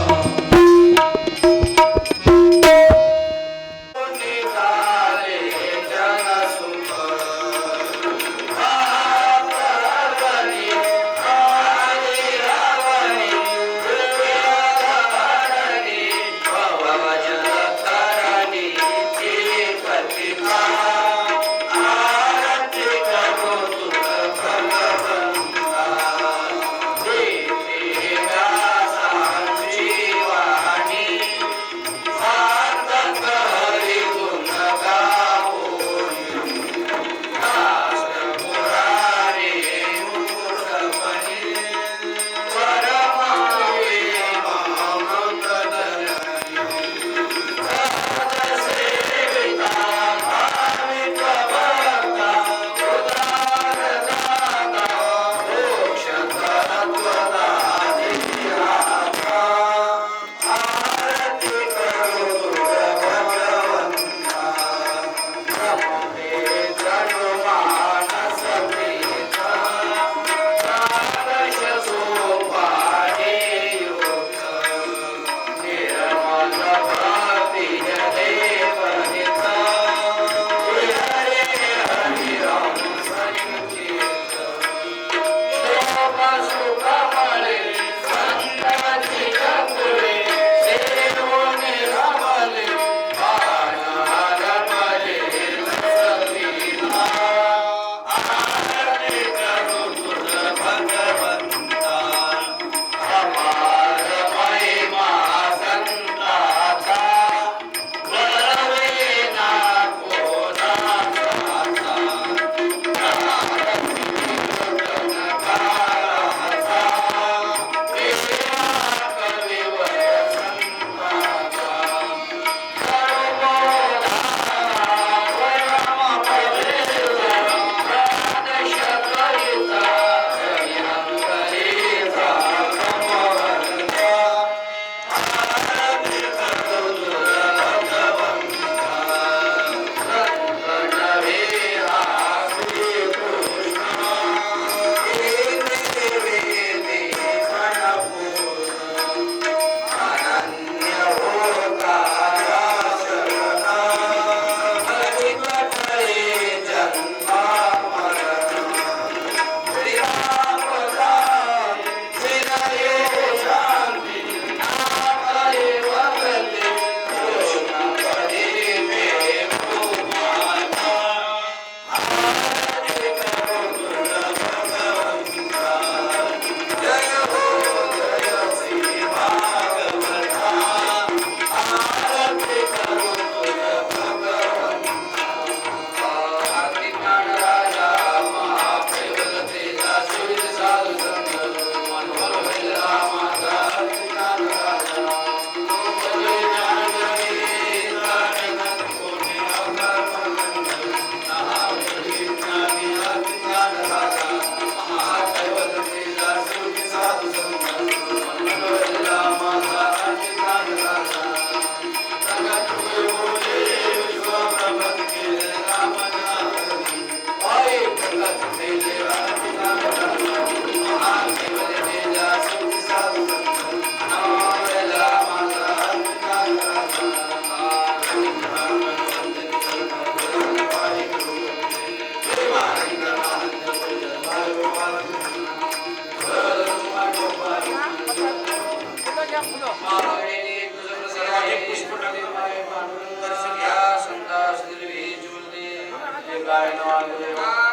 [SPEAKER 3] शिवाय नमः